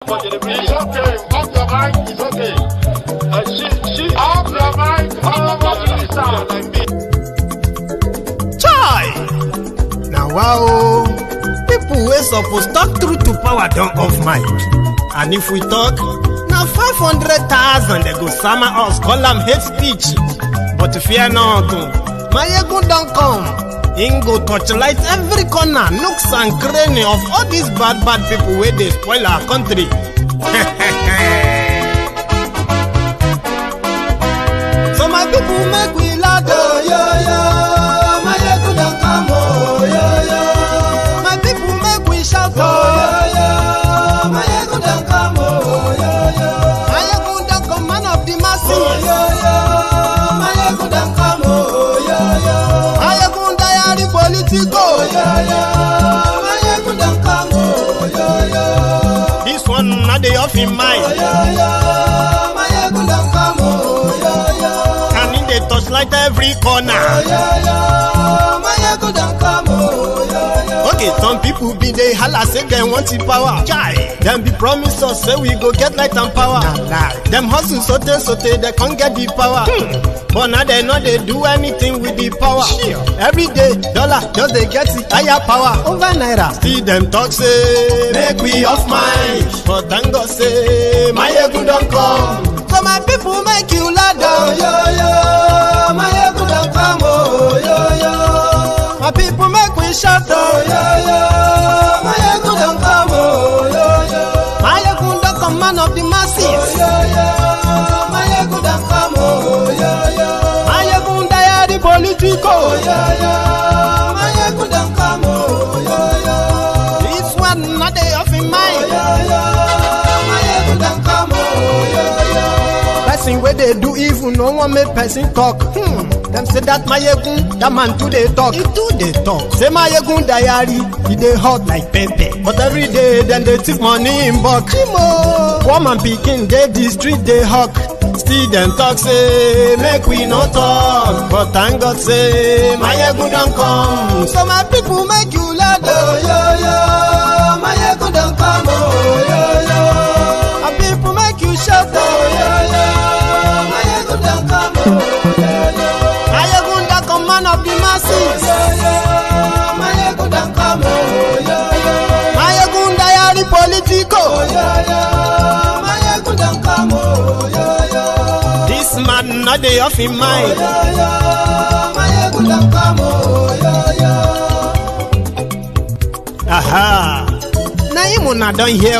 It's okay. Off your mic. It's okay. She off your mic. Chai! Now wow, people wey suppose talk truth to power don't off mic. And if we talk, now 500,000 they go sama us, call them hate speech. But fear not, Maiyegun don't come. Him go torchlight every corner, nooks and cranny of all these bad people where they spoil our country. So my people make we laugh, oh, yo, yo. Maiyegun don't come, oh, yo, yo. My people make we shout, oh, yo, yo. Maiyegun don't come, oh, yo, yo. Maiyegun don't come, man of the masses, oh, yo, yo. Maiyegun don't come, oh, yo, yo. Maiyegun diary Politico, yo, yo. Maiyegun don't come, oh, yo, yo. This one not the off in mind, oh, yo, yo. Maiyegun don't come, oh, yo, yo. And in the touchlight every corner, oh, yo, yo. Maiyegun don't come, oh, yo, yo. Okay, some people be they holla say they want the power. Chai, them be promise us say we go get light and power. Nah. Them hustle sote they can't get the power. But now they know they do anything with the power. Sure. Every day, dollar just they get the higher power over naira. See them talk say make we off mind, but thank God say Maiyegun don't come. So my people make you laugh, oh, yo, yo. Maiyegun don't come, oh, yo, yo. My people make we shout, oh, yo, yo. Maiyegun don't come, oh, yo, yo. Maiyegun don't come, man of the masses, oh, yo, yo. Maiyegun don't come, oh, yo, yo. Maiyegun diary Politico, oh, yo, yo. Maiyegun don't come, oh, yo, yo. This one not they off in mind, oh, yo, yo. Maiyegun don't come, oh, yo, yo. Person where they do evil, no one make person talk. Them say that Maiyegun, that man too they talk. He too they talk. Say Maiyegun diary, he they hot like pepper. But every day, then they take money in bulk. Woman picking, they the street they hawk. Still them talk say, make we no talk. But thank God say, Maiyegun don't come. So my people make you laugh, oh, yo, yo. Maiyegun don't come, oh, yo, yo. My people make you shout, oh, yo, yo. Maiyegun don't come, oh, yo, yo. Maiyegun don't come, man of the masses, oh, yo, yo. Maiyegun don't come, oh, yo, yo. Maiyegun diary Politico, oh, yo, yo. Maiyegun don't come, oh, yo, yo. This man not the off in mind, oh, yo, yo. Maiyegun don't come, oh, yo, yo. Aha. Now you wanna don't hear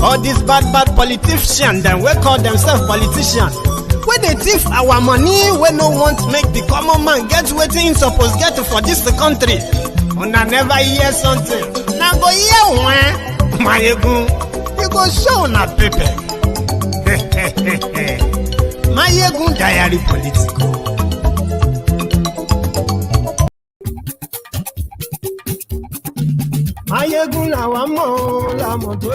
all these bad politicians, then we call themselves politicians. When they thief our money, we no want to make the common man get what he supposed get for this country. Una never hear something. Now go hear one. Maiyegun, you go show na paper. Maiyegun diary Politico. Maiyegun la wa mo do.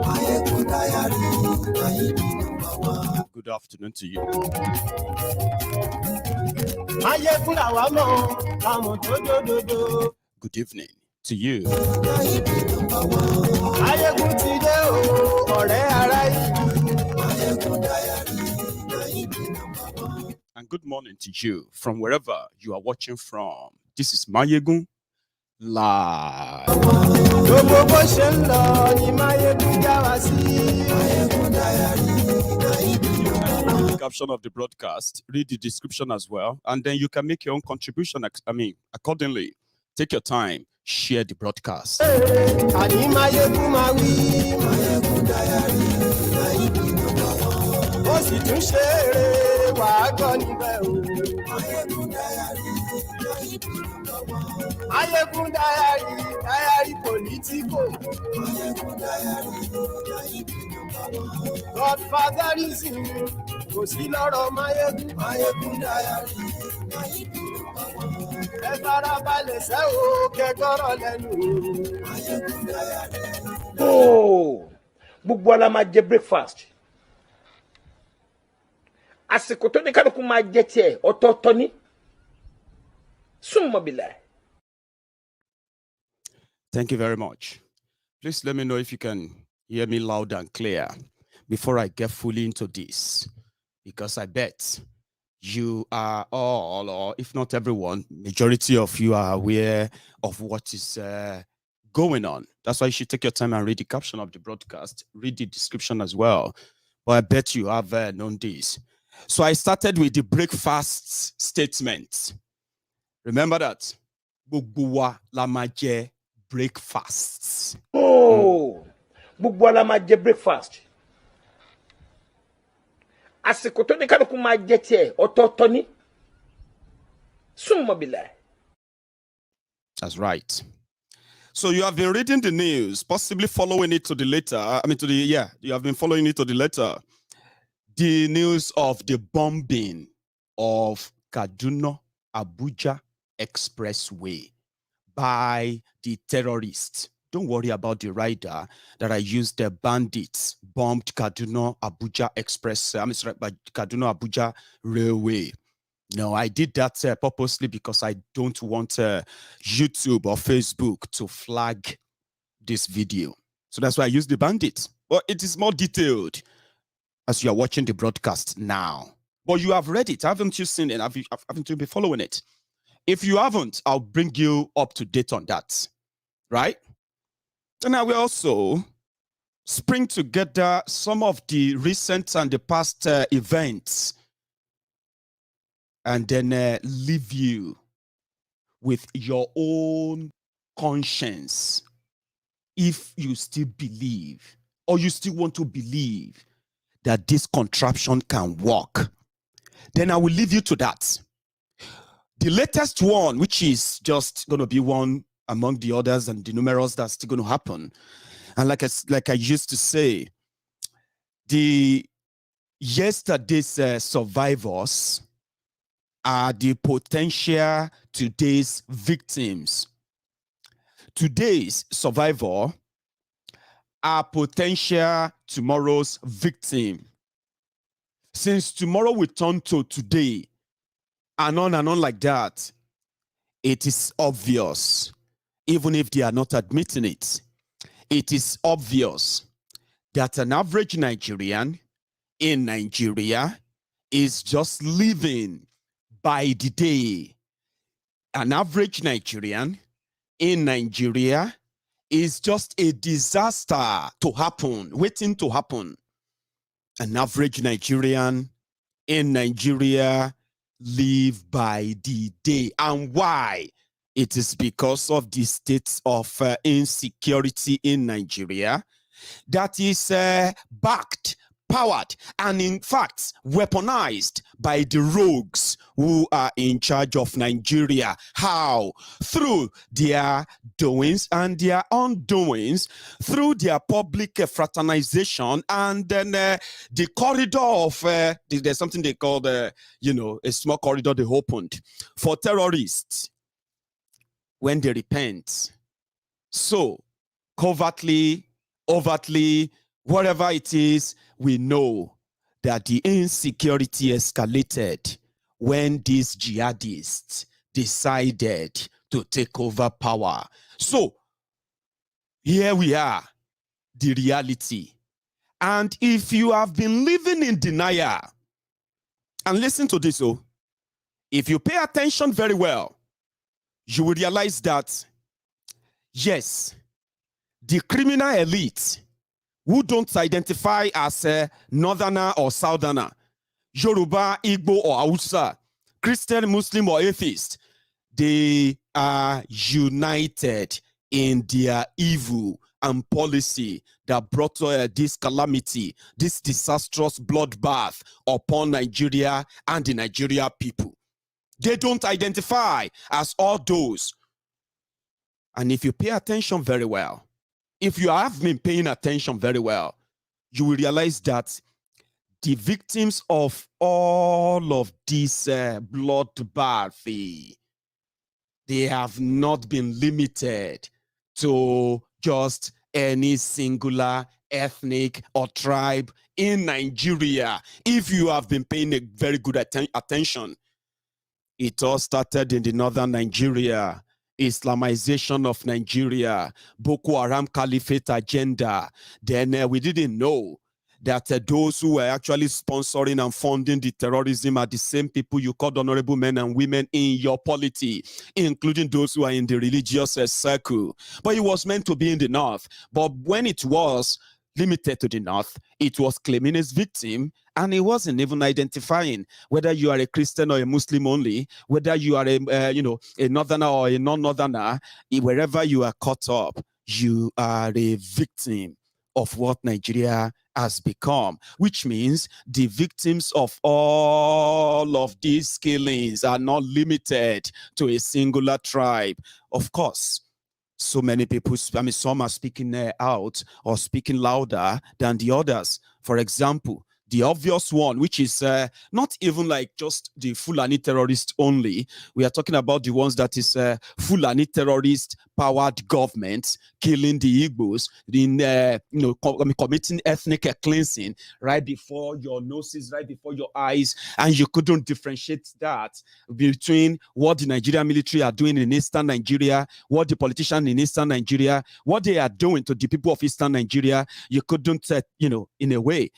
Maiyegun diary. Good afternoon to you. Maiyegun la wa mo do. Good evening to you. Maiyegun ti de o, ọ̀rẹ́ ara ìlú. Maiyegun diary. And good morning to you from wherever you are watching from. This is Maiyegun Live. The caption of the broadcast, read the description as well, and then you can make your own contribution. Accordingly, take your time, share the broadcast. Maiyegun diary Politico. Godfatherism kò sí lọ́rọ̀ Maiyegun diary. Ẹ farabalẹ̀ sẹ́ o kẹ́kọ̀rọ̀ lẹ́nu. Gbogbo ala máa jẹ breakfast. Àsìkò tó ní kálukú máa jẹ tiẹ̀ ọ̀tọ̀ọ̀tọ̀ ni. Summa billah. Thank you very much. Please let me know if you can Hear me loud and clear before I get fully into this, because I bet you are all, or if not everyone, majority of you are aware of what is going on. That's why you should take your time and read the caption of the broadcast, read the description as well. But I bet you have known this. So I started with the breakfast statement. Remember that? Gbogbo wa la ma jẹ breakfasts. Oh, gbogbo ala máa jẹ breakfast. Àsìkò tó ní kálukú máa jẹ tiẹ̀ ọ̀tọ̀ọ̀tọ̀ ni. Súnmọ́ bìlà. That's right. So you have been reading the news, possibly following it to the letter. You have been following it to the letter. The news of the bombing of Kaduna Abuja expressway by the terrorists. Don't worry about the rider that I used. The bandits bombed Kaduna Abuja by Kaduna Abuja railway. No, I did that purposely because I don't want YouTube or Facebook to flag this video. So that's why I use the bandits. But it is more detailed as you are watching the broadcast now. But you have read it. Haven't you seen it? Haven't you been following it? If you haven't, I'll bring you up to date on that. Right? And I will also spring together some of the recent and the past events, and then leave you with your own conscience. If you still believe, or you still want to believe that this contraption can work, then I will leave you to that. The latest one, which is just going to be one among the others and the numerous that's still going to happen. And like I used to say, the yesterday's survivors are the potential today's victims. Today's survivor are potential tomorrow's victim. Since tomorrow will turn to today, and on like that, it is obvious, even if they are not admitting it, it is obvious that an average Nigerian in Nigeria is just living by the day. An average Nigerian in Nigeria is just a disaster to happen, waiting to happen. An average Nigerian in Nigeria live by the day. And why? It is because of the state of insecurity in Nigeria that is backed, powered, and in fact weaponized by the rogues who are in charge of Nigeria. How? Through their doings and their undoings, through their public fraternization, and then the corridor of there's something they call a small corridor they opened for terrorists when they repent. So covertly, overtly, whatever it is, we know that the insecurity escalated when these jihadists decided to take over power. So here we are, the reality. And if you have been living in denial, and listen to this, if you pay attention very well, you will realize that, yes, the criminal elite who don't identify as a northerner or southerner, Yoruba, Igbo or Hausa, Christian, Muslim or atheist, they are united in their evil and policy that brought this calamity, this disastrous bloodbath upon Nigeria and the Nigeria people. They don't identify as all those. And if you pay attention very well, if you have been paying attention very well, you will realize that the victims of all of this bloodbath, they have not been limited to just any singular ethnic or tribe in Nigeria. If you have been paying a very good attention, it all started in the northern Nigeria, Islamization of Nigeria, Boko Haram Caliphate agenda. Then we didn't know that those who were actually sponsoring and funding the terrorism are the same people you called honorable men and women in your polity, including those who are in the religious circle. But it was meant to be in the north. But when it was limited to the north, it was claiming its victim, and it wasn't even identifying whether you are a Christian or a Muslim only, whether you are a a northerner or a non-northerner. Wherever you are caught up, you are a victim of what Nigeria has become, which means the victims of all of these killings are not limited to a singular tribe. Of course, so many people, some are speaking out or speaking louder than the others. For example, the obvious one, which is not even like just the Fulani terrorists only. We are talking about the ones that is Fulani terrorist powered governments killing the Igbos, in committing ethnic cleansing right before your noses, right before your eyes, and you couldn't differentiate that between what the Nigerian military are doing in eastern Nigeria, what the politicians in eastern Nigeria, what they are doing to the people of eastern Nigeria. You couldn't, in a way,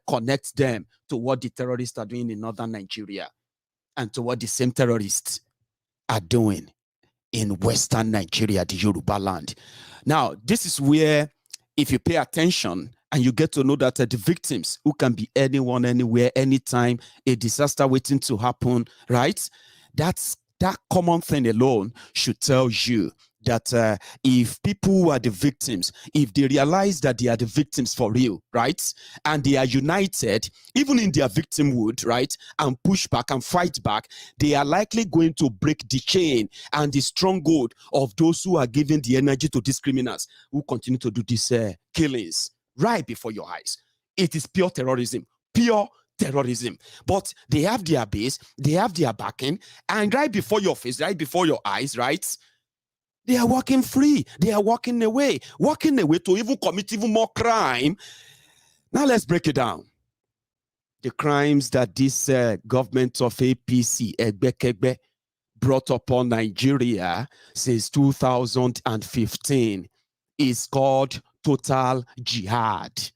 connect them to what the terrorists are doing in northern Nigeria and to what the same terrorists are doing in western Nigeria, the Yoruba land. Now, this is where, if you pay attention and you get to know that the victims, who can be anyone, anywhere, anytime, a disaster waiting to happen, right? That common thing alone should tell you that if people who are the victims, if they realize that they are the victims for real, right, and they are united, even in their victimhood, right, and push back and fight back, they are likely going to break the chain and the stronghold of those who are giving the energy to these criminals who continue to do these killings right before your eyes. It is pure terrorism, pure terrorism. But they have their base, they have their backing, and right before your face, right before your eyes, right, they are walking free. They are walking away to even commit even more crime. Now let's break it down. The crimes that this government of APC, Egbekegbe, brought upon Nigeria since 2015 is called total jihad.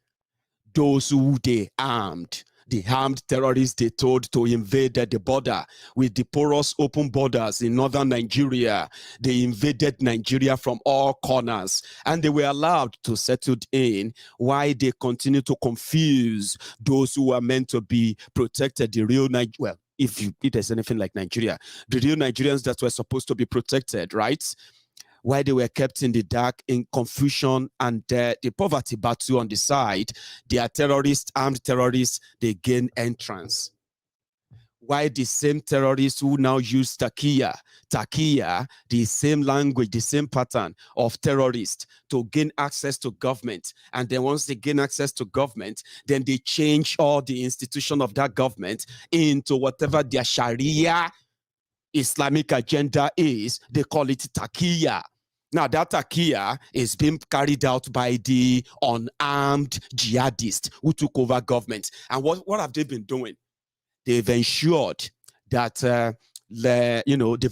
Those who they armed, the armed terrorists they told to invade the border with the porous open borders in northern Nigeria. They invaded Nigeria from all corners, and they were allowed to settle in. Why they continue to confuse those who are meant to be protected, the real Nigeria. Well, if there's anything like Nigeria, the real Nigerians that were supposed to be protected, right? Why they were kept in the dark, in confusion, and the poverty battle on the side. They are terrorists, armed terrorists, they gain entrance. Why the same terrorists who now use takiya, the same language, the same pattern of terrorists to gain access to government. And then once they gain access to government, then they change all the institution of that government into whatever their Sharia Islamic agenda is. They call it takiya. Now, that takiya is being carried out by the unarmed jihadists who took over government. And what have they been doing? They've ensured that the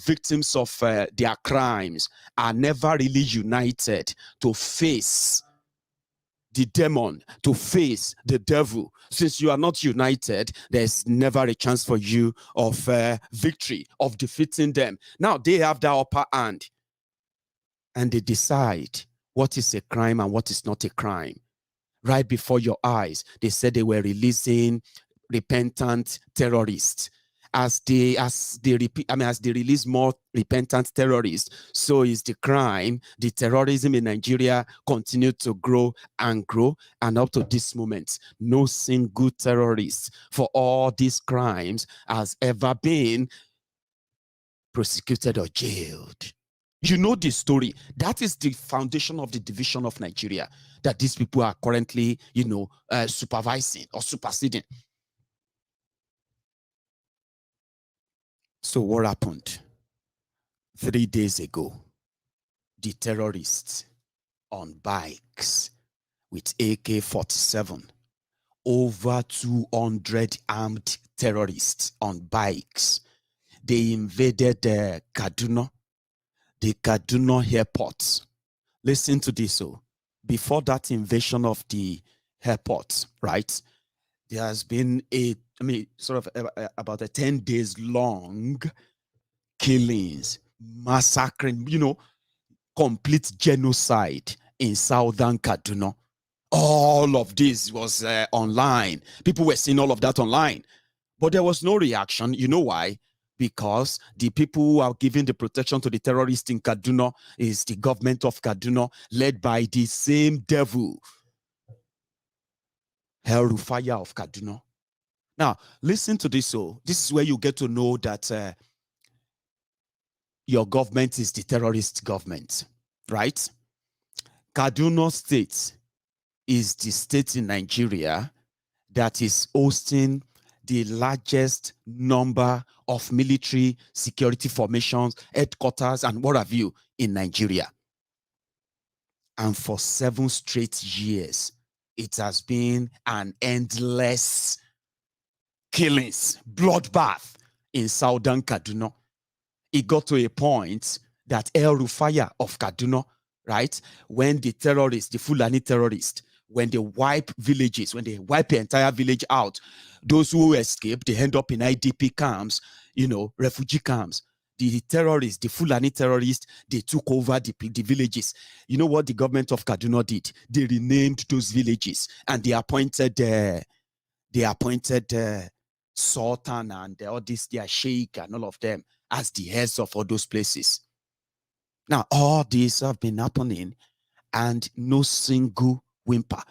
victims of their crimes are never really united to face the demon, to face the devil. Since you are not united, there's never a chance for you of victory, of defeating them. Now, they have the upper hand. And they decide what is a crime and what is not a crime. Right before your eyes, they said they were releasing repentant terrorists. As they release more repentant terrorists, so is the crime, the terrorism in Nigeria continued to grow, and up to this moment, no single terrorist for all these crimes has ever been prosecuted or jailed. You know the story. That is the foundation of the division of Nigeria that these people are currently, supervising or superseding. So what happened? 3 days ago, the terrorists on bikes with AK-47, over 200 armed terrorists on bikes, they invaded Kaduna. the Kaduna Airport. Listen to this. So, before that invasion of the airport, right, there has been about a 10 days long killings, massacring, complete genocide in southern Kaduna. All of this was online. People were seeing all of that online. But there was no reaction. You know why? Because the people who are giving the protection to the terrorists in Kaduna is the government of Kaduna, led by the same devil, El-Rufai of Kaduna. Now, listen to this. So, this is where you get to know that your government is the terrorist government, right? Kaduna State is the state in Nigeria that is hosting the largest number of military security formations, headquarters, and what have you in Nigeria. And for 7 straight years, it has been an endless killings, bloodbath in southern Kaduna. It got to a point that El-Rufai of Kaduna, right, when the terrorists, the Fulani terrorists, when they wipe villages, when they wipe the entire village out, those who escape, they end up in IDP camps, refugee camps. The terrorists, the Fulani terrorists, they took over the villages. You know what the government of Kaduna did? They renamed those villages and they appointed Sultan and all this, their sheikh and all of them as the heads of all those places. Now, all these have been happening and no single whimper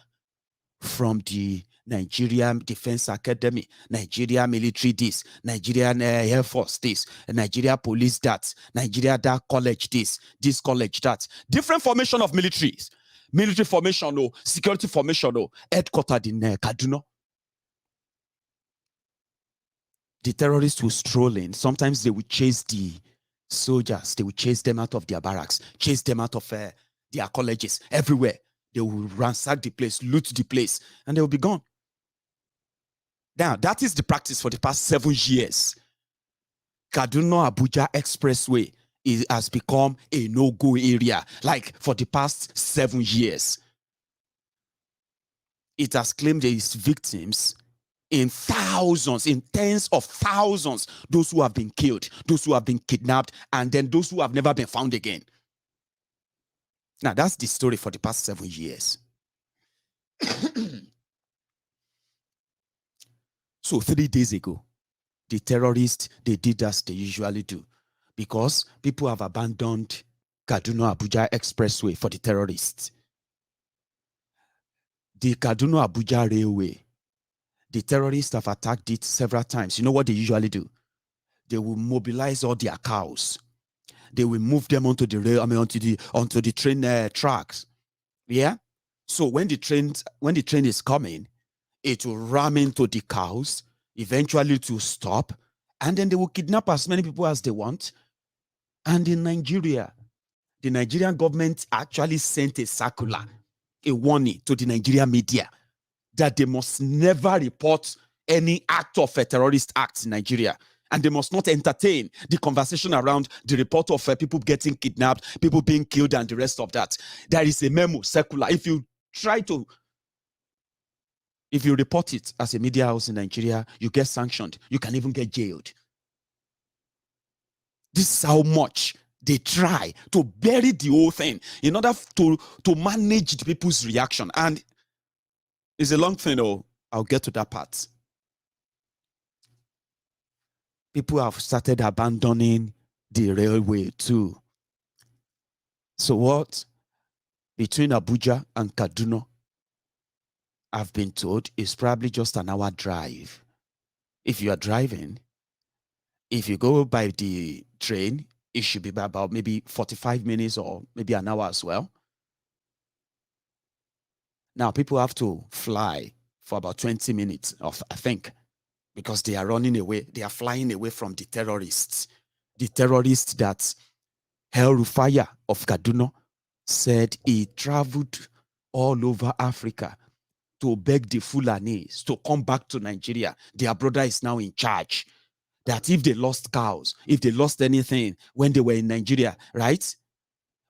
from the Nigerian Defense Academy, Nigeria military this, Nigerian Air Force this, Nigeria police that, Nigeria that college this college that. Different formation of militaries. Military formation, security formation, headquartered in Kaduna. The terrorists will stroll in. Sometimes they will chase the soldiers. They will chase them out of their barracks, chase them out of their colleges, everywhere. They will ransack the place, loot the place, and they will be gone. Now, that is the practice for the past 7 years. Kaduna Abuja expressway has become a no-go area, like for the past 7 years. It has claimed its victims in thousands, in tens of thousands, those who have been killed, those who have been kidnapped, and then those who have never been found again. Now, that's the story for the past 7 years. So 3 days ago, the terrorists, they did as they usually do, because people have abandoned Kaduna Abuja expressway for the terrorists. The Kaduna Abuja railway, the terrorists have attacked it several times. You know what they usually do? They will mobilize all their cows. They will move them onto the rail, onto the train tracks. Yeah. So when the train is coming, it will ram into the cows. Eventually, it will stop, and then they will kidnap as many people as they want. And in Nigeria, the Nigerian government actually sent a circular, a warning to the Nigerian media that they must never report any act of a terrorist act in Nigeria. And they must not entertain the conversation around the report of people getting kidnapped, people being killed, and the rest of that. There is a memo, circular. If you report it as a media house in Nigeria, you get sanctioned. You can even get jailed. This is how much they try to bury the whole thing in order to manage the people's reaction. And it's a long thing, I'll get to that part. People have started abandoning the railway too. So what? Between Abuja and Kaduna, I've been told, is probably just an hour drive. If you are driving, if you go by the train, it should be about maybe 45 minutes or maybe an hour as well. Now, people have to fly for about 20 minutes, I think, because they are running away. They are flying away from the terrorists. The terrorists that El-Rufai of Kaduna said he traveled all over Africa to beg the Fulanis to come back to Nigeria. Their brother is now in charge. That if they lost cows, if they lost anything when they were in Nigeria, right?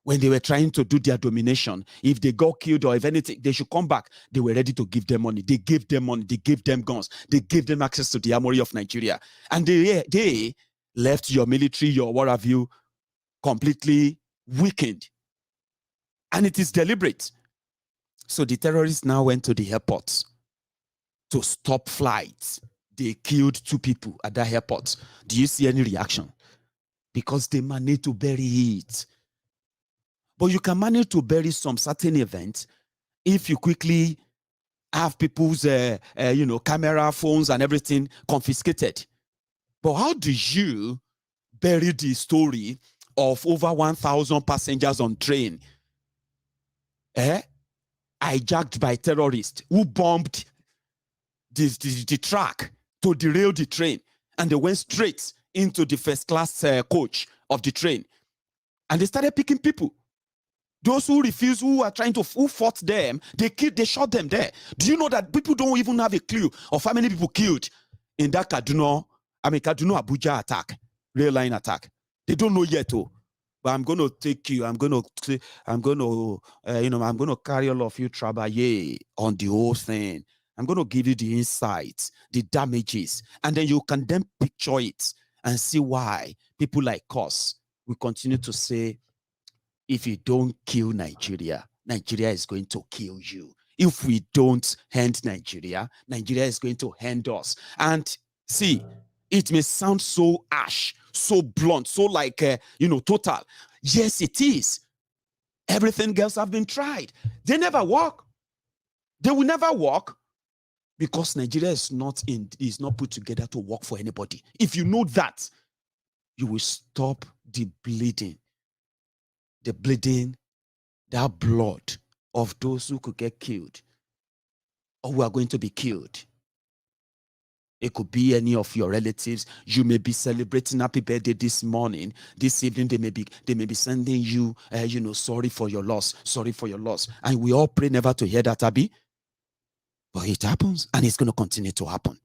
when they were trying to do their domination, if they got killed or if anything, they should come back. They were ready to give them money. They gave them money. They gave them guns. They gave them access to the armory of Nigeria. And they left your military, your what have you, completely weakened. And it is deliberate. So the terrorists now went to the airport to stop flights. They killed 2 people at that airport. Do you see any reaction? Because they managed to bury it. But you can manage to bury some certain events if you quickly have people's camera, phones, and everything confiscated. But how do you bury the story of over 1,000 passengers on train hijacked by terrorists who bombed the track to derail the train, and they went straight into the first-class coach of the train, and they started picking people? Those who refused, who fought them, they shot them there. Do you know that people don't even have a clue of how many people killed in that Kaduna Abuja attack, rail line attack? They don't know yet, but I'm going to take you. I'm going to carry all of you trabaye on the whole thing. I'm going to give you the insights, the damages, and then you can then picture it and see why people like us will continue to say, if you don't kill Nigeria, Nigeria is going to kill you. If we don't end Nigeria, Nigeria is going to end us. And see, it may sound so harsh, so blunt, so like, total. Yes, it is. Everything else have been tried. They never work. They will never work because Nigeria is not put together to work for anybody. If you know that, you will stop the bleeding, that blood of those who could get killed or who are going to be killed. It could be any of your relatives. You may be celebrating happy birthday this morning. This evening, they may be sending you, sorry for your loss. And we all pray never to hear that, Abi. But it happens, and it's going to continue to happen.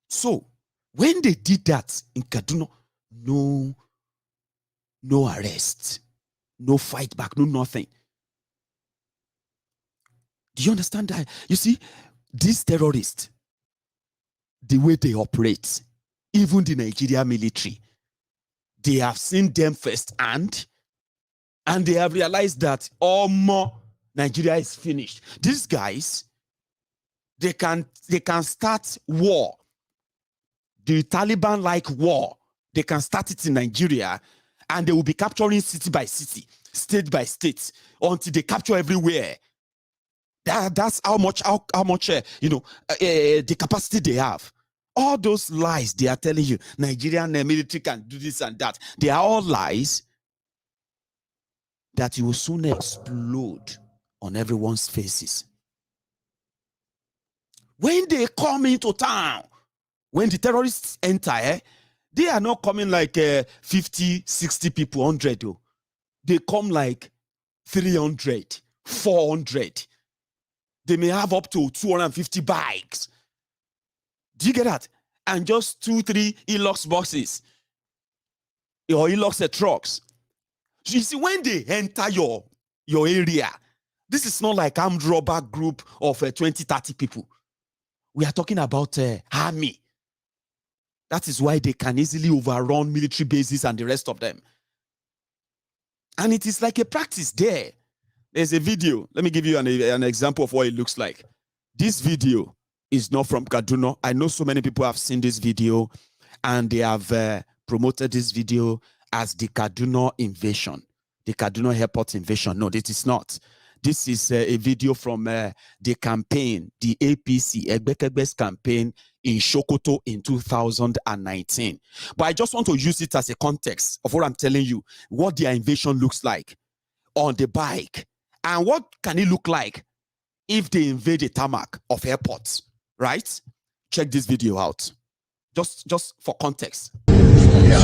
So, when they did that in Kaduna, no arrest, no fight back, no nothing. Do you understand that? You see, these terrorists, the way they operate, even the Nigeria military, they have seen them firsthand, and they have realized that Nigeria is finished. These guys, they can start war. The Taliban like war. They can start it in Nigeria, and they will be capturing city by city, state by state, until they capture everywhere. That's how much the capacity they have. All those lies they are telling you, Nigerian military can do this and that, they are all lies that you will soon explode on everyone's faces. When they come into town, when the terrorists enter, they are not coming like 50, 60 people, 100. They come like 300, 400. They may have up to 250 bikes. Do you get that? And just 2-3 Hilux buses or Hilux trucks. So you see, when they enter your area, this is not like armed robber group of 20, 30 people. We are talking about army. That is why they can easily overrun military bases and the rest of them. And it is like a practice there. There's a video. Let me give you an example of what it looks like. This video is not from Kaduna. I know so many people have seen this video, and they have promoted this video as the Kaduna invasion, the Kaduna Airport invasion. No, this is not. This is a video from the campaign, the APC, Egbekebe's campaign in Sokoto in 2019. But I just want to use it as a context of what I'm telling you, what their invasion looks like on the bike. And what can it look like if they invade a tarmac of airports, right? Check this video out, just for context. Yeah.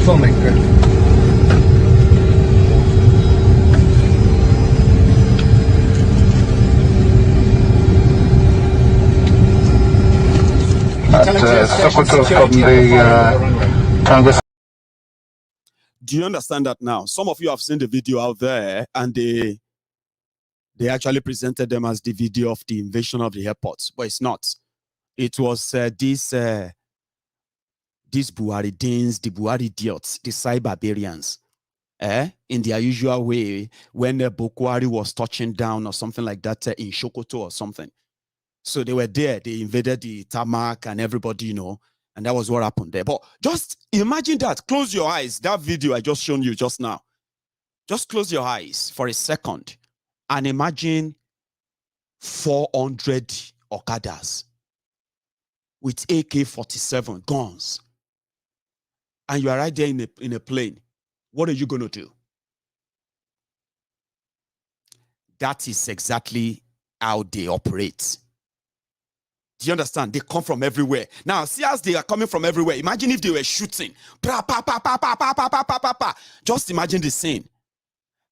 Filming, good. Sokoto from the Congress. Do you understand that now? Some of you have seen the video out there, and they actually presented them as the video of the invasion of the airport, but it's not. It was these Buharidins, the Buhari idiots, the Barbarians, in their usual way, when Bukwari was touching down or something like that in Sokoto or something. So they were there, they invaded the tarmac and everybody, and that was what happened there. But just imagine that. Close your eyes. That video I just shown you just now. Just close your eyes for a second and imagine 400 Okadas with AK-47 guns. And you are right there in a plane. What are you going to do? That is exactly how they operate. Do you understand? They come from everywhere. Now, see, as they are coming from everywhere, imagine if they were shooting. Just imagine the scene.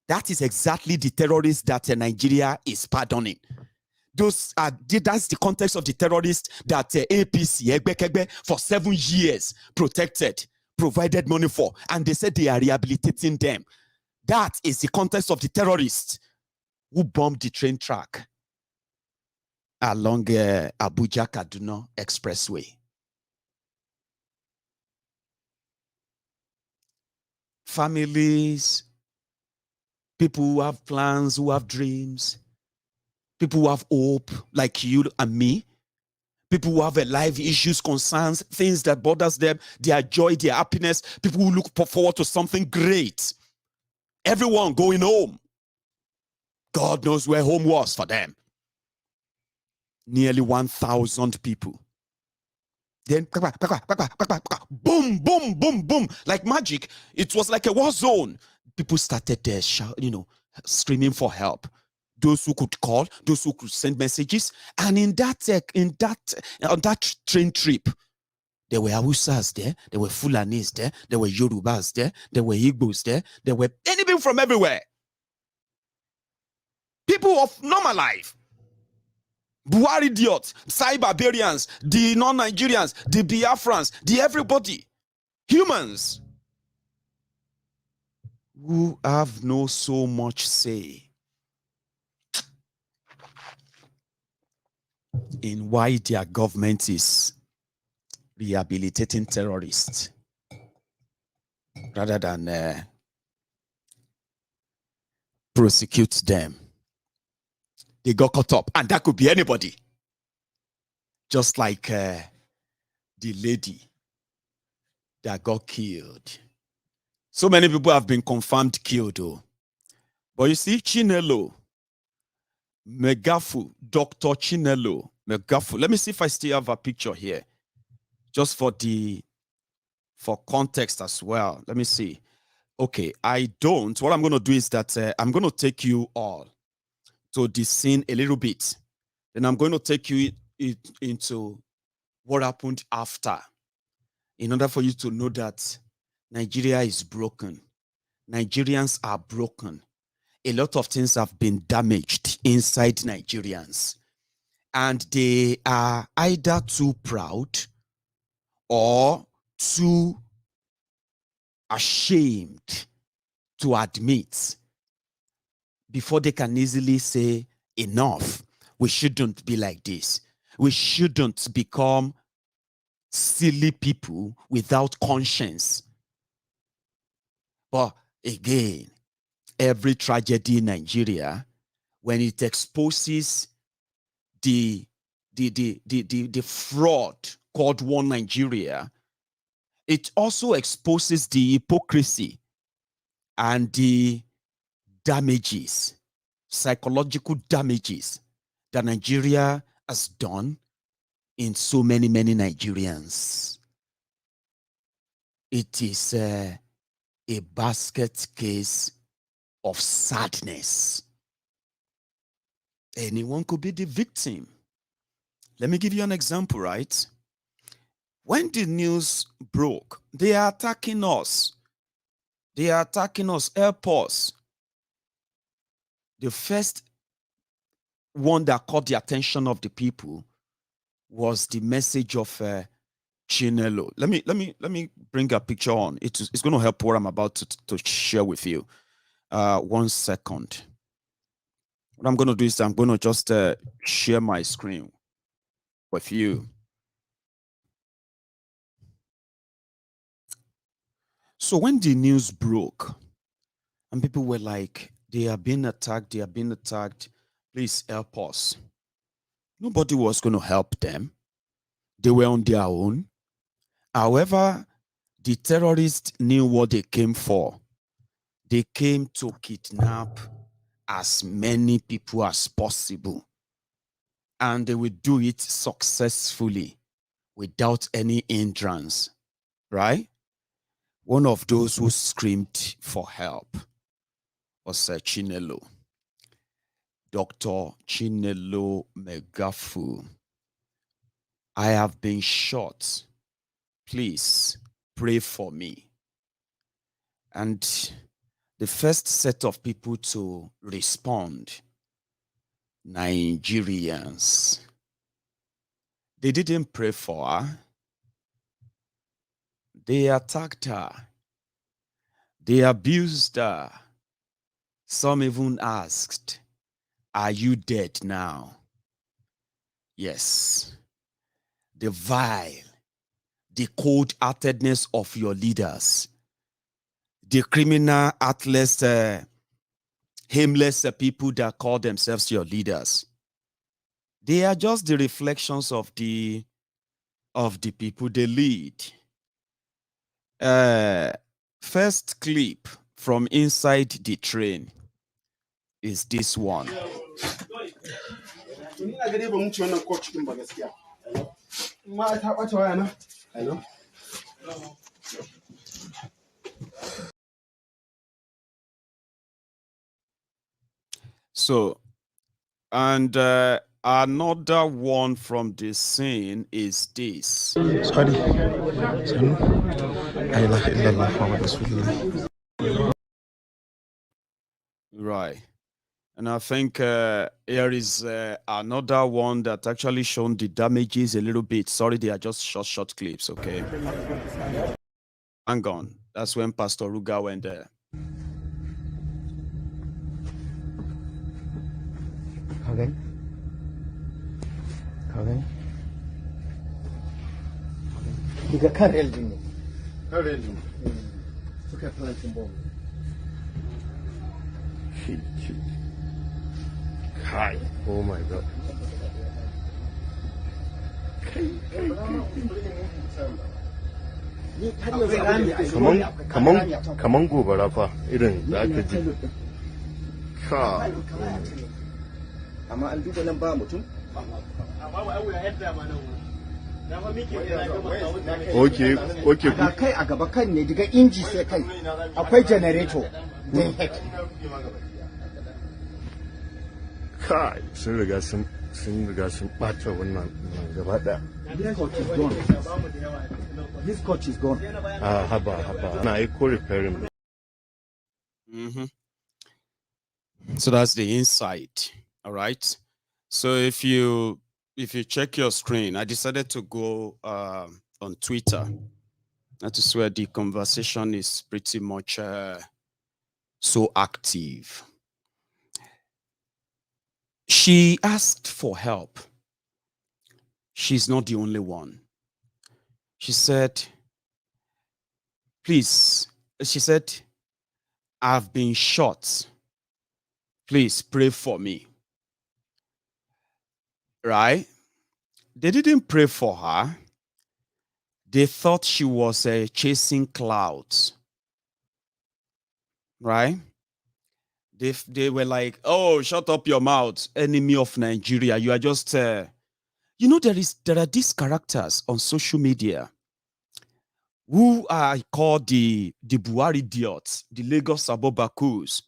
That is exactly the terrorists that Nigeria is pardoning. That's the context of the terrorists that APC, Egbekegbe, for 7 years protected, provided money for, and they said they are rehabilitating them. That is the context of the terrorists who bombed the train track along Abuja Kaduna expressway. Families, people who have plans, who have dreams, people who have hope, like you and me, people who have life issues, concerns, things that bothers them, their joy, their happiness, people who look forward to something great. Everyone going home. God knows where home was for them. Nearly 1,000 people. Then boom, boom, boom, boom, like magic. It was like a war zone. People started there, screaming for help. Those who could call, those who could send messages, and on that train trip, there were Hausas there, there were Fulanis there, there were Yorubas there, there were Igbos there, there were anything from everywhere. People of normal life. Buhari idiots, Barbarians, the non-Nigerians, the Biafrans, the everybody. Humans who have no so much say in why their government is rehabilitating terrorists rather than prosecute them. They got caught up, and that could be anybody. Just like the lady that got killed. So many people have been confirmed killed, though. But you see, Chinelo, Megafu, Dr. Chinelo, Megafu. Let me see if I still have a picture here. Just for context as well. Let me see. Okay, I don't. What I'm going to do is that I'm going to take you all to the scene a little bit. Then I'm going to take you into what happened after, in order for you to know that Nigeria is broken. Nigerians are broken. A lot of things have been damaged inside Nigerians. And they are either too proud or too ashamed to admit, before they can easily say, enough, we shouldn't be like this. We shouldn't become silly people without conscience. But again, every tragedy in Nigeria, when it exposes the fraud called One Nigeria, it also exposes the hypocrisy and the damages, psychological damages that Nigeria has done in so many Nigerians. It is a basket case of sadness. Anyone could be the victim. Let me give you an example, right? When the news broke, they are attacking us. They are attacking us, airports. The first one that caught the attention of the people was the message of Chinelo. Let me bring a picture on. It's going to help what I'm about to share with you. 1 second. What I'm going to do is I'm going to just share my screen with you. So when the news broke and people were like, they are being attacked, please help us. Nobody was going to help them. They were on their own. However, the terrorists knew what they came for. They came to kidnap as many people as possible. And they would do it successfully without any hindrance, right? One of those who screamed for help was Chinelo, Dr. Chinelo Megafu. I have been shot. Please pray for me. And the first set of people to respond, Liejiriyans. They didn't pray for her. They attacked her. They abused her. Some even asked, "Are you dead now?" Yes. The vile, the cold-heartedness of your leaders, the criminal, heartless, aimless people that call themselves your leaders, they are just the reflections of the people they lead. First clip from inside the train is this one. So, and another one from the scene is this. Right. And I think here is another one that actually shown the damages a little bit. Sorry, they are just short clips, okay? Hang on. That's when Pastor Ruga went there. Okay. Diga kan eldin ne. Kan eldin. Suka plantin bomb. Hi. Oh my God. Kaman gobara fa irin da aka ji. Ka. Amma an duba nan ba mutum. Okay. Ga kai a gaba kan ne daga inji sai kai. Akwai generator. Then head. Kai, sun riga sun ɓata wannan gaba ɗaya. This coach is gone. Haba. Na eco repairing. So that's the inside. All right. So if you check your screen, I decided to go on Twitter. That is where the conversation is pretty much so active. She asked for help. She's not the only one. She said, please, I've been shot. Please pray for me. Right? They didn't pray for her. They thought she was chasing clouds. Right? They were like, oh, shut up your mouth, enemy of Nigeria. You are just, there are these characters on social media who are called the Buhari idiots, the Lagos Abobakus.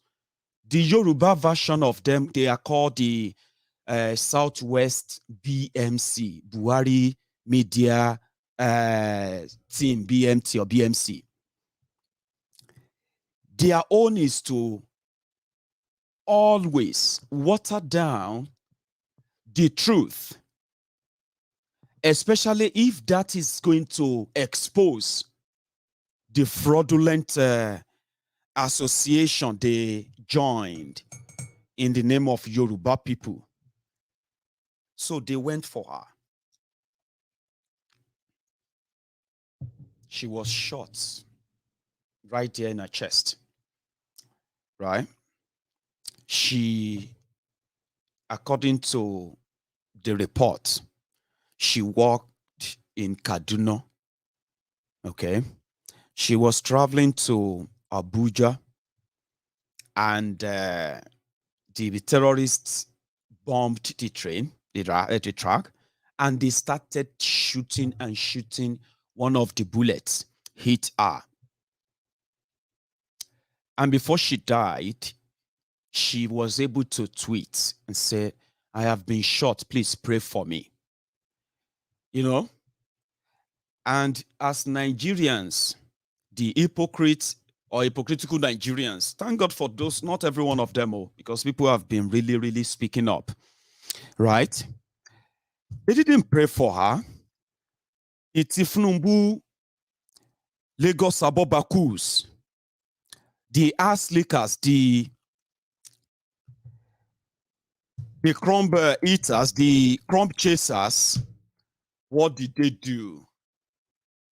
The Yoruba version of them, they are called the Southwest BMC, Buhari Media Team, BMT or BMC. Their own is to always water down the truth. especially if that is going to expose the fraudulent association they joined in the name of Yoruba people. So they went for her. She was shot right there in her chest, right? She, according to the report, she worked in Kaduna, okay? She was traveling to Abuja, and the terrorists bombed the train, the track, and they started shooting and shooting. One of the bullets hit her. And before she died, she was able to tweet and say, I have been shot, please pray for me. You know? And as Nigerians, the hypocrites or hypocritical Nigerians, thank God for those, not every one of them, because people have been really, really speaking up, right? They didn't pray for her. Itifnumbu, Lagos Abobakus, the ass lickers, the crumb eaters, the crumb chasers, what did they do?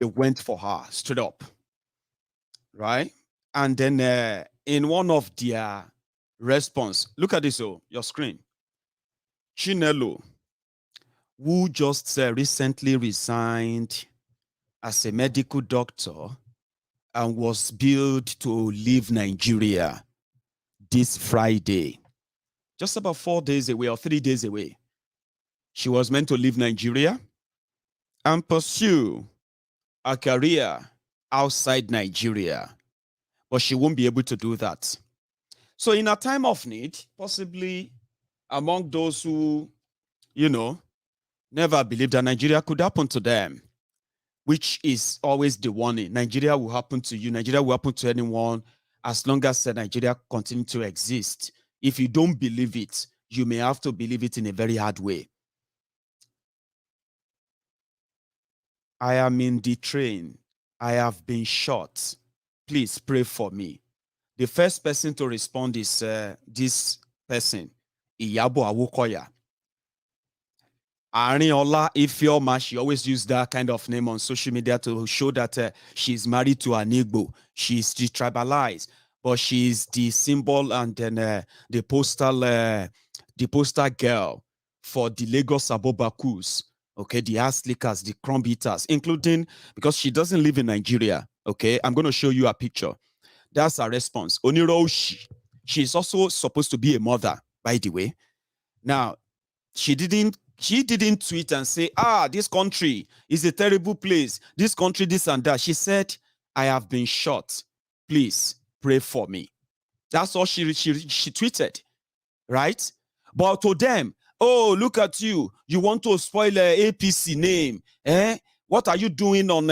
They went for her straight up, right? And then in one of their response, look at this, your screen. Chinelo, who just recently resigned as a medical doctor and was billed to leave Nigeria this Friday, just about 4 days away or 3 days away. She was meant to leave Nigeria and pursue a career outside Nigeria, but she won't be able to do that. So in a time of need, possibly among those who, you know, never believed that Nigeria could happen to them, which is always the warning. Nigeria will happen to you. Nigeria will happen to anyone as long as Nigeria continues to exist. If you don't believe it, you may have to believe it in a very hard way. I am in the train. I have been shot. Please pray for me. The first person to respond is this person, Iyabo Awokoya. Arinola Ifeoma, she always used that kind of name on social media to show that she's married to an Igbo. She's detribalized, but she's the symbol and then the poster girl for the Lagos Abobakus, okay, the ass lickers, the crumb eaters, including, because she doesn't live in Nigeria, okay, I'm going to show you a picture. That's her response. Oniroshi, she's also supposed to be a mother, by the way. Now, she didn't tweet and say, this country is a terrible place. This country, this and that. She said, I have been shot. Please pray for me. That's all she tweeted, right? But to them, oh, look at you. You want to spoil APC name. Eh? What are you doing on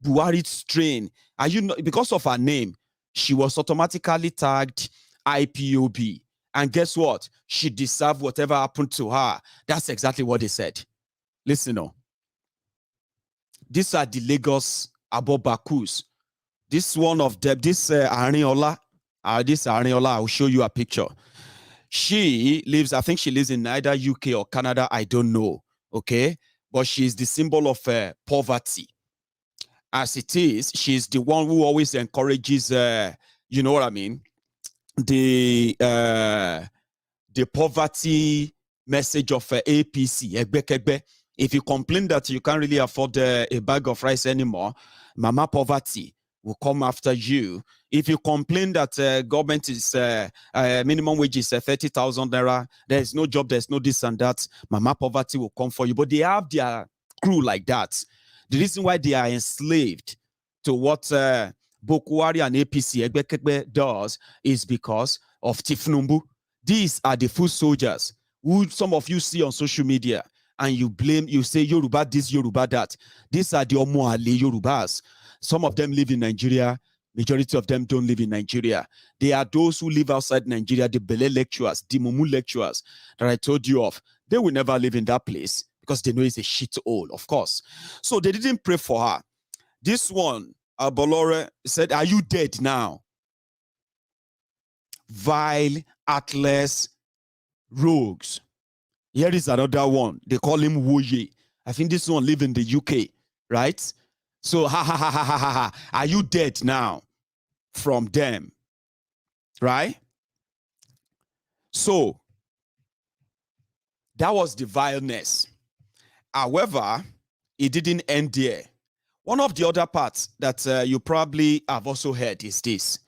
Buhari's train? Are you not, because of her name, she was automatically tagged IPOB. And guess what? She deserved whatever happened to her. That's exactly what they said. Listen, these are the Lagos Abobakus. This one of them, this Arinola, I'll show you a picture. She lives, I think she lives in either UK or Canada, I don't know, okay? But she's the symbol of poverty. As it is, she's the one who always encourages, you know what I mean? The poverty message of APC. If you complain that you can't really afford a bag of rice anymore, Mama Poverty will come after you. If you complain that government is minimum wage is 30,000 naira, there's no job, there's no this and that, Mama Poverty will come for you. But they have their crew like that. The reason why they are enslaved to what Bokwari and APC Egbekegbe does is because of Tifnumbu. These are the foot soldiers who some of you see on social media and you blame, you say Yoruba this, Yoruba that. These are the Omoale Yorubas. Some of them live in Nigeria. Majority of them don't live in Nigeria. They are those who live outside Nigeria, the Bele lecturers, the Mumu lecturers that I told you of. They will never live in that place because they know it's a shit hole, of course. So they didn't pray for her. This one, Abolore, said, "Are you dead now? Vile, atlas, rogues." Here is another one. They call him Woye. I think this one live in the UK, right? So, ha ha ha ha ha ha ha. Are you dead now? From them, right? So, that was the vileness. However, it didn't end there. One of the other parts that you probably have also heard is this.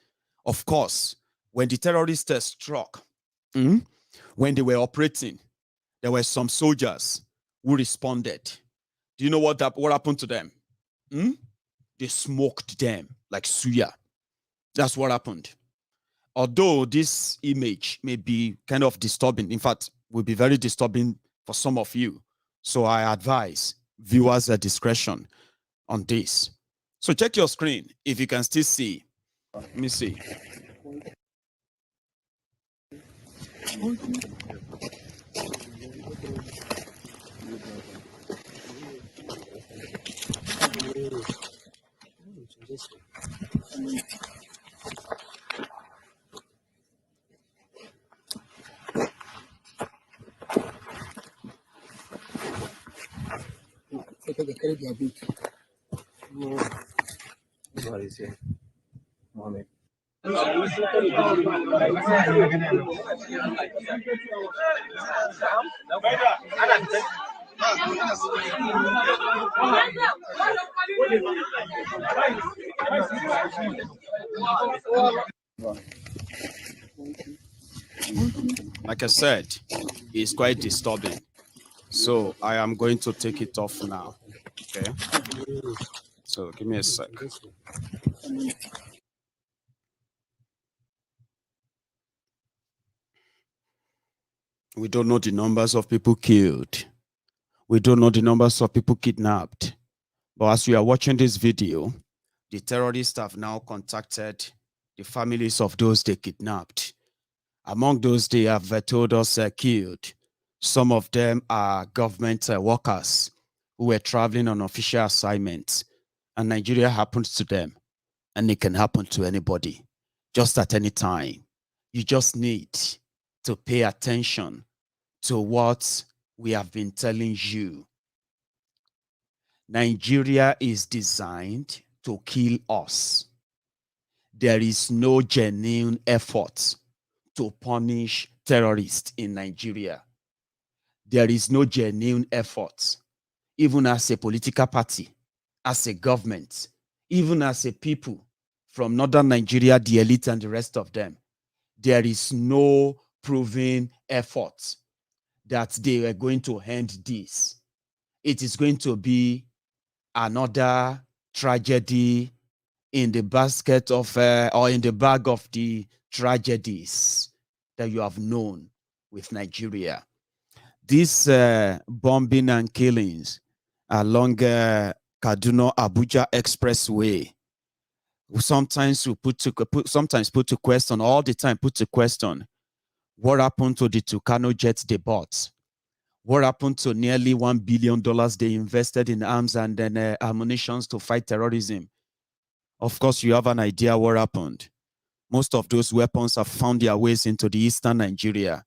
Of course, when the terrorists struck, when they were operating, there were some soldiers who responded. Do you know what happened to them? They smoked them like suya. That's what happened. Although this image may be kind of disturbing, in fact, will be very disturbing for some of you. So I advise viewers' discretion on this. So check your screen if you can still see. Let me see. Like I said, it's quite disturbing. So I am going to take it off now. Okay. So give me a sec. We don't know the numbers of people killed. We don't know the numbers of people kidnapped. But as you are watching this video, the terrorists have now contacted the families of those they kidnapped. Among those they have told us killed, some of them are government workers who were traveling on official assignments. And Nigeria happened to them. And it can happen to anybody, just at any time. You just need to pay attention to what we have been telling you. Nigeria is designed to kill us. There is no genuine effort to punish terrorists in Nigeria. There is no genuine effort, even as a political party, as a government, even as a people from northern Nigeria, the elite and the rest of them. There is no proven effort that they are going to end this. It is going to be another tragedy in the basket of, or in the bag of the tragedies that you have known with Nigeria. These bombing and killings along Kaduna Abuja expressway, sometimes we put to question, all the time put to question, what happened to the Tucano jets they bought? What happened to nearly $1 billion they invested in arms and then ammunitions to fight terrorism? Of course, you have an idea what happened. Most of those weapons have found their ways into the eastern Nigeria,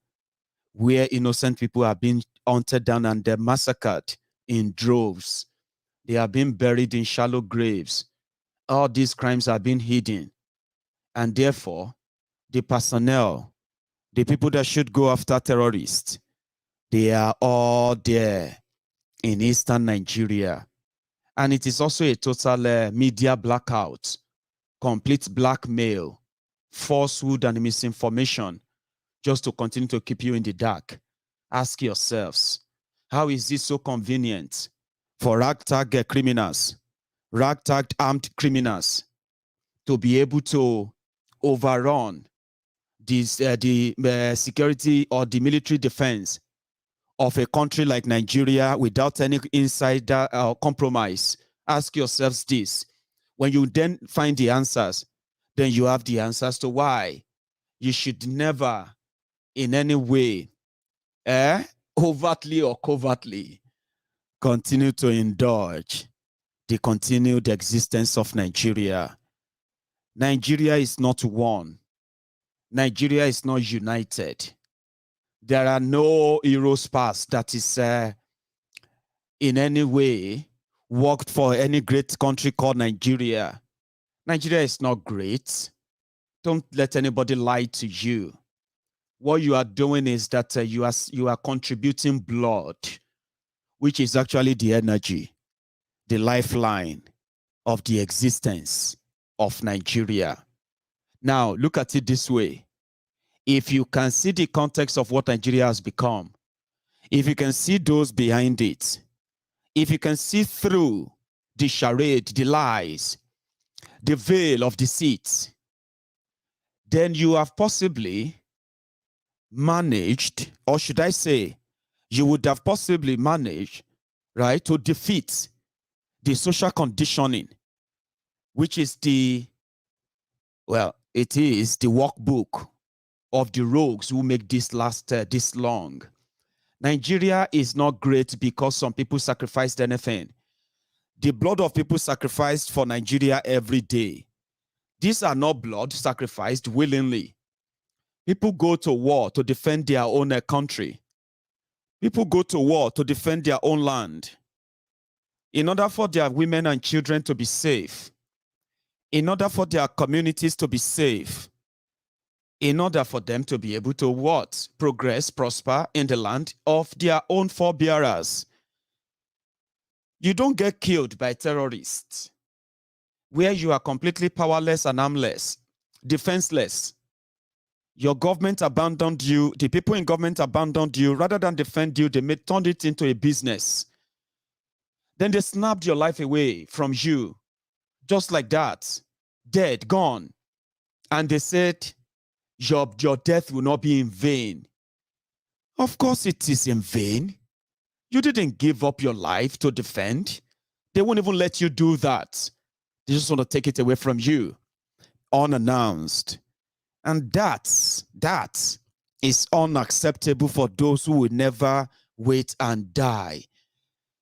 where innocent people are being hunted down and they're massacred in droves. They are being buried in shallow graves. All these crimes are being hidden. And therefore, the personnel, the people that should go after terrorists, they are all there in eastern Nigeria. And it is also a total media blackout, complete blackmail, falsehood and misinformation, just to continue to keep you in the dark. Ask yourselves, how is this so convenient for ragtag criminals, ragtag armed criminals, to be able to overrun this, the security or the military defense of a country like Nigeria without any insider compromise? Ask yourselves this. When you then find the answers, then you have the answers to why you should never in any way, overtly or covertly, continue to indulge the continued existence of Nigeria. Nigeria is not one. Nigeria is not united. There are no heroes past that is in any way worked for any great country called Nigeria. Nigeria is not great. Don't let anybody lie to you. What you are doing is that you are contributing blood, which is actually the energy, the lifeline of the existence of Nigeria. Now, look at it this way. If you can see the context of what Nigeria has become, if you can see those behind it, if you can see through the charade, the lies, the veil of deceit, then you have possibly managed, or should I say, you would have possibly managed, right, to defeat the social conditioning, which is it is the workbook of the rogues who make this last this long. Nigeria is not great because some people sacrificed anything. The blood of people sacrificed for Nigeria every day. These are not blood sacrificed willingly. People go to war to defend their own country. People go to war to defend their own land. In order for their women and children to be safe, in order for their communities to be safe, in order for them to be able to what? Progress, prosper in the land of their own forebearers. You don't get killed by terrorists where you are completely powerless and armless, defenseless. Your government abandoned you, the people in government abandoned you. Rather than defend you, they turned it into a business. Then they snapped your life away from you, just like that, dead, gone. And they said, your death will not be in vain. Of course it is in vain. You didn't give up your life to defend. They won't even let you do that. They just want to take it away from you, unannounced. And that is unacceptable for those who will never wait and die.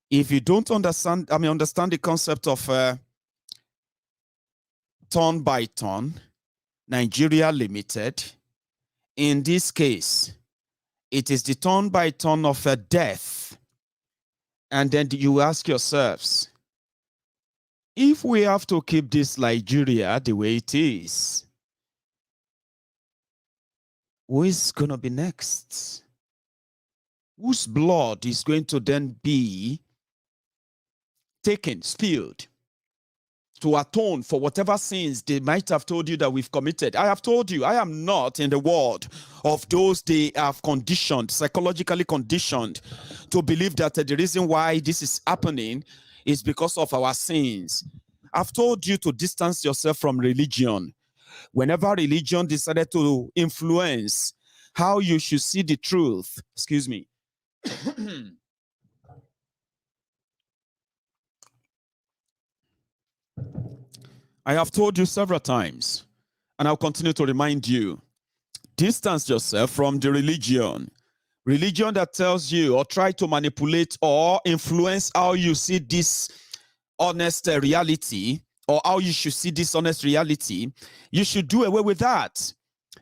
If you don't understand the concept of turn by turn, Nigeria Limited, in this case, it is the turn by turn of a death. And then you ask yourselves, if we have to keep this Nigeria the way it is, who is going to be next? Whose blood is going to then be taken, spilled, to atone for whatever sins they might have told you that we've committed? I have told you, I am not in the world of those they have conditioned, psychologically conditioned, to believe that the reason why this is happening is because of our sins. I've told you to distance yourself from religion. Whenever religion decided to influence how you should see the truth, excuse me, I have told you several times, and I'll continue to remind you, distance yourself from the religion that tells you or try to manipulate or influence how you see this honest reality, or how you should see this honest reality. You should do away with that.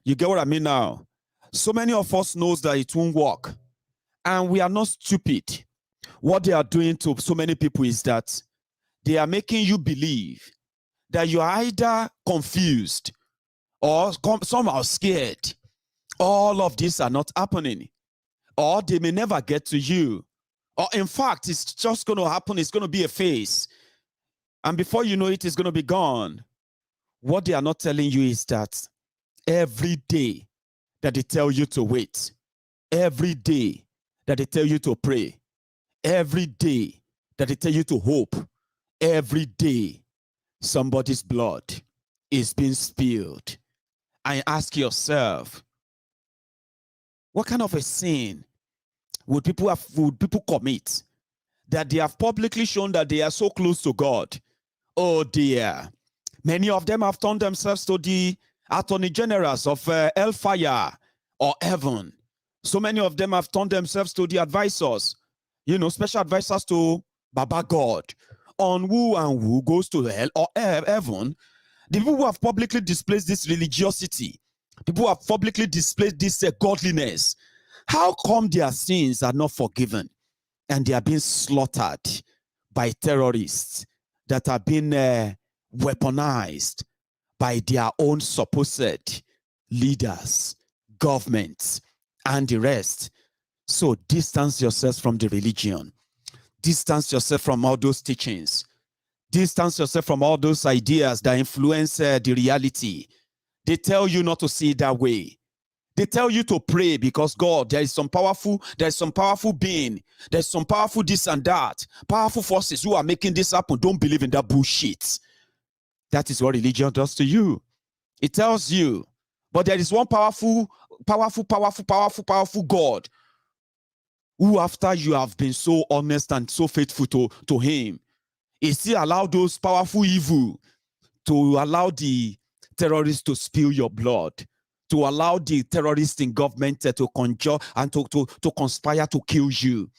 You get what I mean now? So many of us knows that it won't work, and we are not stupid. What they are doing to so many people is that they are making you believe that you are either confused or somehow scared. All of these are not happening, or they may never get to you, or in fact, it's just going to happen. It's going to be a phase, and before you know it, it's going to be gone. What they are not telling you is that every day that they tell you to wait, every day that they tell you to pray, every day that they tell you to hope, every day somebody's blood is being spilled. And ask yourself, what kind of a sin would people commit that they have publicly shown that they are so close to God? Oh dear. Many of them have turned themselves to the attorney generals of hellfire or heaven. So many of them have turned themselves to the advisors, special advisors to Baba God, on who and who goes to hell or heaven. The people who have publicly displayed this religiosity, people who have publicly displayed this godliness, how come their sins are not forgiven and they are being slaughtered by terrorists that are being weaponized by their own supposed leaders, governments, and the rest? So distance yourself from the religion. Distance yourself from all those teachings. Distance yourself from all those ideas that influence the reality. They tell you not to see it that way. They tell you to pray because God, there's some powerful being, there's some powerful this and that, powerful forces who are making this happen. Don't believe in that bullshit. That is what religion does to you. It tells you, but there is one powerful God who, after you have been so honest and so faithful to him, he still allowed those powerful evil to allow the terrorists to spill your blood, to allow the terrorists in government to conjure and to conspire to kill you,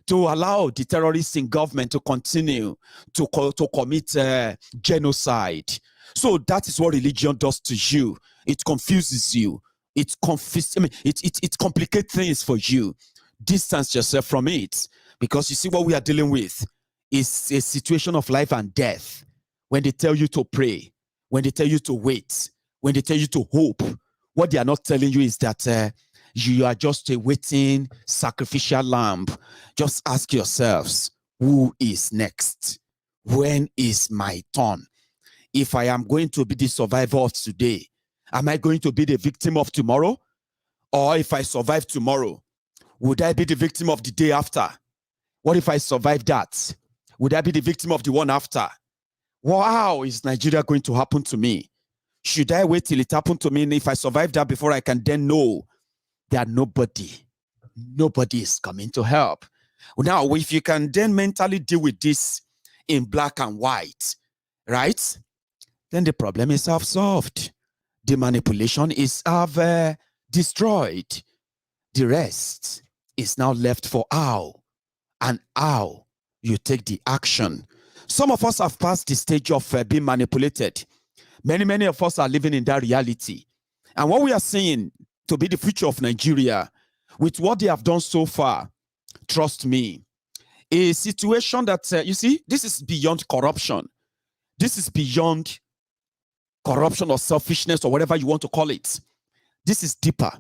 to allow the terrorists in government to continue to commit genocide. So that is what religion does to you. It confuses you. It complicates things for you. Distance yourself from it, because you see what we are dealing with is a situation of life and death. When they tell you to pray, when they tell you to wait, when they tell you to hope, what they are not telling you is that you are just a waiting sacrificial lamb. Just ask yourselves, who is next? When is my turn? If I am going to be the survivor of today, am I going to be the victim of tomorrow? Or if I survive tomorrow, would I be the victim of the day after? What if I survive that? Would I be the victim of the one after? How is Nigeria going to happen to me? Should I wait till it happened to me? And if I survive that before I can then know that nobody is coming to help. Now, if you can then mentally deal with this in black and white, right? Then the problem is half solved. The manipulation is half destroyed. The rest is now left for how you take the action. Some of us have passed the stage of being manipulated. Many of us are living in that reality. And what we are seeing to be the future of Nigeria, with what they have done so far, trust me, a situation that, you see, this is beyond corruption. This is beyond corruption or selfishness or whatever you want to call it. This is deeper.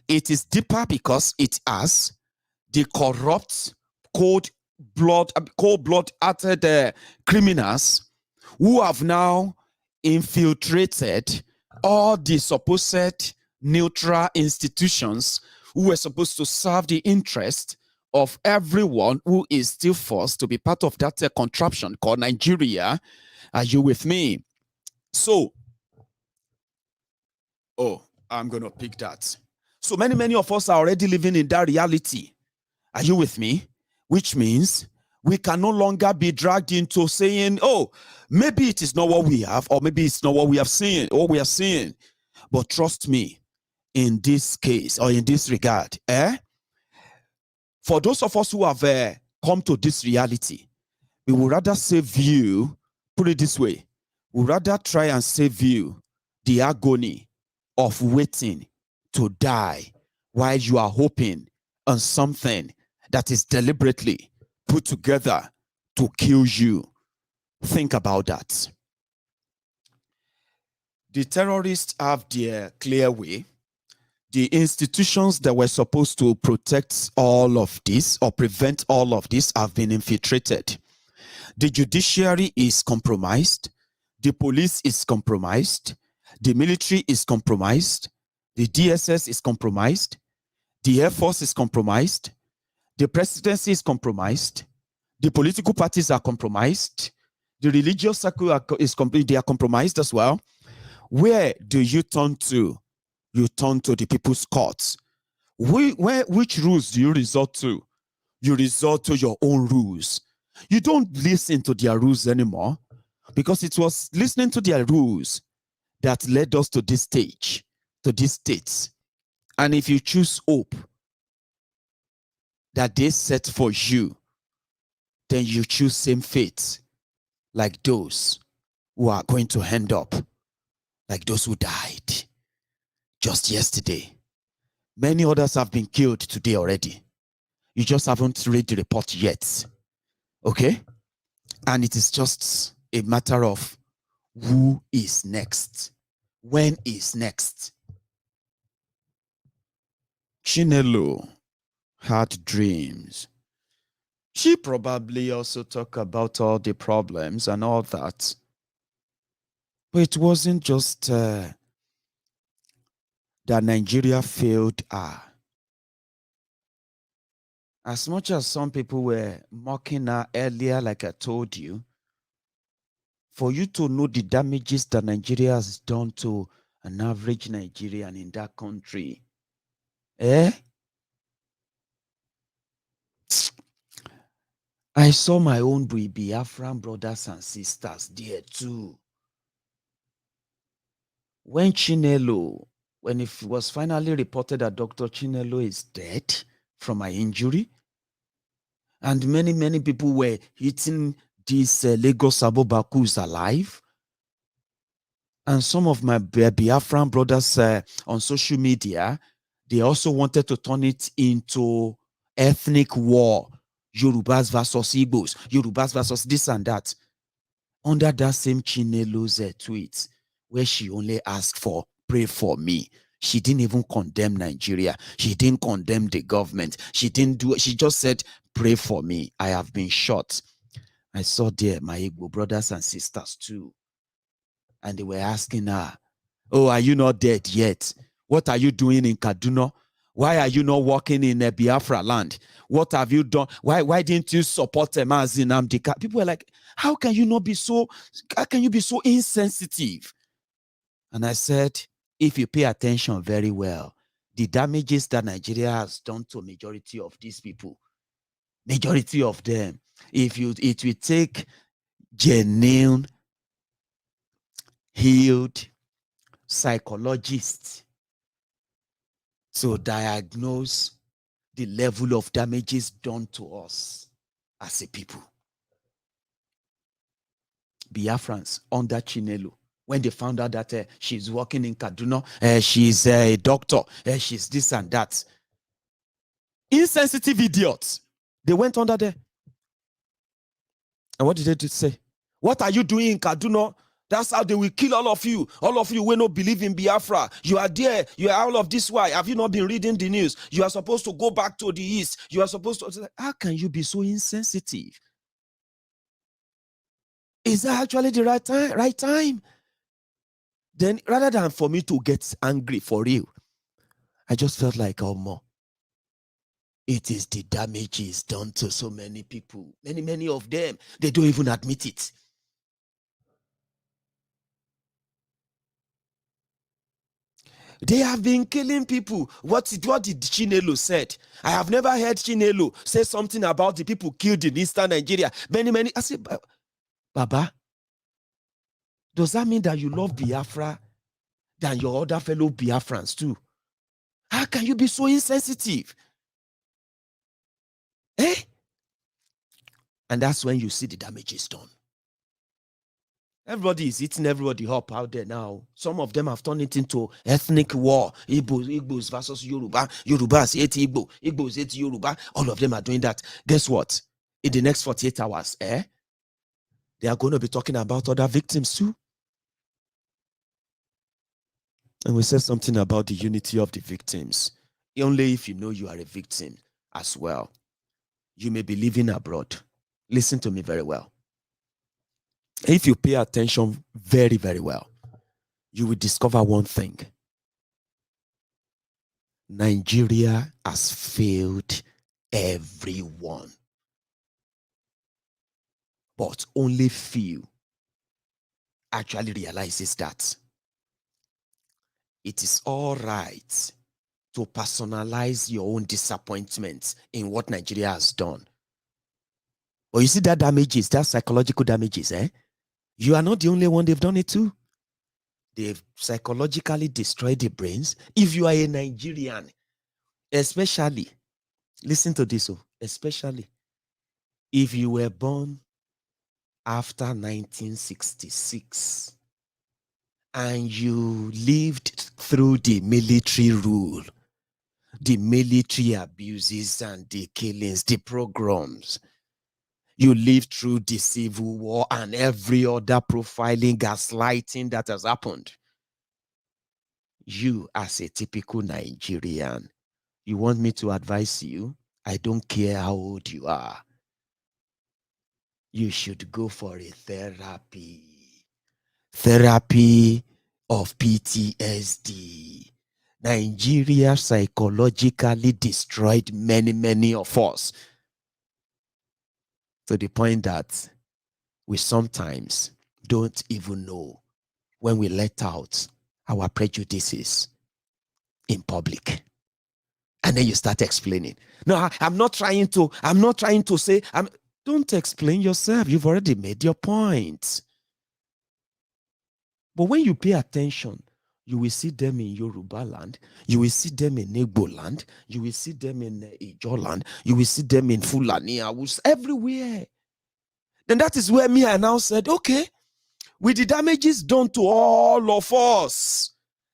It is deeper because it has the corrupt, cold-blooded criminals who have now infiltrated all the supposed neutral institutions who were supposed to serve the interest of everyone who is still forced to be part of that contraption called Nigeria. Are you with me? So, I'm going to pick that. So many of us are already living in that reality. Are you with me? Which means we can no longer be dragged into saying, oh, maybe it is not what we have, or maybe it's not what we have seen, or we are seeing. But trust me, in this case, or in this regard, for those of us who have come to this reality, we would rather save you, put it this way, we would rather try and save you the agony of waiting to die while you are hoping on something that is deliberately put together to kill you. Think about that. The terrorists have their clear way. The institutions that were supposed to protect all of this or prevent all of this have been infiltrated. The judiciary is compromised. The police is compromised. The military is compromised. The DSS is compromised. The Air Force is compromised. The presidency is compromised. The political parties are compromised. The religious circle they are compromised as well. Where do you turn to? You turn to the people's courts. Which rules do you resort to? You resort to your own rules. You don't listen to their rules anymore, because it was listening to their rules that led us to this stage, to this state. And if you choose hope that they set for you, then you choose same fate like those who are going to end up like those who died just yesterday. Many others have been killed today already. You just haven't read the report yet. Okay? And it is just a matter of who is next. When is next? Chinelo had dreams. She probably also talked about all the problems and all that. But it wasn't just that Nigeria failed her. As much as some people were mocking her earlier, like I told you, for you to know the damages that Nigeria has done to an average Nigerian in that country, I saw my own Biafran brothers and sisters there too. When it was finally reported that Dr. Chinelo is dead from an injury, and many people were hitting these Lagos Abobakus alive, and some of my Biafran brothers on social media, they also wanted to turn it into ethnic war. Yorubas versus Igbos, Yorubas versus this and that. Under that same Chinelo's tweet, where she only asked for, pray for me. She didn't even condemn Nigeria. She didn't condemn the government. She didn't do it. She just said, pray for me. I have been shot. I saw there my Igbo brothers and sisters too. And they were asking her, oh, are you not dead yet? What are you doing in Kaduna? Why are you not working in Biafra land? What have you done? Why didn't you support Mazi Nnamdi Kanu? People were like, how can you be so insensitive? And I said, if you pay attention very well, the damages that Nigeria has done to majority of these people, majority of them, it will take genuine, healed psychologists to diagnose the level of damages done to us as a people. Biafrans under Chinelo, when they found out that she's working in Kaduna, she's a doctor, she's this and that. Insensitive idiots. They went under there. And what did they say? What are you doing in Kaduna? That's how they will kill all of you. All of you will not believe in Biafra. You are there. You are all of this. Why? Have you not been reading the news? You are supposed to go back to the east. You are supposed to. How can you be so insensitive? Is that actually the right time? Then rather than for me to get angry for real, I just felt like, oh, more. It is the damages done to so many people. Many of them, they don't even admit it. They have been killing people. What did Chinelo said? I have never heard Chinelo say something about the people killed in Eastern Nigeria. Many. I said, Baba, does that mean that you love Biafra than your other fellow Biafrans too? How can you be so insensitive? And that's when you see the damages done. Everybody is eating everybody up out there now. Some of them have turned it into ethnic war. Igbos versus Yoruba. Yorubas hate Igbo. Igbos hate Yoruba. All of them are doing that. Guess what? In the next 48 hours, they are going to be talking about other victims too. And we said something about the unity of the victims. Only if you know you are a victim as well. You may be living abroad. Listen to me very well. If you pay attention very, very well, you will discover one thing. Nigeria has failed everyone. But only few actually realizes that. It is all right to personalize your own disappointment in what Nigeria has done. But you see that damages, that psychological damages, you are not the only one. They've done it too. They've psychologically destroyed the brains. If you are a Nigerian, especially, listen to this, especially If you were born after 1966 and you lived through the military rule, the military abuses and the killings, the pogroms, you lived through the civil war and every other profiling, gaslighting that has happened. You, as a typical Nigerian, you want me to advise you? I don't care how old you are. You should go for a therapy. Therapy of PTSD. Nigeria psychologically destroyed many of us, to the point that we sometimes don't even know when we let out our prejudices in public. And then you start explaining. No, I'm not trying to say, don't explain yourself. You've already made your point. But when you pay attention, you will see them in Yoruba land, you will see them in Igbo land, you will see them in Ijo land, you will see them in Fulani, everywhere. Then that is where me, I now said, okay, with the damages done to all of us,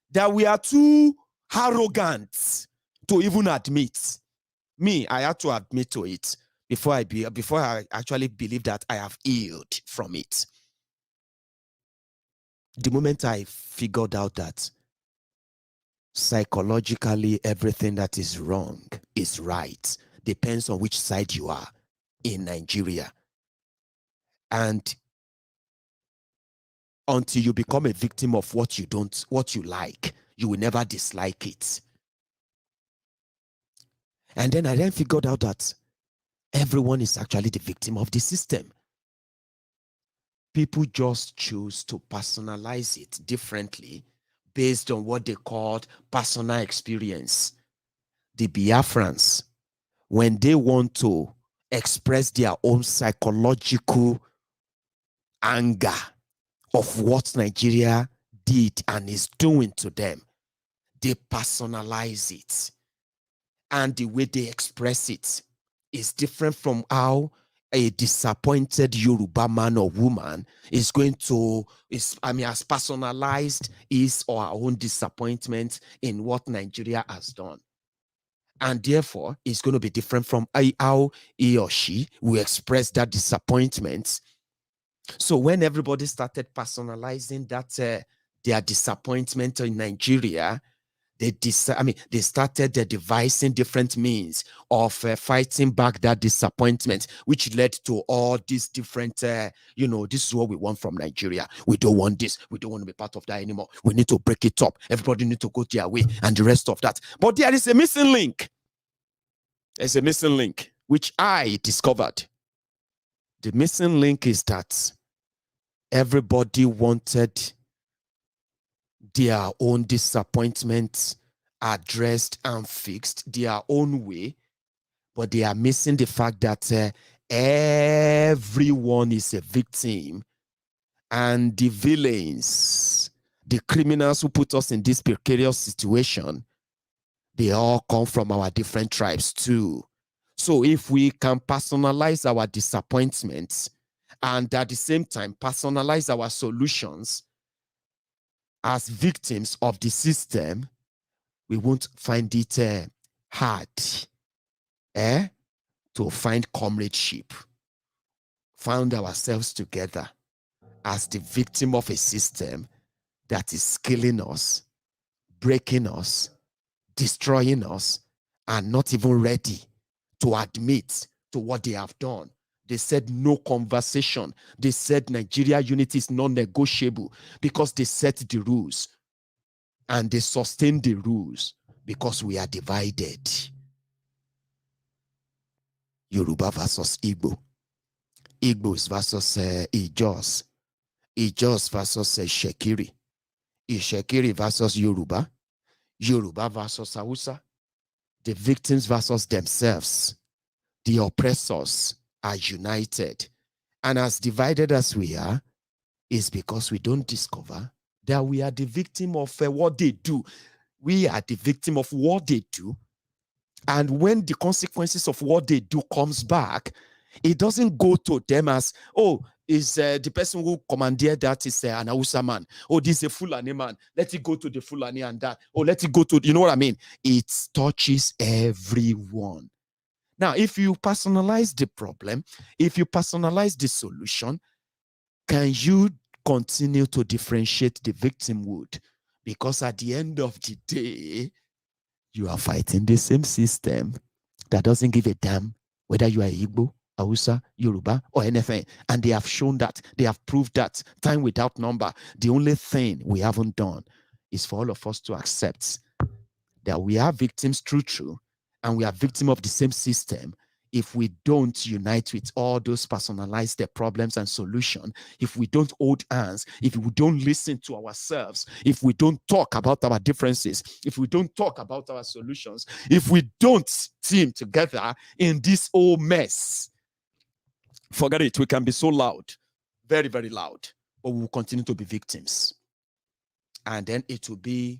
that we are too arrogant to even admit. Me, I had to admit to it before I actually believe that I have healed from it. The moment I figured out that psychologically everything that is wrong is right, depends on which side you are in Nigeria. And until you become a victim of what you like, you will never dislike it. And then I figured out that everyone is actually the victim of the system. People just choose to personalize it differently based on what they called personal experience. The Biafrans, when they want to express their own psychological anger of what Nigeria did and is doing to them, they personalize it. And the way they express it is different from how a disappointed Yoruba man or woman is going to, has personalized his or her own disappointment in what Nigeria has done. And therefore, it's going to be different from how he or she will express that disappointment. So when everybody started personalizing that their disappointment in Nigeria, they started devising different means of fighting back that disappointment, which led to all these different, this is what we want from Nigeria. We don't want this. We don't want to be part of that anymore. We need to break it up. Everybody needs to go their way and the rest of that. But there is a missing link. There's a missing link, which I discovered. The missing link is that everybody wanted their own disappointments addressed and fixed their own way, but they are missing the fact that everyone is a victim, and the villains, the criminals who put us in this precarious situation, they all come from our different tribes too. So if we can personalize our disappointments and at the same time personalize our solutions as victims of the system, we won't find it hard to find comradeship, found ourselves together as the victim of a system that is killing us, breaking us, destroying us, and not even ready to admit to what they have done. They said no conversation. They said Nigeria unity is non-negotiable because they set the rules and they sustain the rules because we are divided. Yoruba versus Igbo. Igbos versus Ijos. Ijos versus Shekiri. Ishekiri versus Yoruba. Yoruba versus Hausa. The victims versus themselves. The oppressors are united. And as divided as we are, is because we don't discover that we are the victim of what they do. We are the victim of what they do. And when the consequences of what they do comes back, It doesn't go to them as, oh, is the person who commandeered that is an Hausa man. Oh, this is a Fulani man. Let it go to the Fulani and that. Oh, let it go to, you know what I mean? It touches everyone. Now, if you personalize the problem, if you personalize the solution, can you continue to differentiate the victimhood? Because at the end of the day, you are fighting the same system that doesn't give a damn whether you are Igbo, Hausa, Yoruba, or anything. And they have shown that, they have proved that time without number. The only thing we haven't done is for all of us to accept that we are victims true, and we are victims of the same system. If we don't unite with all those personalized problems and solutions, if we don't hold hands, if we don't listen to ourselves, if we don't talk about our differences, if we don't talk about our solutions, if we don't team together in this whole mess, forget it. We can be so loud, very, very loud, but we will continue to be victims. And then it will be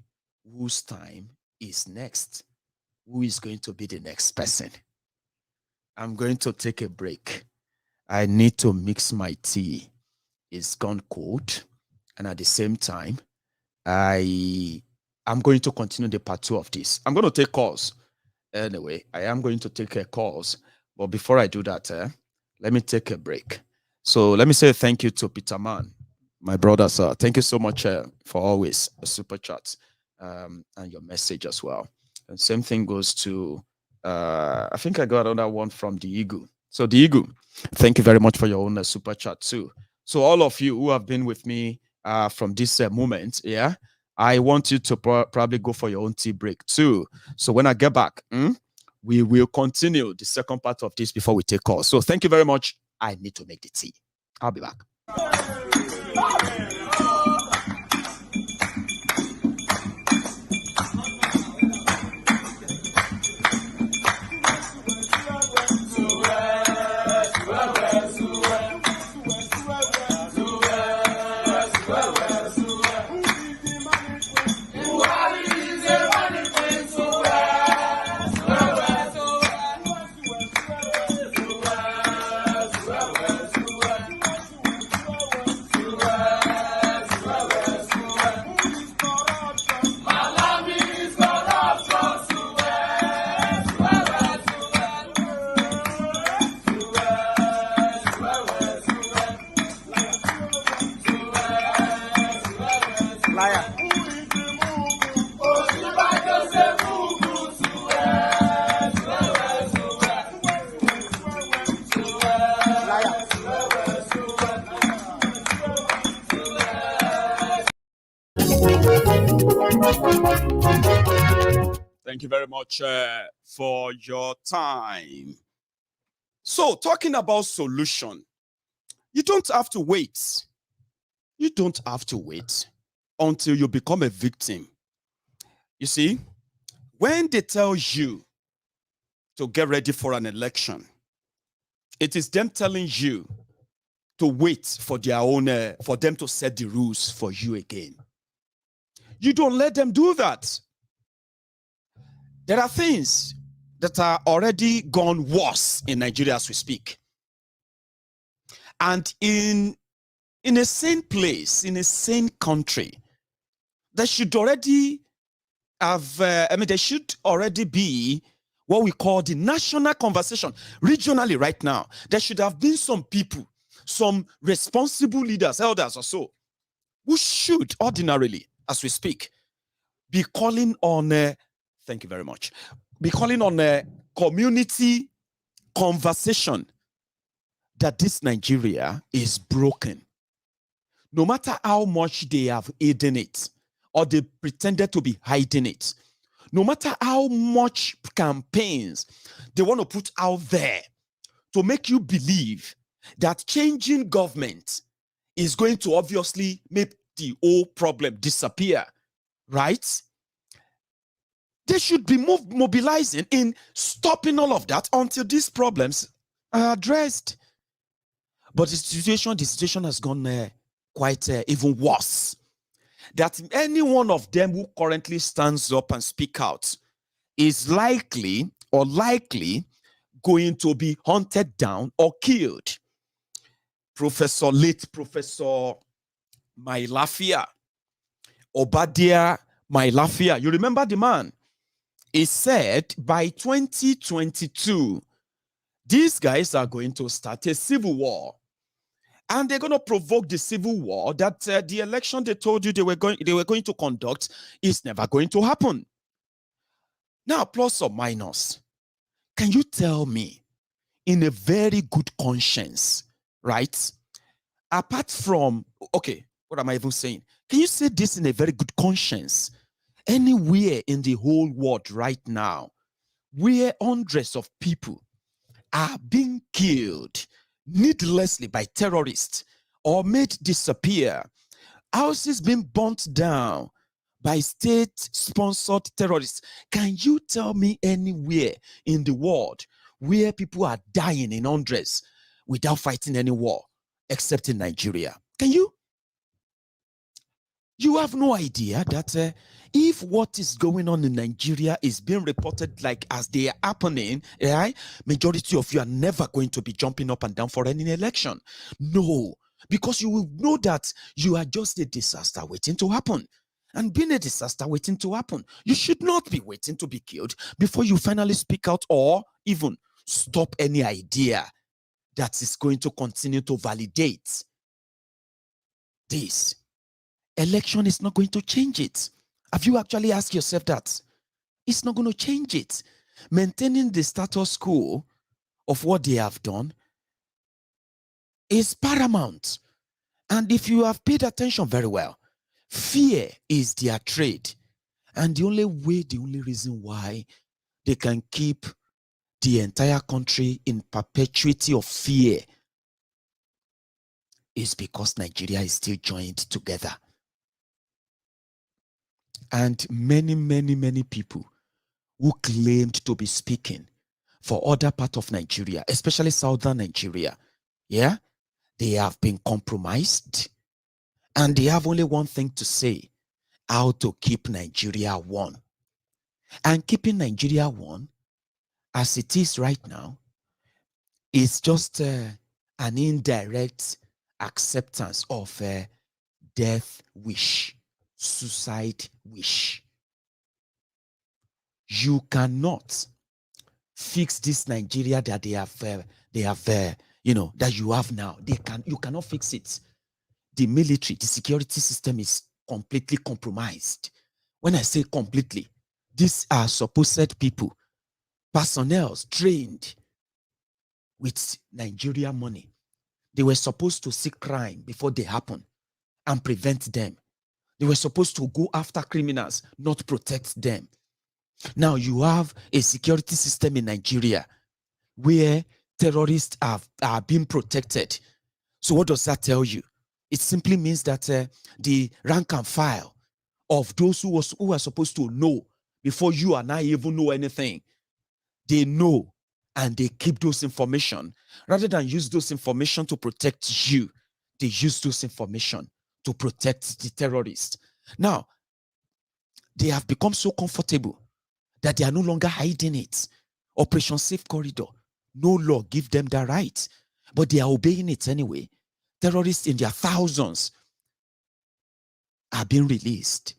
whose time is next. Who is going to be the next person? I'm going to take a break. I need to mix my tea. It's gone cold. And at the same time, I'm going to continue the part 2 of this. I'm going to take calls. Anyway, I am going to take calls. But before I do that, let me take a break. So let me say thank you to Peter Man, my brother, sir. Thank you so much for always a super chat and your message as well. And same thing goes to, I think I got another one from the Eagle. So the Eagle, thank you very much for your own super chat too. So all of you who have been with me from this moment, yeah, I want you to probably go for your own tea break too. So when I get back, we will continue the second part of this before we take calls. So thank you very much. I need to make the tea. I'll be back. Thank you very much for your time. So, talking about solution, you don't have to wait. You don't have to wait until you become a victim. You see, when they tell you to get ready for an election, it is them telling you to wait for their own, for them to set the rules for you again. You don't let them do that. There are things that are already gone worse in Nigeria as we speak. And in a sane place, in a sane country, there should already have, there should already be what we call the national conversation. Regionally right now, there should have been some people, some responsible leaders, elders or so, who should ordinarily, as we speak, be calling on, thank you very much, be calling on a community conversation that this Nigeria is broken. No matter how much they have hidden it, or they pretended to be hiding it, no matter how much campaigns they want to put out there to make you believe that changing government is going to obviously make the whole problem disappear, right? They should be mobilizing in stopping all of that until these problems are addressed. But the situation has gone quite even worse. That any one of them who currently stands up and speak out is likely going to be hunted down or killed. Late Professor Mailafia, Obadiah Mailafia, you remember the man? He said by 2022, these guys are going to start a civil war. And they're going to provoke the civil war that the election they told you they were going to conduct is never going to happen. Now, plus or minus, can you tell me in a very good conscience, right? Apart from, okay, what am I even saying? Can you say this in a very good conscience? Anywhere in the whole world right now, where hundreds of people are being killed needlessly by terrorists or made disappear, houses being burnt down by state-sponsored terrorists. Can you tell me anywhere in the world where people are dying in hundreds without fighting any war, except in Nigeria? Can you? You have no idea that if what is going on in Nigeria is being reported like as they are happening, right? Majority of you are never going to be jumping up and down for any election. No, because you will know that you are just a disaster waiting to happen. And being a disaster waiting to happen, you should not be waiting to be killed before you finally speak out or even stop any idea that is going to continue to validate this. Election is not going to change it. Have you actually asked yourself that? It's not going to change it. Maintaining the status quo of what they have done is paramount. And if you have paid attention very well, fear is their trade. And the only reason why they can keep the entire country in perpetuity of fear is because Nigeria is still joined together. And many people who claimed to be speaking for other part of Nigeria, especially southern Nigeria, yeah, they have been compromised. And they have only one thing to say: how to keep Nigeria one. And keeping Nigeria one, as it is right now, is just an indirect acceptance of a death wish, suicide wish. You cannot fix this Nigeria that they have, that you have now. You cannot fix it. The military, the security system is completely compromised. When I say completely, these are supposed people, personnel trained with Nigeria money. They were supposed to see crime before they happen and prevent them. They were supposed to go after criminals, not protect them. Now you have a security system in Nigeria where terrorists are being protected. So what does that tell you? It simply means that the rank and file of those who are supposed to know before you and I even know anything, they know and they keep those information. Rather than use those information to protect you, they use those information to protect the terrorists. Now, they have become so comfortable that they are no longer hiding it. Operation Safe Corridor, no law give them that right, but they are obeying it anyway. Terrorists in their thousands are being released.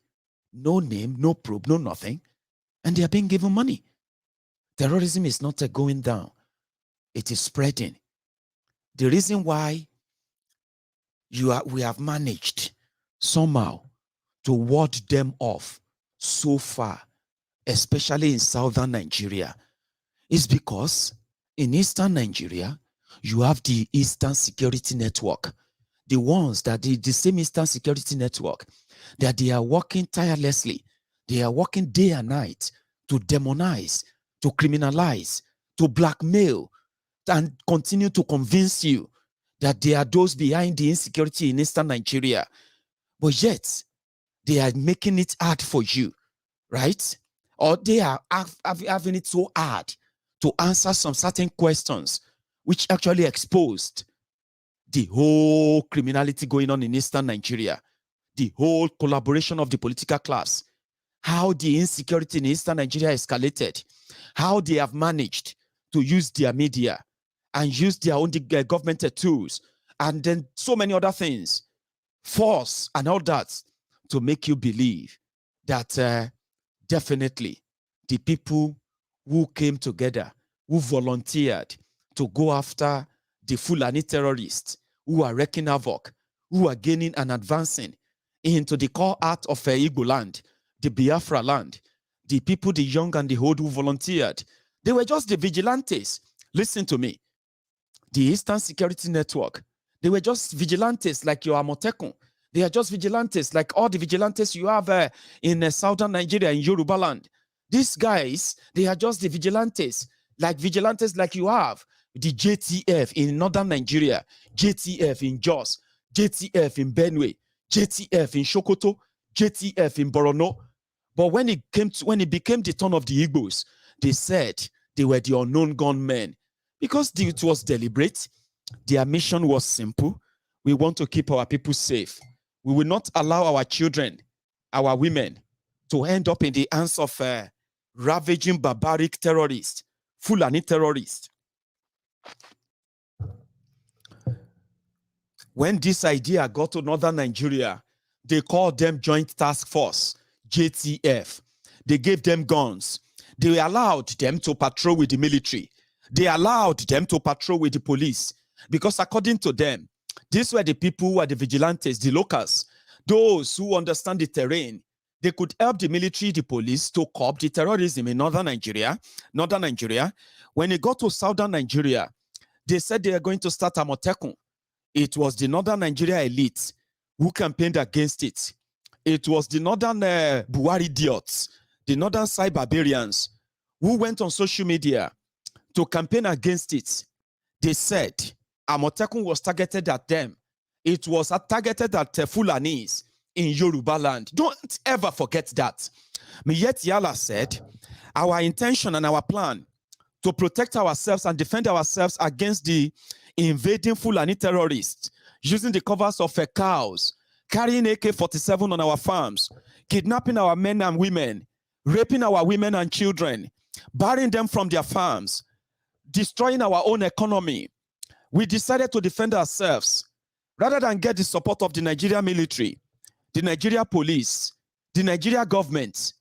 No name, no probe, no nothing. And they are being given money. Terrorism is not going down. It is spreading. The reason why we have managed somehow to ward them off so far, especially in southern Nigeria, is because in eastern Nigeria, you have the Eastern Security Network. The ones that the same Eastern Security Network, that they are working tirelessly. They are working day and night to demonize, to criminalize, to blackmail, and continue to convince you that they are those behind the insecurity in Eastern Nigeria. But yet, they are making it hard for you, right? Or they are having it so hard to answer some certain questions which actually exposed the whole criminality going on in Eastern Nigeria, the whole collaboration of the political class, how the insecurity in Eastern Nigeria escalated, how they have managed to use their media and use their own government tools and then so many other things, force and all that, to make you believe that definitely the people who came together, who volunteered to go after the Fulani terrorists, who are wreaking havoc, who are gaining and advancing into the core art of Igbo land, the Biafra land, the people, the young and the old who volunteered, they were just the vigilantes. Listen to me. The Eastern Security Network, they were just vigilantes like your Amotekun. They are just vigilantes like all the vigilantes you have in southern Nigeria, in Yoruba land. These guys, they are just the vigilantes like you have the JTF in northern Nigeria, JTF in Jos, JTF in Benue, JTF in Sokoto, JTF in Borno. But when it became the turn of the Igbos, they said they were the unknown gunmen because it was deliberate. Their mission was simple. We want to keep our people safe. We will not allow our children, our women, to end up in the hands of ravaging barbaric terrorists, Fulani terrorists. When this idea got to northern Nigeria, they called them Joint Task Force, JTF. They gave them guns. They allowed them to patrol with the military. They allowed them to patrol with the police. Because according to them, these were the people who are the vigilantes, the locals, those who understand the terrain. They could help the military, the police to curb the terrorism in northern Nigeria. When it got to southern Nigeria, they said they are going to start Amotekun. It was the northern Nigeria elite who campaigned against it. It was the northern Buhari idiots, the northern side barbarians who went on social media to campaign against it. They said Amotekun was targeted at them. It was targeted at Fulanis in Yoruba land. Don't ever forget that. Maiyegun said, our intention and our plan to protect ourselves and defend ourselves against the invading Fulani terrorists, using the covers of cows, carrying AK-47 on our farms, kidnapping our men and women, raping our women and children, barring them from their farms, destroying our own economy. We decided to defend ourselves rather than get the support of the Nigeria military, the Nigeria police, the Nigeria government.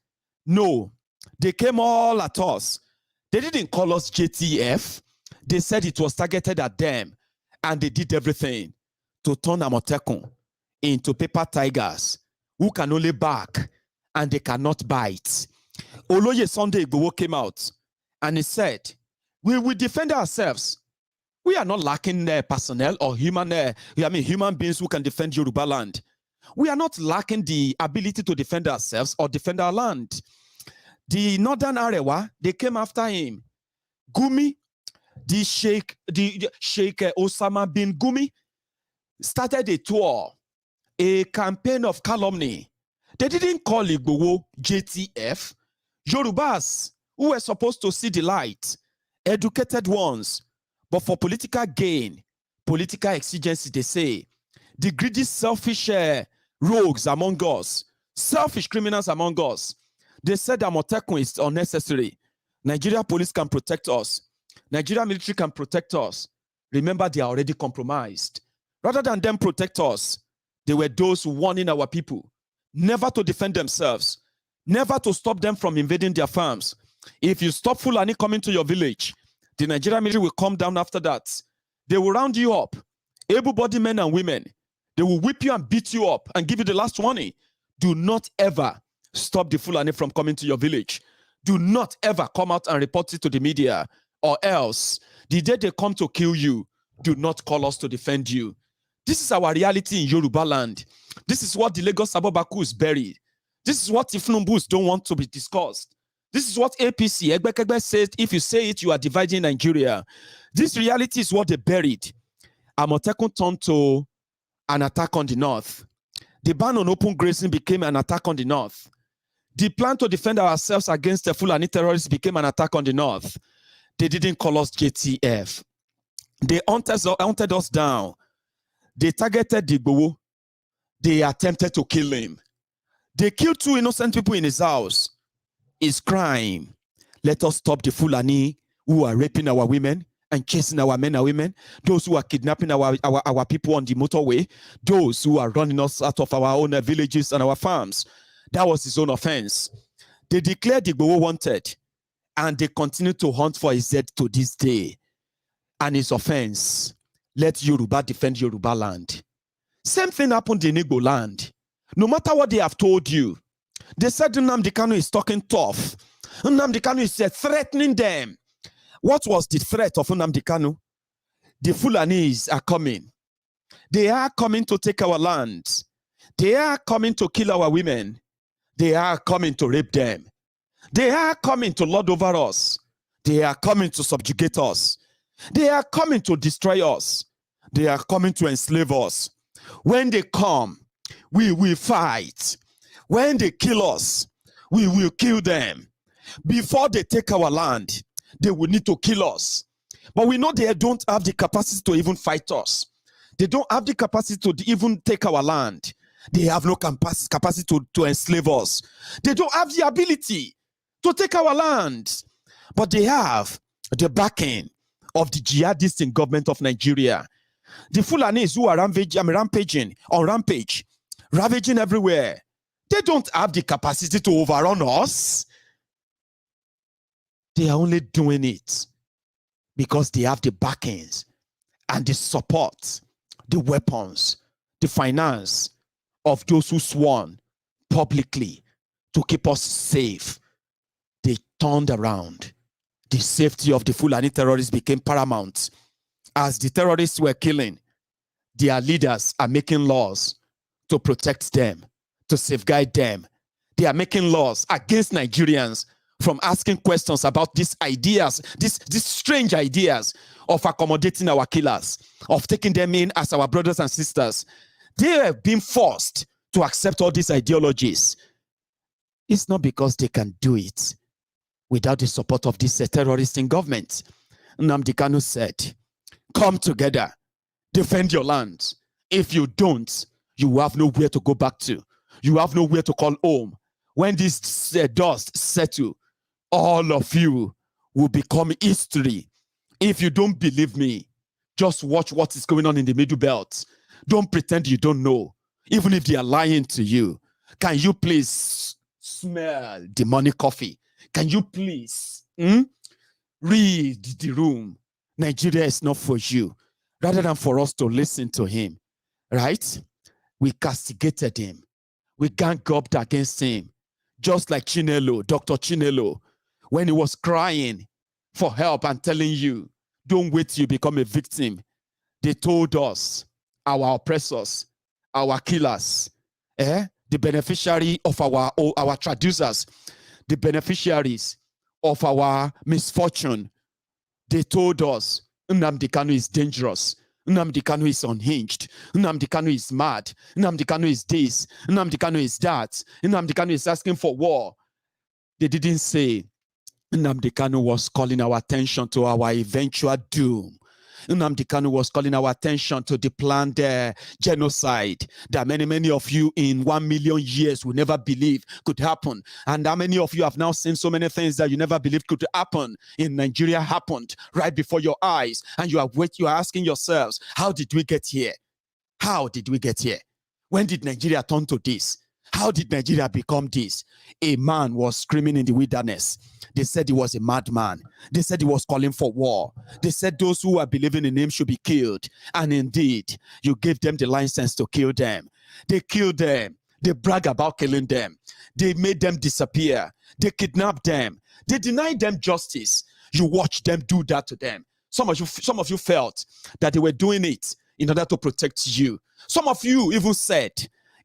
No, they came all at us. They didn't call us JTF. They said it was targeted at them, and they did everything to turn Amotekun into paper tigers who can only bark and they cannot bite. Oloye Sunday Igboho came out and he said, we will defend ourselves. We are not lacking personnel or human beings who can defend Yoruba land. We are not lacking the ability to defend ourselves or defend our land. The northern Arewa, they came after him. Gumi, the Sheikh Osama bin Gumi, started a tour, a campaign of calumny. They didn't call Igboho JTF. Yorubas, who were supposed to see the light, educated ones, but for political gain, political exigency, they say, the greedy, selfish rogues among us, selfish criminals among us, they said that Amotekun is unnecessary. Nigeria police can protect us. Nigeria military can protect us. Remember, they are already compromised. Rather than them protect us, they were those warning our people never to defend themselves, never to stop them from invading their farms. If you stop Fulani coming to your village, the Nigerian military will come down after that. They will round you up, able-bodied men and women. They will whip you and beat you up and give you the last warning. Do not ever stop the Fulani from coming to your village. Do not ever come out and report it to the media, or else the day they come to kill you, do not call us to defend you. This is our reality in Yoruba land. This is what the Lagos Abobaku is buried. This is what Ifnumbus don't want to be discussed. This is what APC, Egbekegbe says, if you say it, you are dividing Nigeria. This reality is what they buried. Amotekun turned to an attack on the north. The ban on open grazing became an attack on the north. The plan to defend ourselves against the Fulani terrorists became an attack on the north. They didn't call us JTF. They hunted us down. They targeted Igboho. They attempted to kill him. They killed 2 innocent people in his house. It's crime. Let us stop the Fulani who are raping our women and chasing our men and women, those who are kidnapping our people on the motorway, those who are running us out of our own villages and our farms. That was his own offense. They declared Igboho wanted, and they continue to hunt for his head to this day. And his offense, let Yoruba defend Yoruba land. Same thing happened in Igbo land. No matter what they have told you, they said Nnamdi Kanu is talking tough. Nnamdi Kanu is threatening them. What was the threat of Nnamdi Kanu? The Fulanis are coming. They are coming to take our land. They are coming to kill our women. They are coming to rape them. They are coming to lord over us. They are coming to subjugate us. They are coming to destroy us. They are coming to enslave us. When they come, we will fight. When they kill us, we will kill them. Before they take our land, they will need to kill us. But we know they don't have the capacity to even fight us. They don't have the capacity to even take our land. They have no capacity to enslave us. They don't have the ability to take our land. But they have the backing of the jihadists in government of Nigeria. The Fulanis who are rampaging, ravaging everywhere. They don't have the capacity to overrun us. They are only doing it because they have the backings and the support, the weapons, the finance of those who sworn publicly to keep us safe. They turned around. The safety of the Fulani terrorists became paramount. As the terrorists were killing, their leaders are making laws to protect them, to safeguard them. They are making laws against Nigerians from asking questions about these ideas, these strange ideas of accommodating our killers, of taking them in as our brothers and sisters. They have been forced to accept all these ideologies. It's not because they can do it without the support of this terrorist in government. Nnamdi Kanu said, come together, defend your land. If you don't, you have nowhere to go back to. You have nowhere to call home. When this dust settles, all of you will become history. If you don't believe me, just watch what is going on in the Middle Belt. Don't pretend you don't know, even if they are lying to you. Can you please smell the money coffee? Can you please read the room? Nigeria is not for you. Rather than for us to listen to him, right? We castigated him. We ganged up against him. Just like Chinelo, Dr. Chinelo, when he was crying for help and telling you, don't wait till you become a victim. They told us, our oppressors, our killers, the beneficiary of our traducers, the beneficiaries of our misfortune. They told us, Nnamdi Kanu is dangerous. Nnamdi Kanu is unhinged. Nnamdi Kanu is mad. Nnamdi Kanu is this. Nnamdi Kanu is that. Nnamdi Kanu is asking for war. They didn't say Nnamdi Kanu was calling our attention to our eventual doom. Nnamdi Kanu was calling our attention to the planned genocide that many of you in 1 million years will never believe could happen. And how many of you have now seen so many things that you never believed could happen in Nigeria happened right before your eyes. And you are asking yourselves, how did we get here? How did we get here? When did Nigeria turn to this? How did Nigeria become this? A man was screaming in the wilderness. They said he was a madman. They said he was calling for war. They said those who are believing in him should be killed. And indeed, you gave them the license to kill them. They killed them. They brag about killing them. They made them disappear. They kidnapped them. They denied them justice. You watched them do that to them. Some of you felt that they were doing it in order to protect you. Some of you even said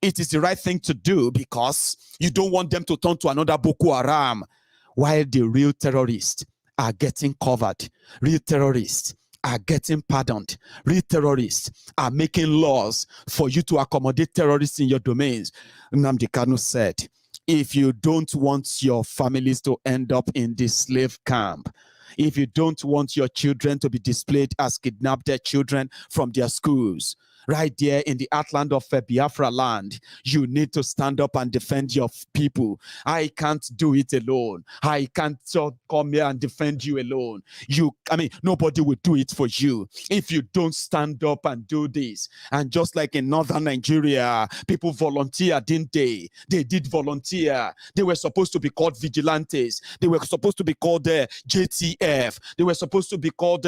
it is the right thing to do because you don't want them to turn to another Boko Haram, while the real terrorists are getting covered. Real terrorists are getting pardoned. Real terrorists are making laws for you to accommodate terrorists in your domains. Nnamdi Kanu said, if you don't want your families to end up in this slave camp, if you don't want your children to be displayed as kidnapped children from their schools, right there in the heartland of Biafra land. You need to stand up and defend your people. I can't do it alone. I can't come here and defend you alone. Nobody will do it for you if you don't stand up and do this. And just like in northern Nigeria, people volunteer, didn't they? They did volunteer. They were supposed to be called vigilantes. They were supposed to be called JTF. They were supposed to be called,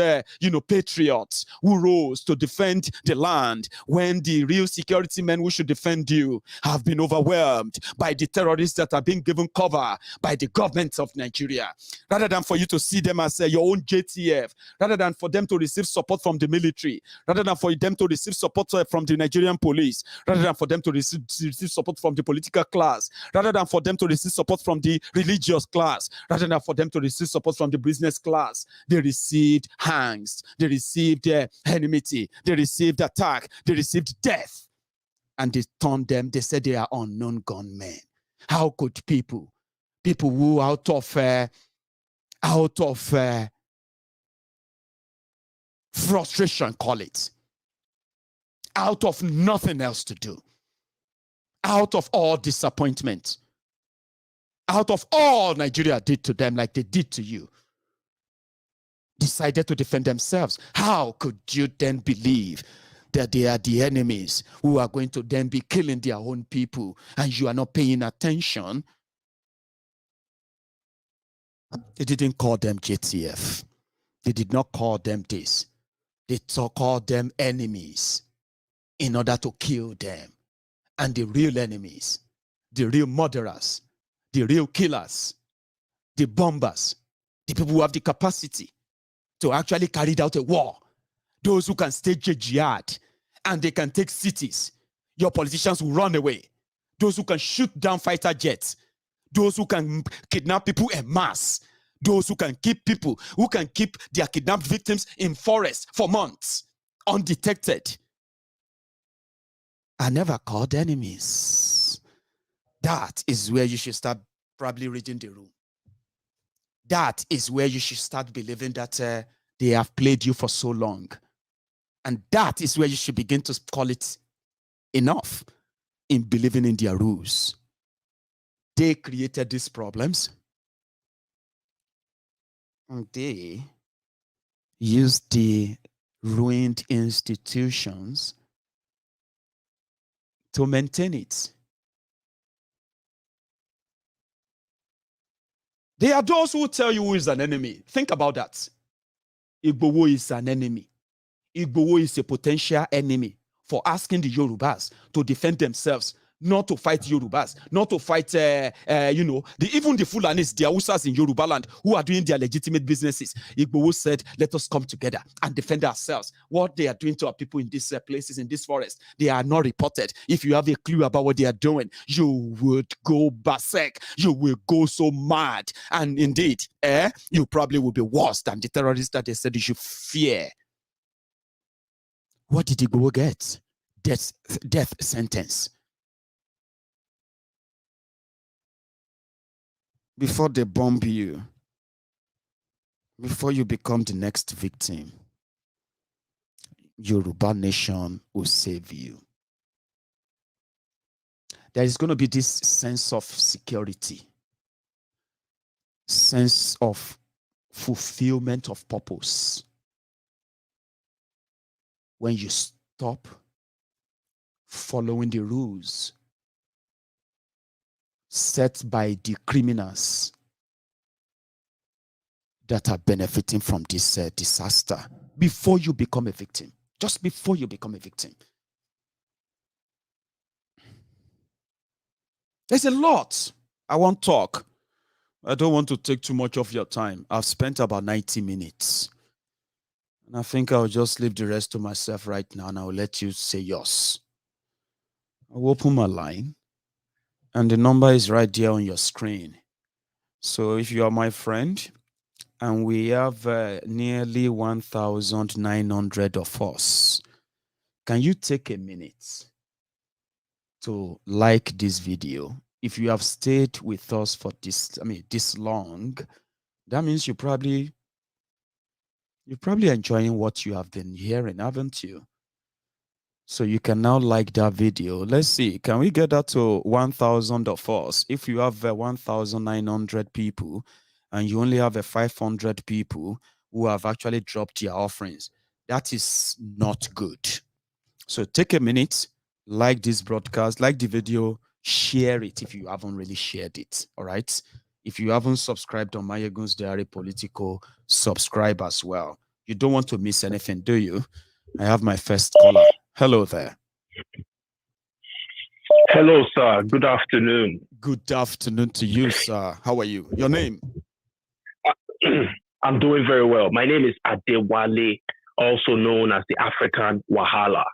patriots who rose to defend the land when the real security men who should defend you have been overwhelmed by the terrorists that are being given cover by the government of Nigeria. Rather than for you to see them as your own JTF, rather than for them to receive support from the military, rather than for them to receive support from the Nigerian police, rather than for them to receive support from the political class, rather than for them to receive support from the religious class, rather than for them to receive support from the business class, they received angst, they received enmity, they received attack, they received death. And they turned them, they said they are unknown gunmen. How could people who out of frustration, call it, out of nothing else to do, out of all disappointment, out of all Nigeria did to them like they did to you, decided to defend themselves? How could you then believe that they are the enemies who are going to then be killing their own people and you are not paying attention? They didn't call them JTF. They did not call them this. They called them enemies in order to kill them. And the real enemies, the real murderers, the real killers, the bombers, the people who have the capacity to actually carry out a war, those who can stage a jihad and they can take cities, your politicians will run away. Those who can shoot down fighter jets, those who can kidnap people en masse, those who can keep people, who can keep their kidnapped victims in forests for months, undetected, are never called enemies. That is where you should start probably reading the room. That is where you should start believing that they have played you for so long. And that is where you should begin to call it enough in believing in their rules. They created these problems. And they used the ruined institutions to maintain it. They are those who tell you who is an enemy. Think about that. Igbowo is an enemy. Igbowo is a potential enemy for asking the Yorubas to defend themselves, not to fight Yorubas, not to fight, even the Fulanis, the Hausas in Yoruba land who are doing their legitimate businesses. Igbowo said, let us come together and defend ourselves. What they are doing to our people in these places, in this forest, they are not reported. If you have a clue about what they are doing, you would go berserk. You will go so mad. And indeed, you probably will be worse than the terrorists that they said you should fear. What did Igbowo get? Death sentence. Before they bomb you, before you become the next victim, Yoruba nation will save you. There is going to be this sense of security, sense of fulfillment of purpose when you stop following the rules set by the criminals that are benefiting from this disaster before you become a victim. Just before you become a victim. There's a lot I won't talk. I don't want to take too much of your time. I've spent about 90 minutes. And I think I'll just leave the rest to myself right now and I'll let you say yours. I'll open my line. And the number is right there on your screen. So if you are my friend, and we have nearly 1,900 of us, can you take a minute to like this video? If you have stayed with us for this long, that means you're probably enjoying what you have been hearing, haven't you? So you can now like that video. Let's see. Can we get that to 1,000 of us? If you have 1,900 people and you only have 500 people who have actually dropped their offerings, that is not good. So take a minute, like this broadcast, like the video, share it if you haven't really shared it. All right. If you haven't subscribed on Maiyegun's Diary Politico, subscribe as well. You don't want to miss anything, do you? I have my first caller. Hello there. Hello, sir. Good afternoon. Good afternoon to you, sir. How are you? Your name? I'm doing very well. My name is Adewale, also known as the African Wahala.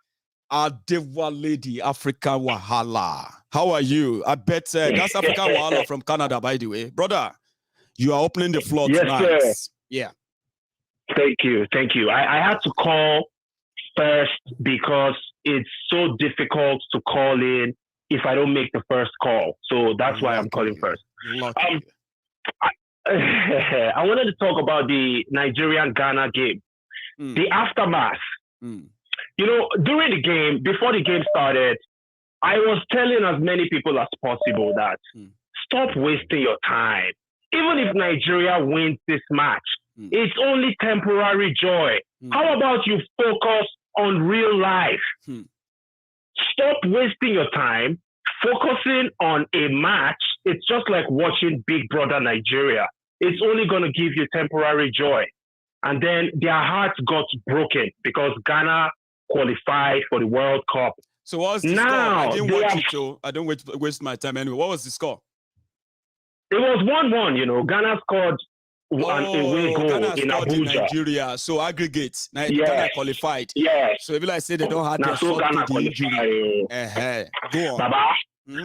Adewale, the African Wahala. How are you? I bet that's African Wahala from Canada, by the way. Brother, you are opening the floor tonight. Sir. Yeah. Thank you. Thank you. I had to call first because it's so difficult to call in if I don't make the first call. So that's why I'm calling first. I wanted to talk about the Nigerian-Ghana game, the aftermath. You know, during the game, before the game started, I was telling as many people as possible that stop wasting your time. Even if Nigeria wins this match, it's only temporary joy. How about you focus on real life? Stop wasting your time focusing on a match. It's just like watching Big Brother Nigeria. It's only going to give you temporary joy. And then their hearts got broken because Ghana qualified for the World Cup. So what was the score? I didn't watch it, so I don't waste my time anyway. What was the score? It was 1-1, you know. Ghana scored an away goal Ghana in scored Abuja. In Nigeria. So aggregates. Ghana qualified. Yes. So if I say they don't have their so shot Ghana to the injury. Go on.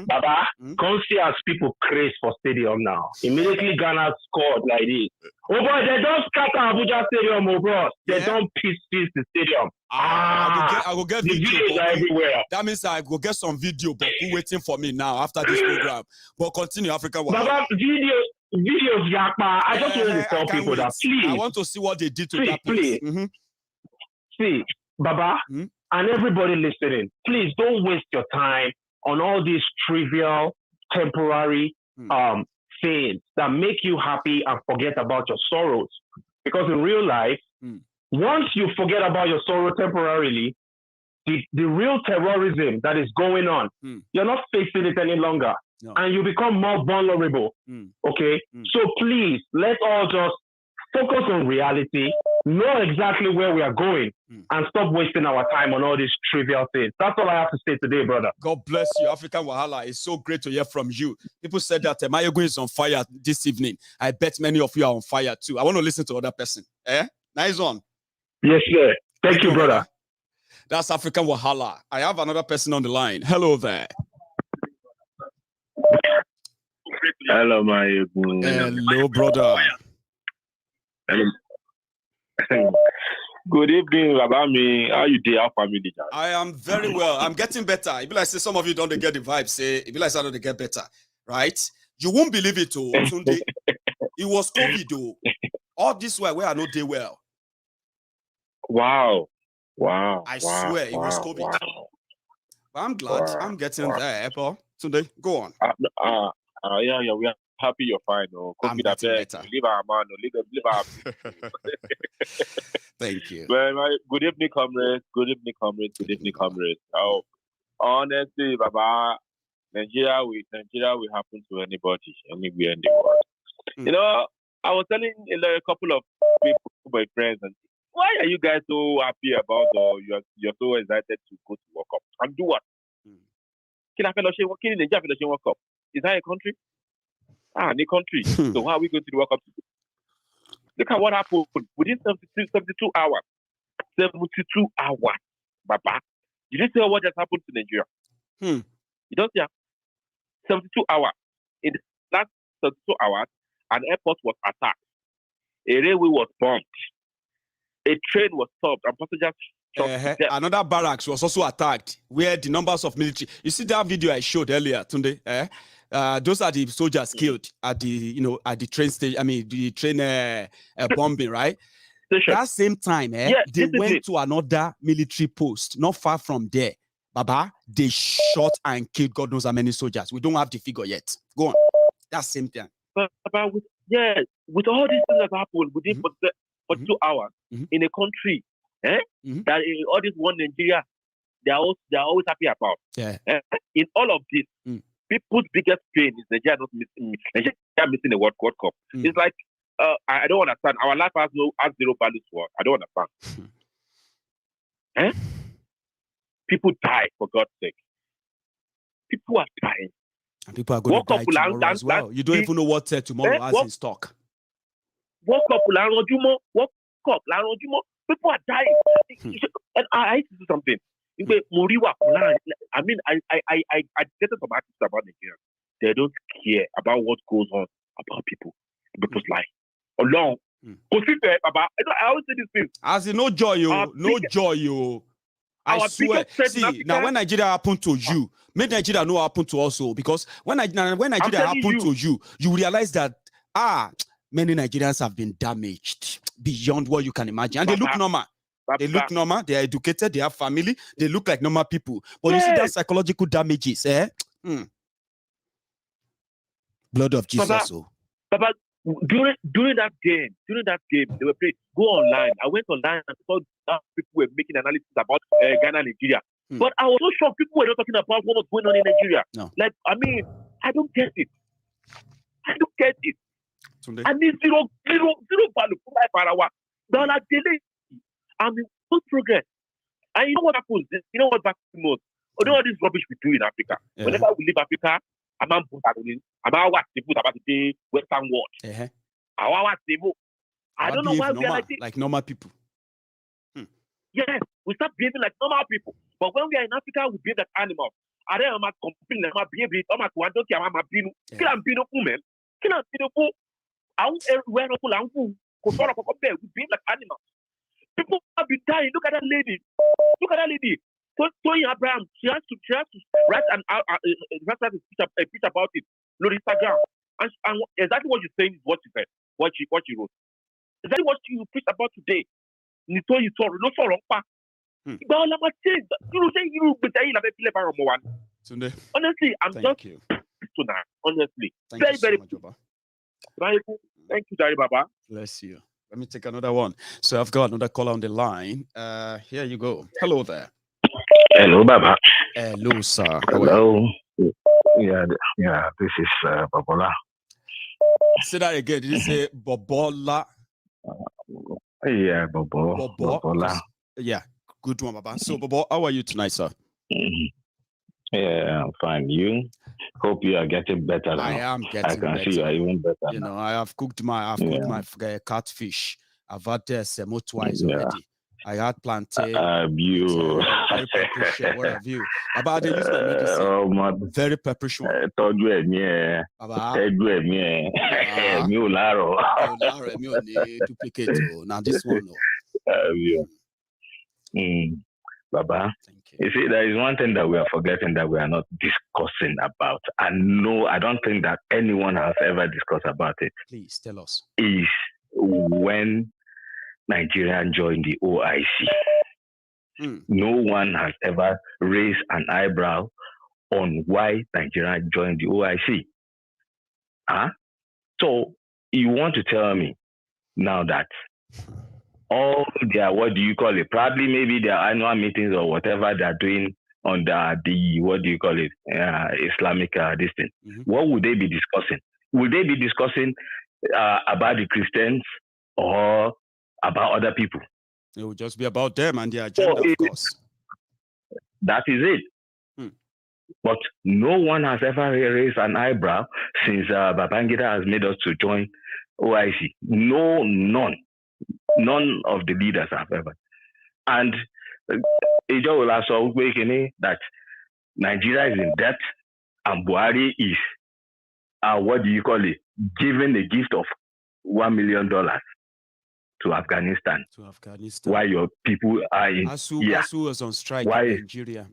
Baba, come see as people craze for stadium now. Immediately Ghana scored like this. Oh boy, they don't scatter Abuja Stadium, oh bro. They don't piece the stadium. I will get the video. Videos are everywhere. That means I will get some video, but who waiting for me now after this program? But continue, Africa. Baba, videos, Yakpa. I just want to tell people that please. I want to see what they did to that place. See, Baba, and everybody listening, please don't waste your time on all these trivial, temporary things that make you happy and forget about your sorrows. Because in real life, once you forget about your sorrow temporarily, the real terrorism that is going on, you're not facing it any longer. No. And you become more vulnerable. Okay? So please, let's all just focus on reality, know exactly where we are going, and stop wasting our time on all these trivial things. That's all I have to say today, brother. God bless you, African Wahala. It's so great to hear from you. People said that Maiyegun is on fire this evening. I bet many of you are on fire too. I want to listen to other person. Nice one. Yes, sir. Thank you, brother. That's African Wahala. I have another person on the line. Hello there. Hello, Maiyegun. Hello, brother. Good evening, Rabami. How you doing? How family? I am very well. I'm getting better. If like say some of you don't get the vibe, say if like say don't get better, right? You won't believe it, oh. Sunday. It was COVID, though. All this way where I know they well. Wow. I swear it was COVID. Wow. But I'm glad I'm getting there, Apple. Sunday, go on. Yeah, we are happy you're fine. No, I'm getting better. Leave our man, leave our. Thank you. Well, good evening, comrades. Good evening, comrades. Oh, honestly, Baba, Nigeria will happen to anybody, anywhere in the world. You know, I was telling a couple of people, my friends, and why are you guys so happy about, or you're so excited to go to World Cup and do what? World Cup. Is that a country? The country. So how are we going to the World Cup? Look at what happened within 72 hours. 72 hours, Baba. You didn't see what just happened to Nigeria. You don't see 72 hours. In the last 72 hours, an airport was attacked. A railway was bombed. A train was stopped and passengers another barracks was also attacked where the numbers of military. You see that video I showed earlier, Tunde? Those are the soldiers killed at the train station. I mean, the train bombing, right? That same time, they went to another military post not far from there Baba, they shot and killed God knows how many soldiers. We don't have the figure yet. Go on. That's same thing. But with all these things that happened within 42 hours in a country, that all this one Nigeria, they're always happy about. Yeah. In all of this, people's biggest pain is Nigeria not missing. Nigeria missing the World Cup. It's like I don't understand. Our life has zero value to us. I don't understand. People die, for God's sake. People are dying. And people are going to die tomorrow as well. You don't even know what tomorrow has in stock. People are dying. And I hate to do something. I mean, I get some artists about Nigeria. They don't care about what goes on about people's life. Along. I always say this thing. As in no joy, you. I swear. See, now when Nigeria happened to you, make Nigeria know happen to us also. Because when Nigeria happened to you, you realize that many Nigerians have been damaged beyond what you can imagine. And they look normal. They look normal, they are educated, they have family, they look like normal people. But you see that psychological damages, Blood of Jesus. Baba, during that game, they were playing. Go online. I went online and saw people were making analysis about Ghana, Nigeria. But I was so shocked. People were not talking about what was going on in Nigeria. No. Like, I mean, I don't get it. Sunday. I need zero value for my power. Dollar delay. I mean, good progress. And you know what happens? You know what back to most? You know all this rubbish we do in Africa. Yeah. Whenever we leave Africa, I'm about the Western world. I don't know why we are like normal people. Yes, we start behaving like normal people. But when we are in Africa, we behave like animals. I don't know complain like my behavior. I'm not going to kill my binu. Kill am binu woman. Kill am binu po. I won't wear no full angu. We behave like animals. People have been dying. Look at that lady. So Abraham, she has to write a speech about it on Instagram. And exactly what you're saying is what she said, what she wrote. Exactly what you preached about today. Honestly, I'm just tonight. Honestly, very, very much, Baba. Thank you, Dari Baba. Bless you. Let me take another one. So I've got another caller on the line. Here you go. Hello there. Hello, Baba. Hello, sir. Hello. Yeah. This is Bobola. Say that again. Did you say Bobola? Yeah, Bobola. Yeah, good one, Baba. So, Bobo, how are you tonight, sir? Yeah, I'm fine. You? Hope you are getting better now. I am getting better. I can see you are even better. You know, I have cooked my catfish. I've had semo twice already. I had plantain. Very pepperish. What have you? About the use my medicine. Very pepperish one. Duplicate. Now this one. Baba, you see, there is one thing that we are forgetting that we are not discussing about. And no, I don't think that anyone has ever discussed about it. Please tell us. Is when Nigeria joined the OIC. No one has ever raised an eyebrow on why Nigeria joined the OIC. So you want to tell me now that all their, what do you call it? Probably maybe their annual meetings or whatever they're doing on the what do you call it? Islamic this thing. What would they be discussing? Would they be discussing about the Christians or about other people? It would just be about them and their agenda, of course. That is it. But no one has ever raised an eyebrow since Babangida has made us to join OIC. None of the leaders have ever. And Ijo will also that Nigeria is in debt and Buhari is, what do you call it, giving a gift of $1 million to Afghanistan. Why your people are in... ASU was on strike in Nigeria.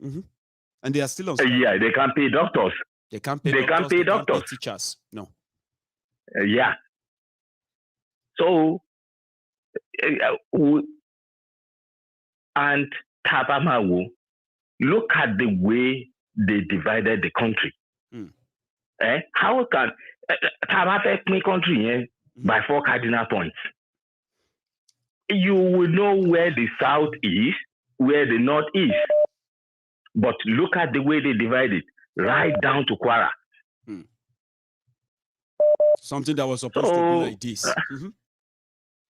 And they are still on strike. Yeah, they can't pay doctors. They can't pay doctors. They can't pay teachers. No. Yeah. So, and Tabamawu look at the way they divided the country. How can my country by 4 cardinal points? You will know where the south is, where the north is. But look at the way they divide it, right down to Kwara. Something that was supposed to be like this.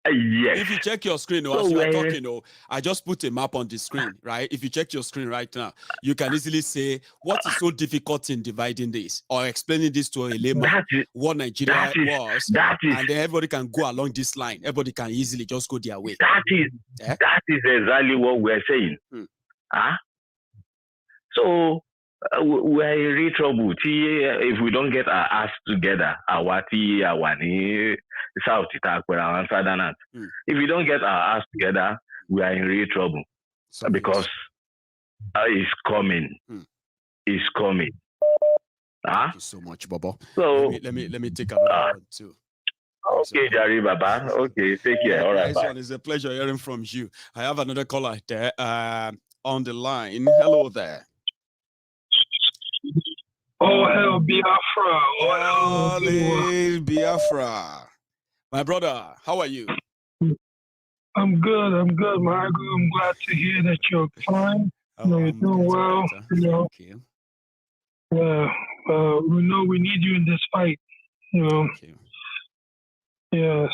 Yes. If you check your screen, as you are talking, I just put a map on the screen, right? If you check your screen right now, you can easily say what is so difficult in dividing this or explaining this to a layman, what Nigeria was, and then everybody can go along this line. Everybody can easily just go their way. That is exactly what we're saying. So we're in real trouble. If we don't get our ass together, South and Southern. If we don't get our ass together, we are in real trouble. Because it's coming. It's coming. Thank you so much, Bobo. So let me take another one too. Okay, Jerry Baba. Okay, take care. All right. This one is a pleasure hearing from you. I have another caller there on the line. Hello there. Oh, hell, Biafra. Holy Biafra. My brother, how are you? I'm good, Maiyegun. I'm glad to hear that you're fine. You're doing well. Thank you. We know we need you in this fight. Thank you. Yes.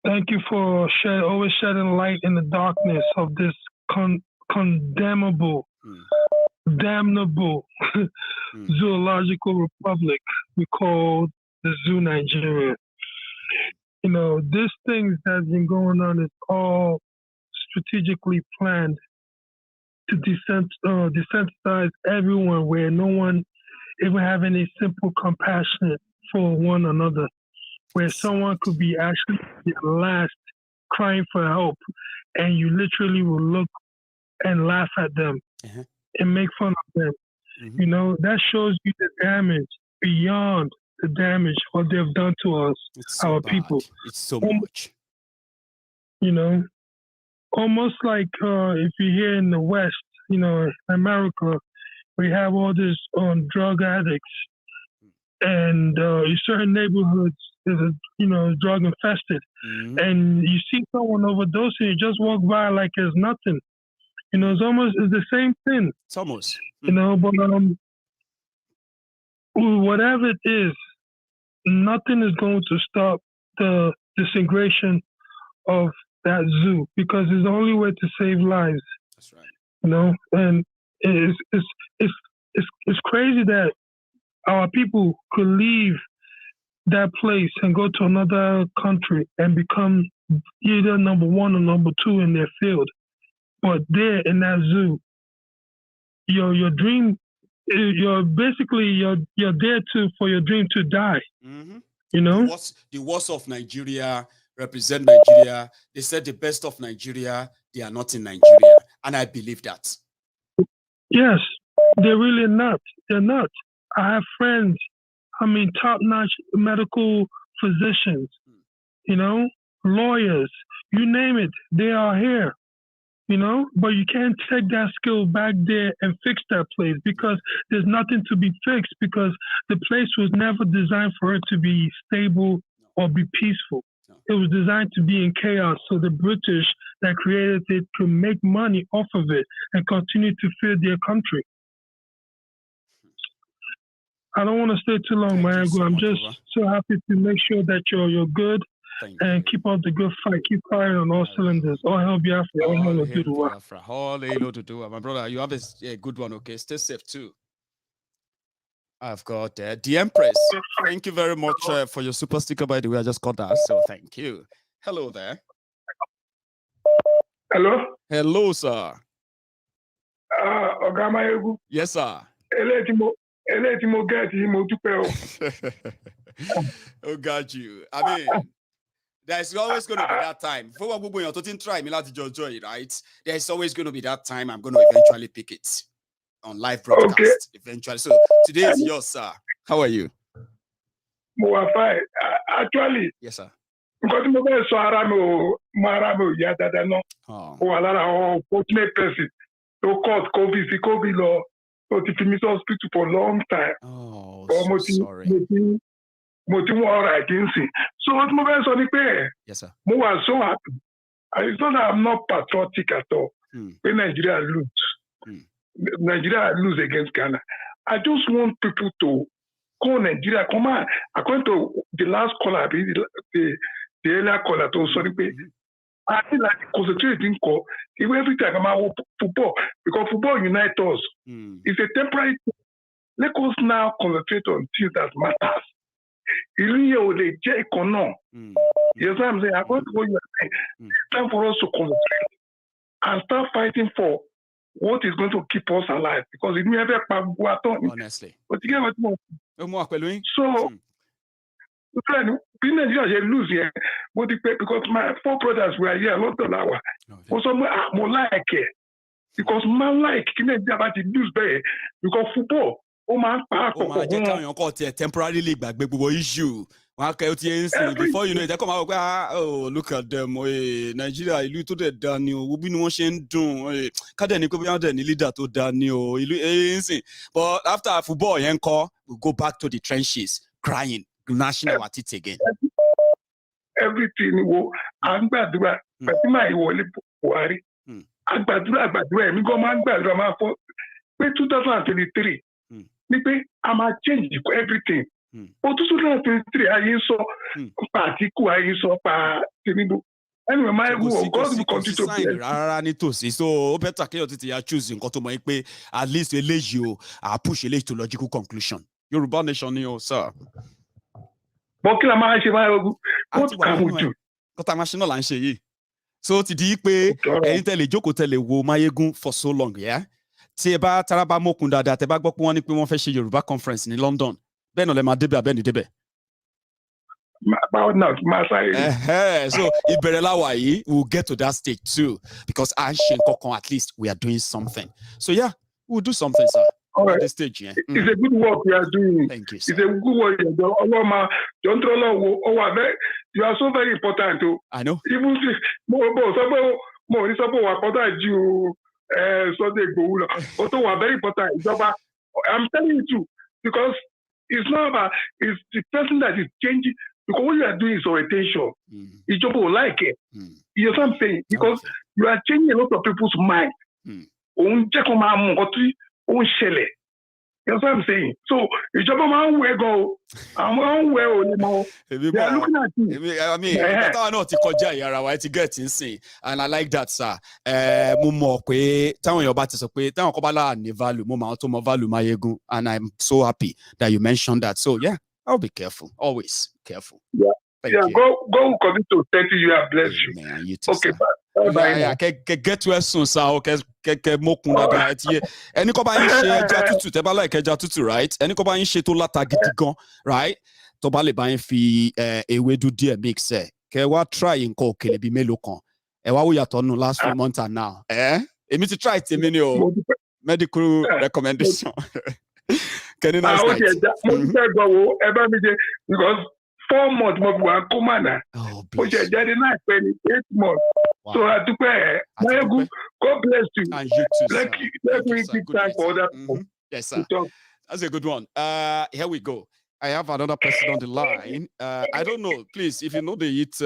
Thank you for always shedding light in the darkness of this condemnable, damnable zoological republic we call the Zoo Nigeria. This thing that's been going on is all strategically planned to desensitize everyone, where no one even have any simple compassion for one another, where someone could be actually the last crying for help, and you literally will look and laugh at them and make fun of them. That shows you the damage beyond the damage what they've done to us, our people. It's so much. Almost like if you're here in the West, America, we have all these drug addicts, and in certain neighborhoods, there's drug infested, and you see someone overdosing, you just walk by like it's nothing. It's the same thing. It's almost. But whatever it is, nothing is going to stop the disintegration of that zoo, because it's the only way to save lives. That's right. And it's crazy that our people could leave that place and go to another country and become either number 1 or number 2 in their field. But there in that zoo, your dream, you're there for your dream to die. The worst of Nigeria represent Nigeria. They said the best of Nigeria, they are not in Nigeria. And I believe that. Yes, they're really not. They're not. I have friends, top-notch medical physicians, lawyers, you name it, they are here, but you can't take that skill back there and fix that place, because there's nothing to be fixed, because the place was never designed for it to be stable or be peaceful. It was designed to be in chaos, so the British that created it could make money off of it and continue to feed their country. I don't want to stay too long, Maiyegun. I'm just so happy to make sure that you're good and keep up the good fight. Keep firing on all cylinders. All hell Biafra. All hell Biafra. All hell my brother, you have a good one, okay? Stay safe too. I've got the Empress. Thank you very much for your super sticker, by the way. I just got that, so thank you. Hello there. Hello? Hello, sir. Oga Maiyegun. Yes, sir. Oh, got you. I mean, there's always going to be that time. Right? There's always going to be that time. I'm going to eventually pick it on live broadcast eventually. So today is yours, sir. How are you? Actually, yes, sir. Fortunate person. to cause COVID law. So the Fimi's hospital for a long time. Oh, so sorry. So what my son is yes, sir. I was so happy. It's not that I'm not patriotic at all. When Nigeria lose against Ghana. I just want people to call Nigeria. Come on. According to the last caller, the earlier caller, I feel like concentrating call. Every time I'm out football, because football unites us. It's a temporary thing. Let us now concentrate on things that matters. You know, the J Econo. Yes, I'm saying, according to what you are saying, it's time for us to concentrate and start fighting for what is going to keep us alive. Because it never honestly. But you get what so, friend, in Nigeria, you lose here. Because my 4 brothers were here, a lot of hours. Also, more like it. Because man, like, about the news there. Because football, temporary league back, issue. Before you know it, they come out, oh, look at them. Nigeria, you to the Daniel, we been watching doing. Kadeni could be out there, leader to Daniel. But after football, we go back to the trenches, crying, national at it again. Everything will, I'm bad, but my worry. I'm bad, we go man bad, for 2023. I'm a change everything. But 2023, I saw Politico, I saw Chinelo. Anyway, my God will continue to be. So better you choosing at least you push to logical conclusion. Yoruba nation, sir. What can we do? So today, tell Maiyegun for so long, yeah. Tieba Taraba Mokunda that Teba Gokwan Pimon Feshi Yoruba conference in London. Ben ole ma debe ben debe. About not my so Iberela we'll get to that stage too. Because Anshin Kokon, at least we are doing something. So yeah, we'll do something, sir. All right. At this stage, yeah. It's a good work we are doing. Thank you, sir. It's a good work. You are so very important too. I know. Even more so they go. Also, are very important. I'm telling you too, because it's not about it's the person that is changing. Because what you are doing is orientation. The job will like it. You know what I'm saying? Because you are changing a lot of people's mind. You know what I'm saying? So, the job where go. I'm on where they are looking at you. I mean, I know to get insane. And I like that, sir. And I'm so happy that you mentioned that. So, yeah, I'll be careful. Always careful. Yeah. Thank you. Go continue to 30 you. Bless you. Man, you too, okay, sir. Bye. Get to us soon, sir. Okay, mokunda ga tie. Eni ko ba yin se eja tutu, te ba like eja tutu, right? Eni ko ba yin se to lata gidi gan, right? To ba le ba yin fi ewedu die mix e. Ke wa try nko okele bi melo kan. E wa wo yato nu last few months and now. Emi ti try temi ni o. Medical recommendation. Can you nice night? Because 4 months more come on. Oh, bless. 8 months. Wow. So I do pay. God bless you. And you too, let me give time for other people. Yes, sir. That's a good one. Here we go. I have another person on the line. I don't know. Please, if you know they eat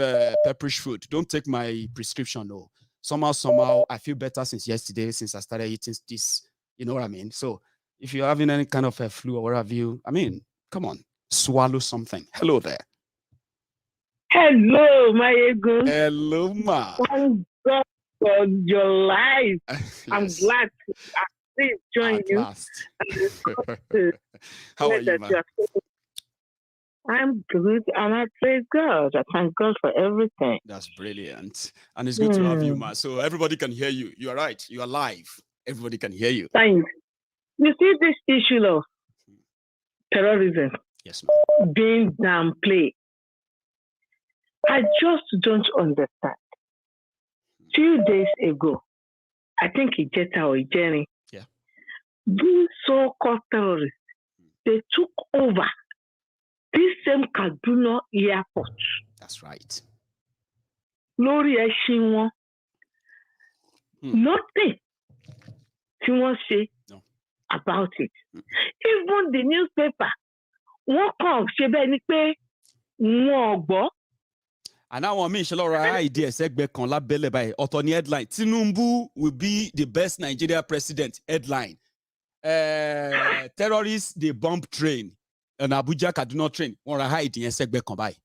pepperish food, don't take my prescription. No. Somehow, I feel better since yesterday, since I started eating this. You know what I mean? So, if you're having any kind of a flu or what have you, I mean, come on, swallow something. Hello there. Hello, Maiyegun. Hello, ma. Thank God for your life. Yes. I'm glad to join you. How are you, ma? I'm good, and I praise God. I thank God for everything. That's brilliant. And it's good to have you, ma. So everybody can hear you. You are right. You are live. Everybody can hear you. Thanks. You see this issue of terrorism being downplayed. I just don't understand. 2 days ago, I think Ijeta or Ijeri, these so-called terrorists, they took over this same Kaduna Airport. That's right. Lori Eshinwo. Nothing. tí wọ́n ṣe about it. Even the newspaper, wọ́n kàn ṣe bẹ́ẹ̀ ni pé wọ́n gbọ́. And now one idea segbe kan labele by Otoni headline. Tinubu will be the best Nigeria president headline. Terrorists they bomb train. An Abuja Kaduna train. One hide in segbe kan by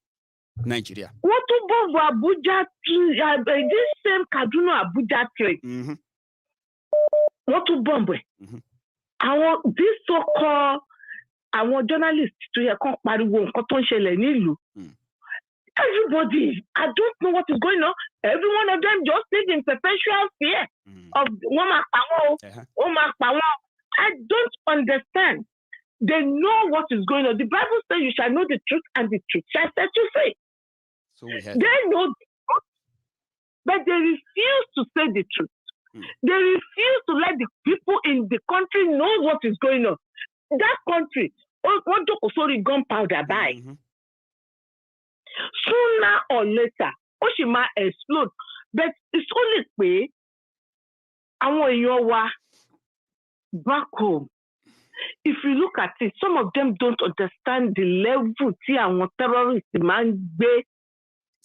Nigeria. What to bomb Abuja this same Kaduna Abuja train? What to bomb? This so-called journalists to hear pariwo nǹkan tó ń ṣẹlẹ̀ nílùú. Everybody, I don't know what is going on. Every one of them just live in perpetual fear of I don't understand. They know what is going on. The Bible says you shall know the truth and the truth shall set you free. So they know the truth, but they refuse to say the truth. They refuse to let the people in the country know what is going on. That country, what do gunpowder by? Sooner or later, Oshima explode. But it's only way àwọn èèyàn wa back home. If you look at it, some of them don't understand the level tí àwọn terrorists máa ń gbé.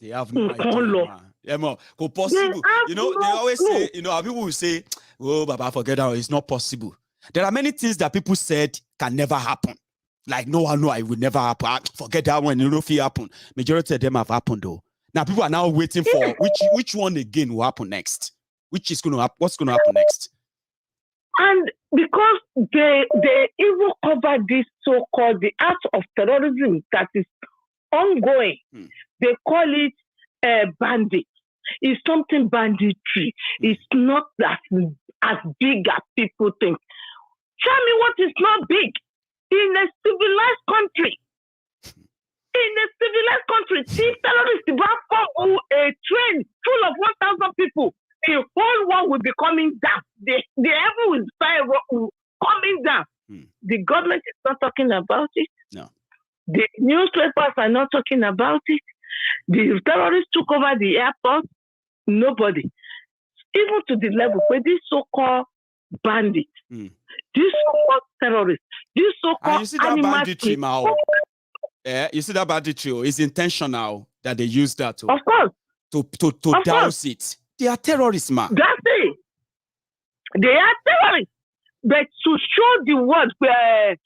They have no idea. Possible. You know, they always say, you know, how people will say, oh, Baba, forget that, it's not possible. There are many things that people said can never happen. Like, no, it will never happen. Forget that one, it will not happen. Majority of them have happened, though. Now, people are now waiting for which one again will happen next. Which is going to happen? What's going to happen next? And because they even cover this so-called the act of terrorism that is ongoing, they call it bandits. It's something banditry. It's not as big as people think. Tell me what is not big. In a civilized country, see terrorists from a train full of 1,000 people, the whole world will be coming down. The heaven will start coming down. The government is not talking about it. No. The newspapers are not talking about it. The terrorists took over the airport. Nobody. Even to the level where these so-called bandits, these so-called terrorists, these so-called you see that banditry, Mao? Yeah, you see that banditry is intentional that they use that of course to douse it. They are terrorists, man. That's it. They are terrorists. But to show the world that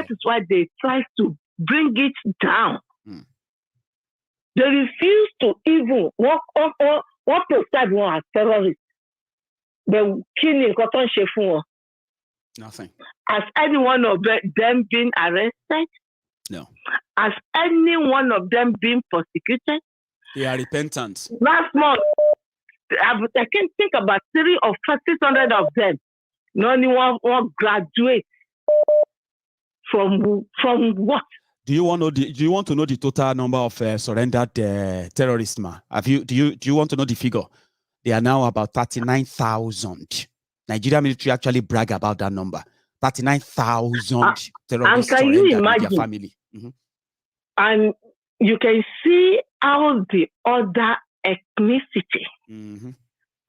is why they try to bring it down. They refuse to even walk on what to start one as terrorists. They're killing cotton chefun. Nothing. Has any one of them been arrested? No. Has any one of them been prosecuted? They are repentant. Last month, I can think about 300 or 600 of them. No one graduate from what? Do you want to know the total number of surrendered terrorists, man? Do you want to know the figure? They are now about 39,000. Nigeria military actually brag about that number. 39,000 terrorists surrendered with their family. And you can see how the other ethnicity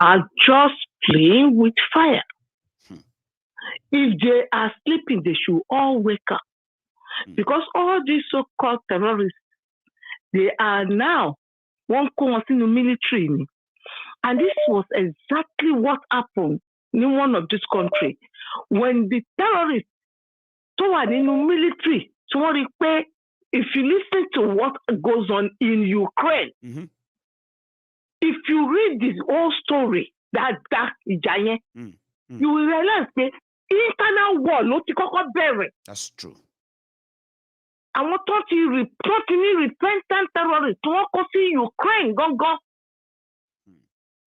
are just playing with fire. If they are sleeping, they should all wake up. Because all these so-called terrorists, they are now one course in the military. And this was exactly what happened in one of this country. When the terrorists were in the military, if you listen to what goes on in Ukraine, if you read this whole story, that giant, you will realize that internal war ló ti kọ́kọ́ bẹ̀rẹ̀. That's true. Àwọn tó ti repentant terrorists wọ́n kó sí Ukraine gangan.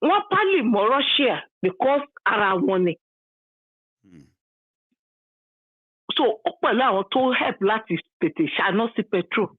Wọ́n pálí mọ́ Russia because ara wọn ni. So ó pẹ̀lú àwọn tó help láti tètè ṣáná sí petrol.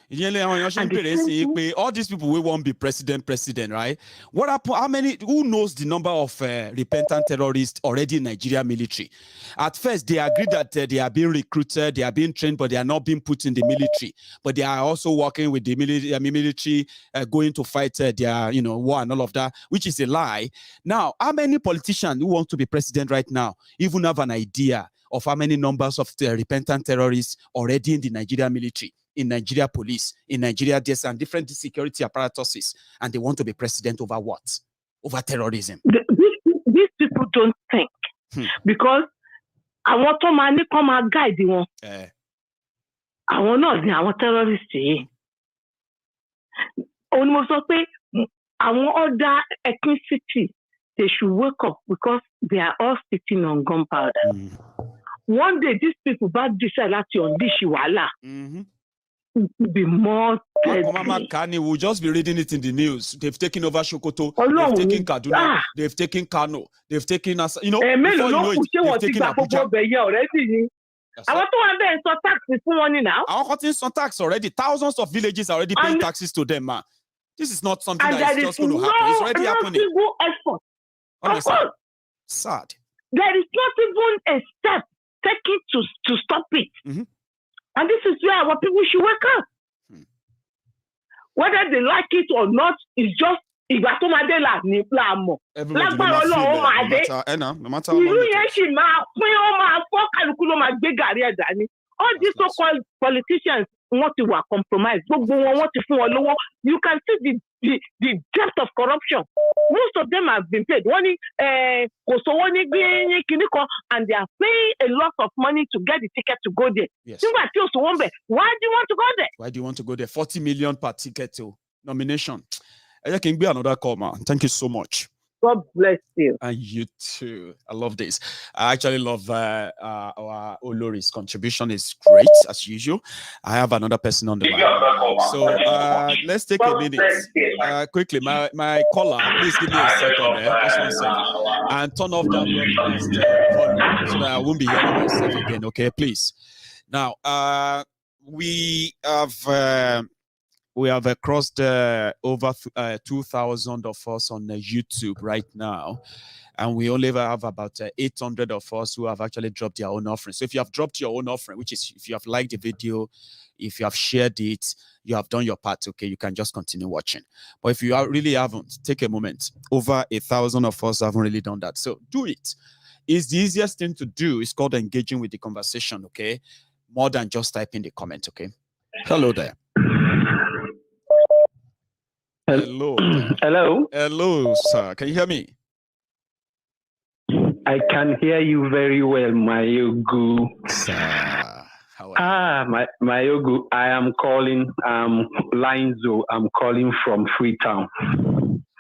All these people will won't be president, right? What happened? How many? Who knows the number of repentant terrorists already in Nigeria military? At first, they agreed that they are being recruited, they are being trained, but they are not being put in the military. But they are also working with the military, going to fight their war and all of that, which is a lie. Now, how many politicians who want to be president right now even have an idea of how many numbers of repentant terrorists already in the Nigeria military, in Nigeria police, in Nigeria DS and different security apparatuses, and they want to be president over what? Over terrorism. These people don't think because I want to come and guide them. I want not the terrorists. Almost I want other ethnicity. They should wake up because they are all sitting on gunpowder. One day, these people bad decide to unleash Wala. It will be more. Mama Kani will just be reading it in the news. They've taken over Sokoto. They've taken Kaduna. They've taken Kano. They've taken us. Before you know it, they've taken Abuja. I want to have them some taxes for money now. I want some tax already. Thousands of villages are already paying taxes to them, man. This is not something that is just going to happen. It's already happening. Effort. Honestly, sad. There is not even a step taken to stop it. And this is where our people should wake up. Whether they like it or not, it's just no matter how all these so-called politicians want to compromise. You can see the depth of corruption. Most of them have been paid. And they are paying a lot of money to get the ticket to go there. Yes. Why do you want to go there? Why do you want to go there? 40 million per ticket to nomination. I can be another call, man. Thank you so much. God bless you. And you too. I love this. I actually love our Olori's contribution. Is great as usual. I have another person on the line. So let's take a minute. Quickly, my caller, please give me a second there. Just 1 second. And turn off that broadcast volume so that I won't be hearing myself again. Okay, please. Now, we have crossed over 2,000 of us on YouTube right now. And we only have about 800 of us who have actually dropped their own offering. So if you have dropped your own offering, which is if you have liked the video, if you have shared it, you have done your part, okay, you can just continue watching. But if you really haven't, take a moment. Over 1,000 of us haven't really done that. So do it. It's the easiest thing to do. It's called engaging with the conversation, okay? More than just typing the comment, okay? Hello there. Hello. Hello. Hello, sir. Can you hear me? I can hear you very well, Maiyegun. Sir, how are you? Maiyegun, I am calling Lienzo. I'm calling from Freetown.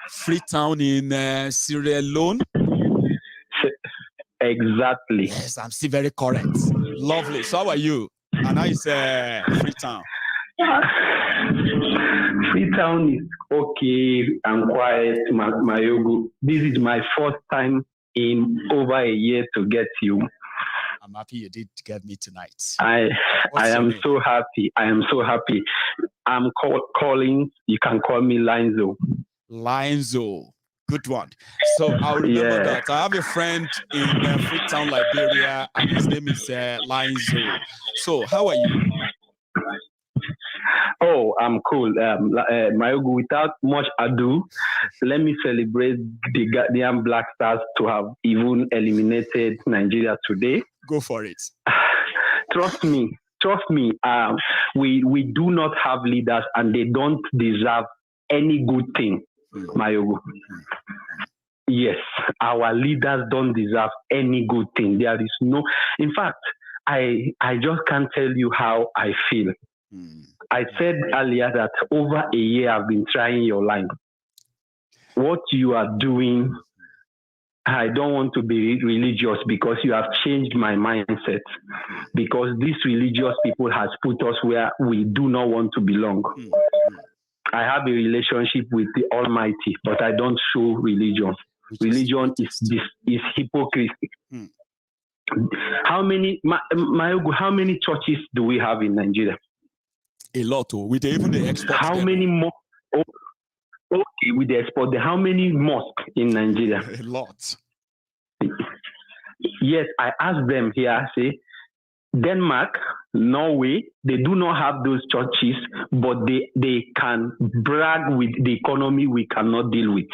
Freetown in Sierra Leone? Exactly. Yes, I'm still very correct. Lovely. So how are you? And how is Freetown? Freetown is okay and quiet, Maiyegun. This is my first time in over a year to get you. I'm happy you did get me tonight. I am so happy. I am so happy. I'm calling. You can call me Lienzo. Lienzo. Good one. So I'll remember that. I have a friend in Freetown, Liberia, and his name is Lienzo. So how are you? Oh, I'm cool. Maiyegun, without much ado, let me celebrate the Ghanaian Black Stars to have even eliminated Nigeria today. Go for it. Trust me. We do not have leaders, and they don't deserve any good thing, Maiyegun. Yes, our leaders don't deserve any good thing. There is no. In fact, I just can't tell you how I feel. I said earlier that over a year I've been trying your line. What you are doing, I don't want to be religious because you have changed my mindset. Because these religious people has put us where we do not want to belong. I have a relationship with the Almighty, but I don't show religion. Religion is hypocrisy. How many churches do we have in Nigeria? A lot. Oh, with even the export. How many more? Okay, with the export, how many mosques in Nigeria? A lot. Yes, I asked them here, I say, Denmark, Norway, they do not have those churches, but they can brag with the economy we cannot deal with.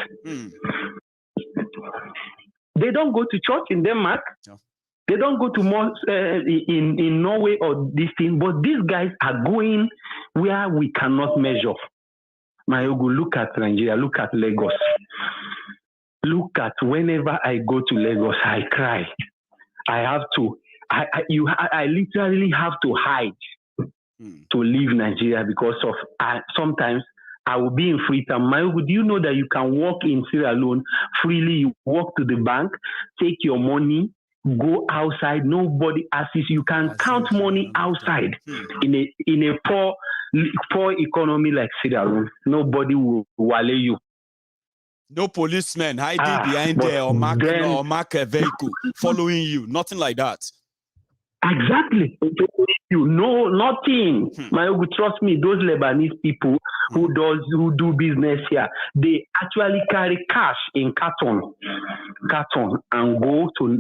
They don't go to church in Denmark. No. They don't go to mosques in Norway or this thing, but these guys are going where we cannot measure. Maiyegun, look at Nigeria, look at Lagos. Look at whenever I go to Lagos, I cry. I literally have to hide to leave Nigeria because of sometimes I will be in Freetown. Maiyegun, do you know that you can walk in Sierra Leone freely? You walk to the bank, take your money, go outside. Nobody asks you. You can count money outside in a poor economy like Sierra Leone. Nobody will wale you. No policemen hiding behind there or mark a vehicle following you. Nothing like that. Exactly. You know nothing. Maiyegun, trust me, those Lebanese people who do business here, they actually carry cash in carton and go to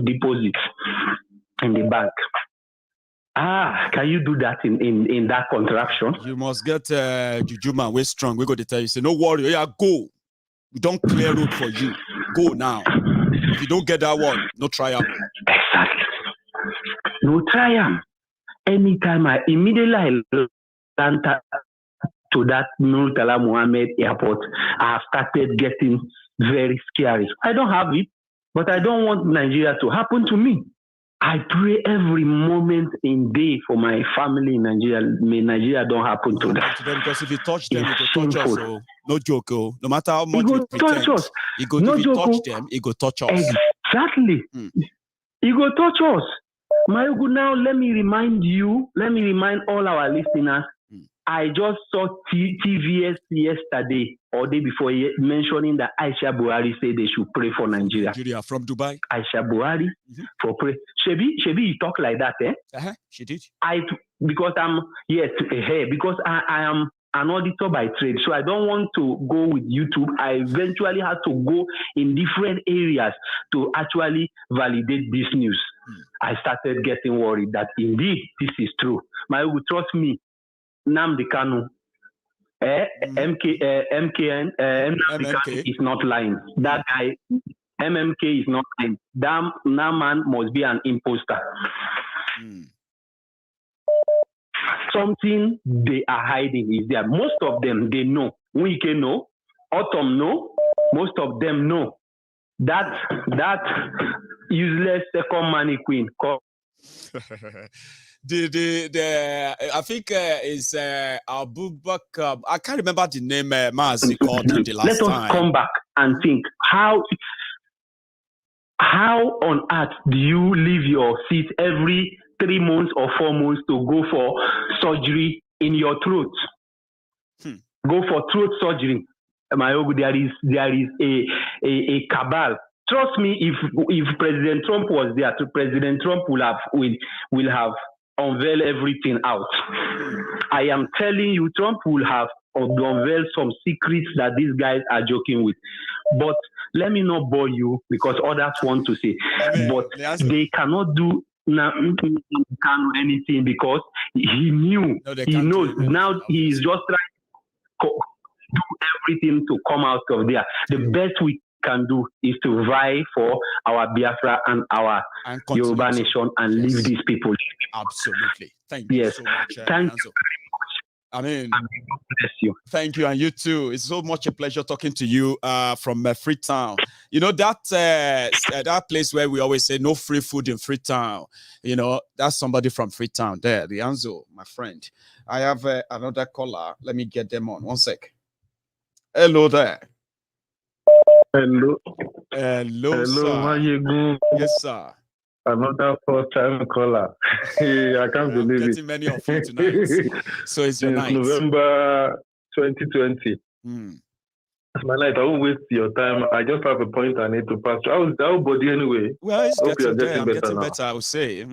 deposit in the bank. Can you do that in that contraption? You must get Juju man, we're strong. We're going to tell you, say, no worry, yeah, go. We don't clear road for you. Go now. If you don't get that one, no triumph. Exactly. No triumph. Anytime I immediately land to that Murtala Muhammad Airport, I have started getting very scary. I don't have it, but I don't want Nigeria to happen to me. I pray every moment in day for my family in Nigeria. May Nigeria don't happen to them. Because if you touch them, it will touch us. So no joke. Oh. No matter how much you pretend, if you touch them, it will touch us. Exactly. It will touch us. Maiyegun, now let me remind all our listeners. I just saw TVS yesterday or day before mentioning that Aisha Buhari said they should pray for Nigeria. Nigeria from Dubai. Aisha Buhari for pray. Shebi, you talk like that, eh? She did. Because I am an auditor by trade, so I don't want to go with YouTube. I eventually had to go in different areas to actually validate this news. I started getting worried that indeed this is true. Maiyegun, trust me. Nnamdi Kanu, MKN is not lying. That guy, MMK is not lying. That man must be an imposter. Something they are hiding is there. Most of them, they know. Wike know. Autumn know. Most of them know. That useless second mannequin called I think is our book. I can't remember the name. Mazi called the last time. Let us come back and think how on earth do you leave your seat every 3 months or 4 months to go for surgery in your throat? Go for throat surgery. Maiyegun, there is a cabal. Trust me, if President Trump was there, President Trump will have unveiled everything out. I am telling you, Trump will have unveiled some secrets that these guys are joking with. But let me not bore you because others want to say. But they cannot do anything because he knew. He knows. Now he is just trying to do everything to come out of there. The best we can do is to vie for our Biafra and our Yoruba nation and leave these people. Absolutely. Thank you so much. Thank you very much. I mean, bless you. Thank you, and you too. It's so much a pleasure talking to you from Freetown. You know, that place where we always say no free food in Freetown. You know, that's somebody from Freetown there, the Anzo, my friend. I have another caller. Let me get them on. 1 sec. Hello there. Hello, sir. Maiyegun. Yes, sir. Another first-time caller. I can't believe it. Getting many of you tonight. So it's your night. November 2020. It's my night. I won't waste your time. I just have a point I need to pass. How's the body anyway? Well, it's getting better. I'm getting better, I would say.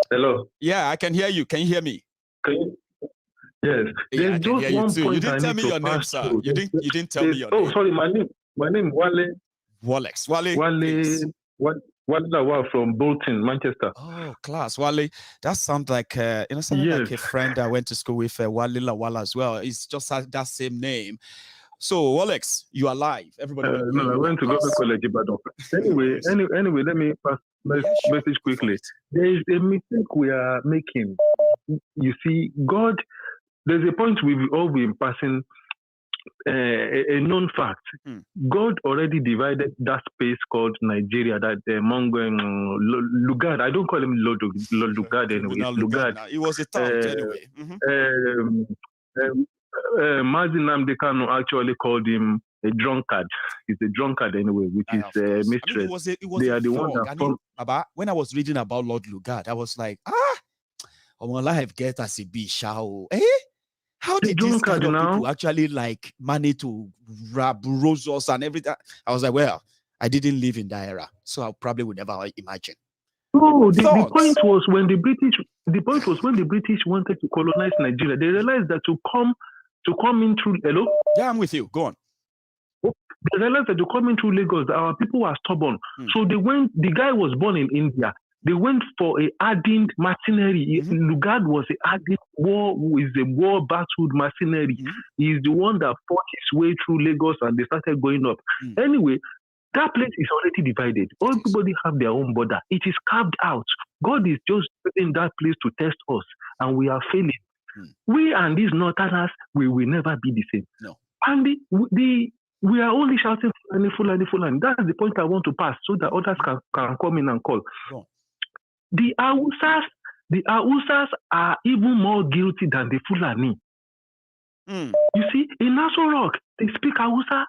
Hello? Yeah, I can hear you. Can you hear me? Yes. There's just one point you didn't tell me your name, sir. You didn't tell me your name. Oh, sorry, my name Wale. Walex. Wale from Bolton, Manchester. Oh, class. Wale. That sounds like like a friend I went to school with, Wale Lawala as well. It's just that same name. So, Alex, you are live. Everybody. No, I went to Government College, Ibadan. Anyway, let me pass message quickly. There is a mistake we are making. You see, God, there's a point we've all been passing. A known fact. God already divided that space called Nigeria, that among Lugard. I don't call him Lugard anyway. It's Lugard. It was a town anyway. Mazin Nnamdi Kanu actually called him a drunkard. He's a drunkard anyway, which is mistress. They are the one that when I was reading about Lord Lugard, I was like, my life get as a be shao. How did these kind of people actually like manage to grab roses and everything? I was like, well, I didn't live in that era, so I probably would never imagine. No, the point was when the British wanted to colonize Nigeria, they realized that to come in through hello? Yeah, I'm with you. Go on. They realized that to come in through Lagos, our people were stubborn. So they went, the guy was born in India. They went for a hardened mercenary. Lugard was a hardened war-battled mercenary. He's the one that fought his way through Lagos and they started going up. Anyway, that place is already divided. Everybody have their own border. It is carved out. God is just putting that place to test us, and we are failing. We and these northerners, we will never be the same. No. And we are only shouting Fulani. That's the point I want to pass so that others can come in and call. No. The Hausas are even more guilty than the Fulani. You see, in Nassau Rock, they speak Hausa.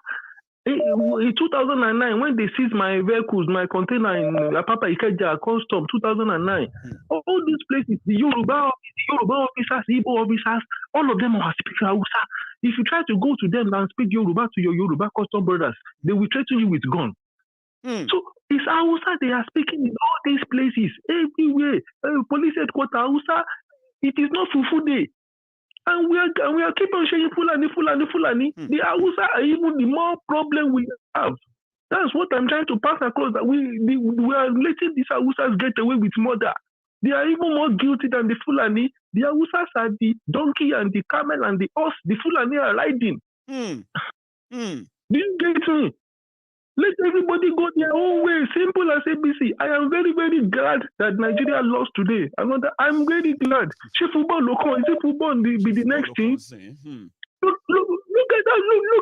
In 2009, when they seized my vehicles, my container in Papa Ikeja Custom, 2009, all these places, the Yoruba officers, Igbo officers, all of them are speaking Hausa. If you try to go to them and speak Yoruba to your Yoruba custom brothers, they will threaten you with gun. So it's Hausa they are speaking in all these places, everywhere. Police headquarters, Hausa. It is not Fufu Day. And we are keep on saying Fulani. The Hausa are even the more problem we have. That's what I'm trying to pass across. That we are letting these Hausas get away with murder. They are even more guilty than the Fulani. The Hausas are the donkey and the camel and the horse. The Fulani are riding. Do you get me? Let everybody go their own way. Simple as ABC. I am very, very glad that Nigeria lost today. I'm very glad. Is it football be the next thing? Look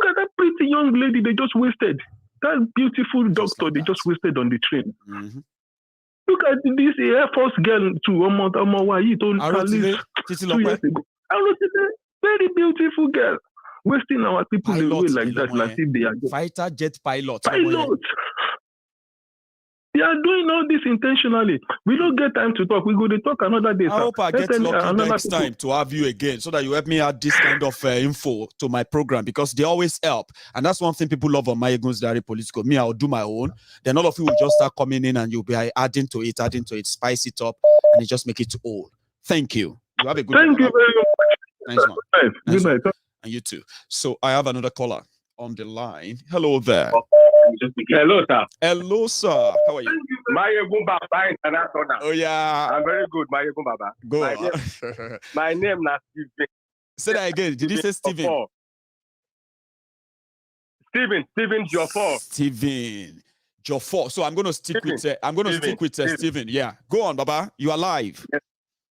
at that pretty young lady they just wasted. That beautiful doctor they just wasted on the train. Look at this Air Force girl too. 2 years ago. Very beautiful girl. Wasting our people away like that, like if they are fighter jet pilots. They are doing all this intentionally. We don't get time to talk. We go to talk another day. I hope I get lucky next time to have you again so that you help me add this kind of info to my program because they always help. And that's one thing people love on Maiyegun's Diary Politico. Me, I'll do my own. Then all of you will just start coming in and you'll be adding to it, spice it up, and it just make it old. Thank you. You have a good Thank you very much. Nice. Good night. And you too. So I have another caller on the line. Hello there. Hello, sir. Hello, sir. How are you? Maiyegun Baba International. Oh, yeah. I'm very good, Maiyegun Baba. Go on. My name is Steven. Say that again. Did you say Steven? Steven Jofor. Steven Jofor. So I'm going to stick with Steven. Yeah. Go on, Baba. You are live. Yes.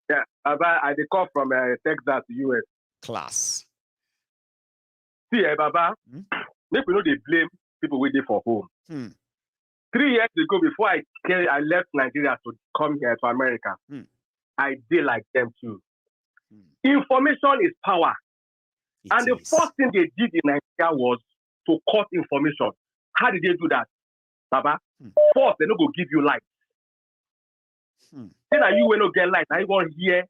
Yeah. Baba, I call from Texas, US. Class. See, Baba, make we know they blame people waiting for home. 3 years ago, before I left Nigeria to come here to America, I did like them too. Information is power. And the first thing they did in Nigeria was to cut information. How did they do that, Baba? First, they don't go give you light. Then you will not get light. I want hear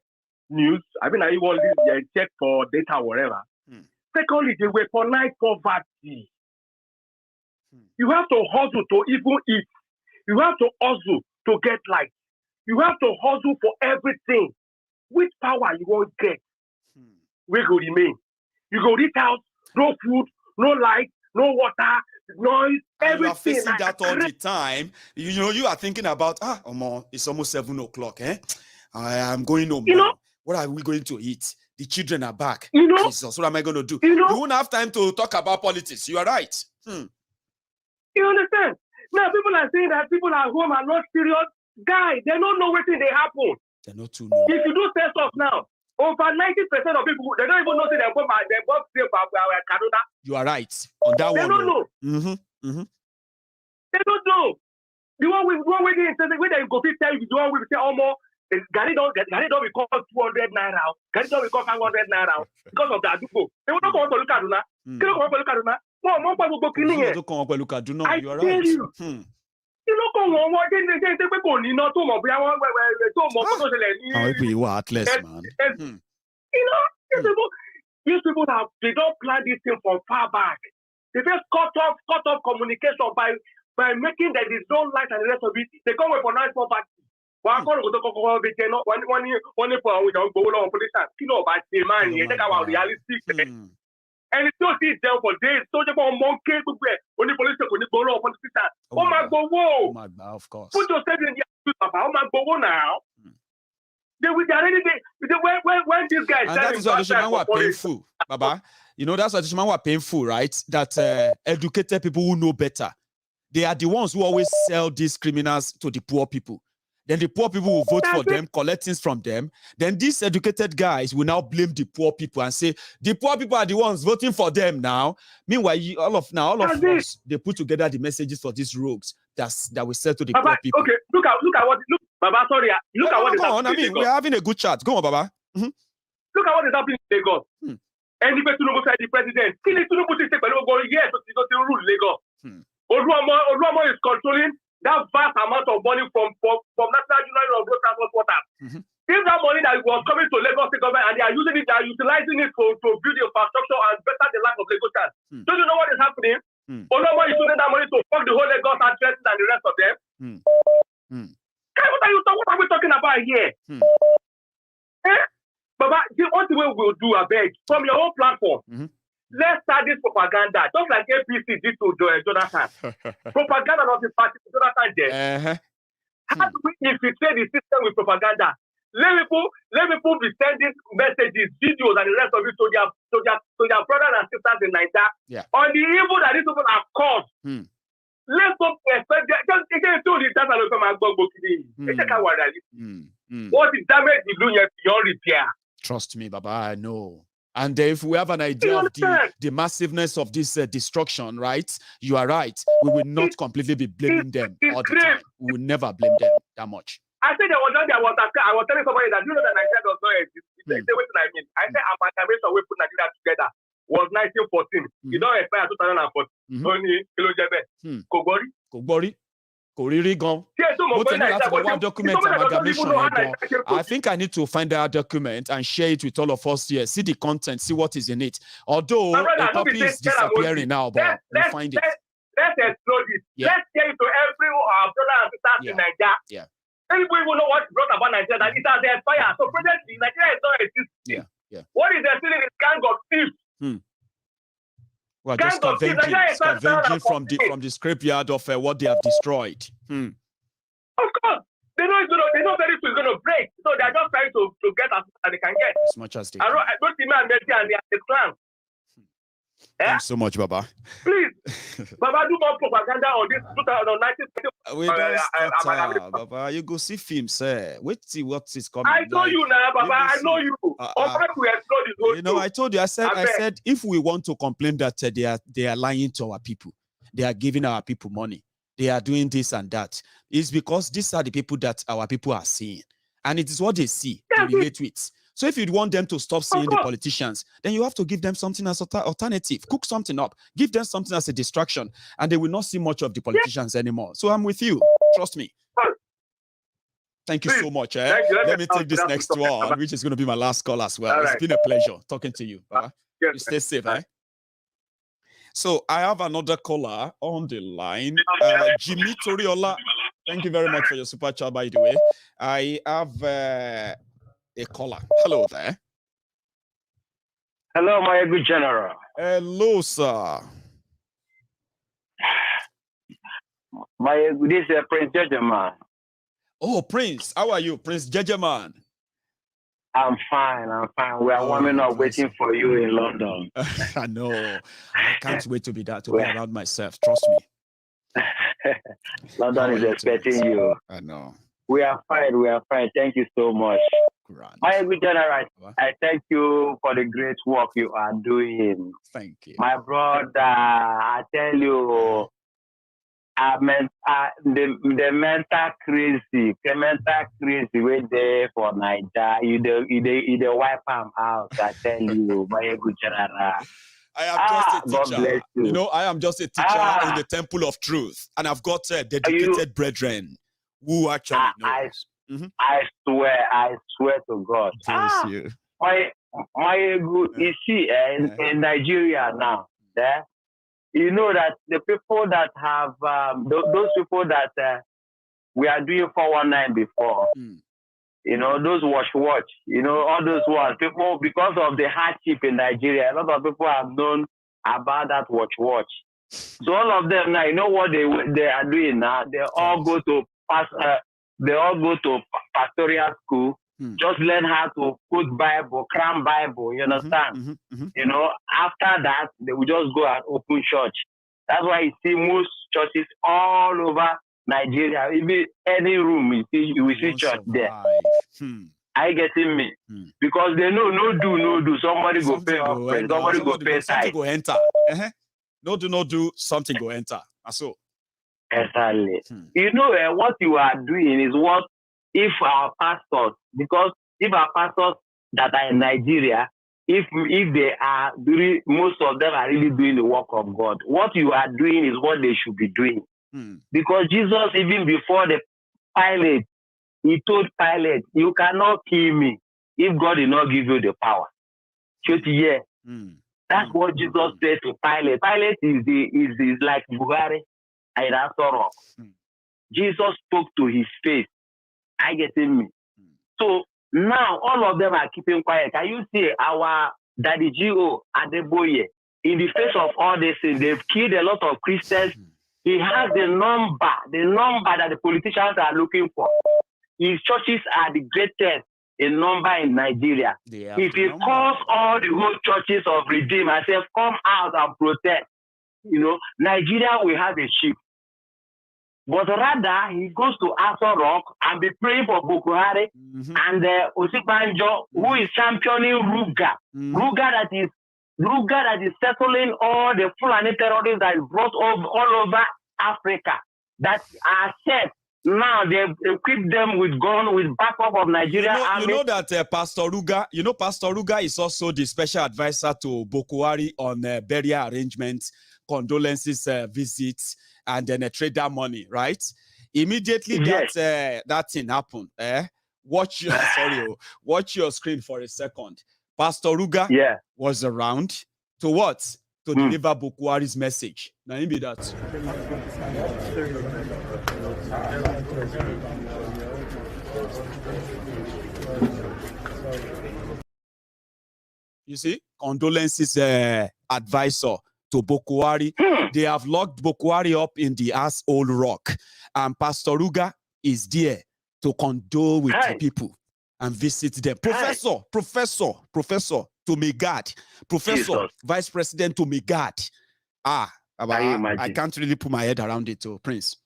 news. I you want check for data or whatever. Secondly, they weaponize poverty. You have to hustle to even eat. You have to hustle to get light. You have to hustle for everything. Which power you won't get? we go remain. You go reach out, no food, no light, no water, noise, everything. You are facing that all the time. You know, you are thinking about, it's almost 7 o'clock, eh? I am going home now. What are we going to eat? The children are back. Jesus, what am I going to do? You won't have time to talk about politics. You are right. You understand? Now, people are saying that people at home are not serious. Guy, they don't know what they happen. They're not too new. If you do census now, over 90% of people, they don't even know they bomb Kaduna. You are right. On that they one. They don't know. They don't know. The one way they go fit tell you, the one we say almost Gary don't become 200 naira. Gary don't become 500 naira because of that. They will not come to look at Kaduna. They don't come to look at Kaduna. I tell you. You know, come on, what they people need not to more. You are heartless, man. You know, these people have they don't plan this thing from far back. They just cut off communication by making that there's no light and the rest of it. They come with for nice property. One for realistic. And it's still see them for days. So they want monkey to be when the police go on politicians. Oh my God, whoa! Of course. Put yourself in the oh my God, now. They will already when these guys. And that is why the shaman were painful, Baba. You know that's why the shaman were painful, right? That educated people who know better, they are the ones who always sell these criminals to the poor people. Then the poor people will vote for them, collect things from them. Then these educated guys will now blame the poor people and say, the poor people are the ones voting for them now. Meanwhile, all of us, they put together the messages for these rogues that we sell to the poor people. Okay, look at what, Baba, sorry. Look at what is happening. I mean, we're having a good chat. Go on, Baba. Look at what is happening in Lagos. And the president, Tinubu is going, yes, to rule Lagos. Oluomo is controlling that vast amount of money from National Union of Road Transport Waters. If that money that was coming to Lagos State government and they are utilizing it to build the infrastructure and better the life of Lagosians. Don't you know what is happening? Oluomo is using that money to fuck the whole Lagos addresses and the rest of them. What are we talking about here? Baba, what we will do, I beg, from your own platform. Let's start this propaganda, just like APC did to Jonathan. Propaganda of the party to Jonathan there. How do we infiltrate the system with propaganda? Let people be sending messages, videos, and the rest of it to their brothers and sisters in Nigeria on the evil that these people have caused. Let's not expect just do the data what is damage the blue beyond repair? Trust me, Baba, I know. And if we have an idea of the massiveness of this destruction, right? You are right. We will not completely be blaming them all the time. We will never blame them that much. I said I was telling somebody that you know that Nigeria does not exist. What I mean. I said amalgamation we put Nigeria together was 1914. You don't expire 2014. Only Kogori. Koriri gone. I think I need to find that document and share it with all of us here. See the content, see what is in it. Although a copy is disappearing now, but we'll find it. Let's explode it. Yeah. Let's share it to every brother and sisters in Nigeria. Yeah. Everybody will know what brought about Nigeria, that it has expired. So presently, Nigeria is not existing. Yeah. What is there still in this gang of thieves? Well, just scavenging from the scrapyard of what they have destroyed. Of course. They know very soon it's going to break. So they're just trying to get as much as they can get. As much as they can. I don't see and they are the clan. Thanks so much, Baba. Please, Baba, do more propaganda on this 2019. We don't start, Baba. You go see films, wait see what is coming. I know you now, Baba. I know you. You know, I told you. I said, if we want to complain that they are lying to our people, they are giving our people money, they are doing this and that, it's because these are the people that our people are seeing, and it is what they see they relate with. So if you want them to stop seeing the politicians, then you have to give them something as alternative. Cook something up. Give them something as a distraction, and they will not see much of the politicians anymore. So I'm with you. Trust me. Thank you so much. Let me take this next one, which is going to be my last call as well. It's been a pleasure talking to you. You stay safe. So I have another caller on the line. Jimmy Toriola. Thank you very much for your super chat, by the way. I have... a caller. Hello there. Hello, Maiyegun General. Hello, sir. This is Prince Jejeman. Oh, Prince. How are you, Prince Jejeman? I'm fine. We are warming up, waiting for you in London. I know. I can't wait to be around myself. Trust me. London is expecting you. I know. We are fine. Thank you so much. Maiyegun General, I thank you for the great work you are doing. Thank you. My brother, I tell you, the mental crazy wait there for Nigeria. You wipe them out. I tell you, Maiyegun General. I am just a teacher. God bless you. You know, I am just a teacher in the temple of truth, and I've got dedicated brethren who actually knows. I swear to God. Bless you. You see, in Nigeria now, you know that the people that have those people that we are doing 419 before, you know, those watch, you know, all those ones, people, because of the hardship in Nigeria, a lot of people have known about that watch. So all of them now, you know what they are doing now? They all go to pastoral school, just learn how to quote Bible, cram Bible, you understand? You know, after that, they will just go and open church. That's why you see most churches all over Nigeria, even any room, you will see church there. Are you getting me? Because they know no do. Somebody go pay offering, somebody go pay tithe. Something go enter. No do, something go enter. So. Exactly. You know, what you are doing is what if our pastors, because if our pastors that are in Nigeria, if they are doing, most of them are really doing the work of God. What you are doing is what they should be doing. Because Jesus, even before the Pilate, he told Pilate, you cannot kill me if God did not give you the power. That's what Jesus said to Pilate. Pilate is like Buhari. Jesus spoke to his face. I get me. So now all of them are keeping quiet. Can you see our Daddy G.O. Adeboye in the face of all this? They've killed a lot of Christians. He has the number that the politicians are looking for. His churches are the greatest in number in Nigeria. If he calls all the whole churches of Redeem and says, come out and protest, you know, Nigeria will have a ship. But rather, he goes to Aso Rock and be praying for Boko Haram and Osibanjo, who is championing Ruga. Ruga that is settling all the Fulani terrorists that is brought all over Africa that are set. Now they equip them with gun, with backup of Nigeria army. You know that Pastor Ruga is also the special advisor to Boko Haram on burial arrangements, condolences, visits, and then trader money, right? Immediately that thing happened. Watch your screen for a second. Pastor Ruga was around to what? To deliver Boko Haram's message. Now maybe that. You see, condolences advisor to Boko Haram. They have locked Boko Haram up in the asshole rock. And Pastor Ruga is there to condole with the people and visit them. Professor to Megad. Professor, Vice President to Megad. I can't really put my head around it, Prince.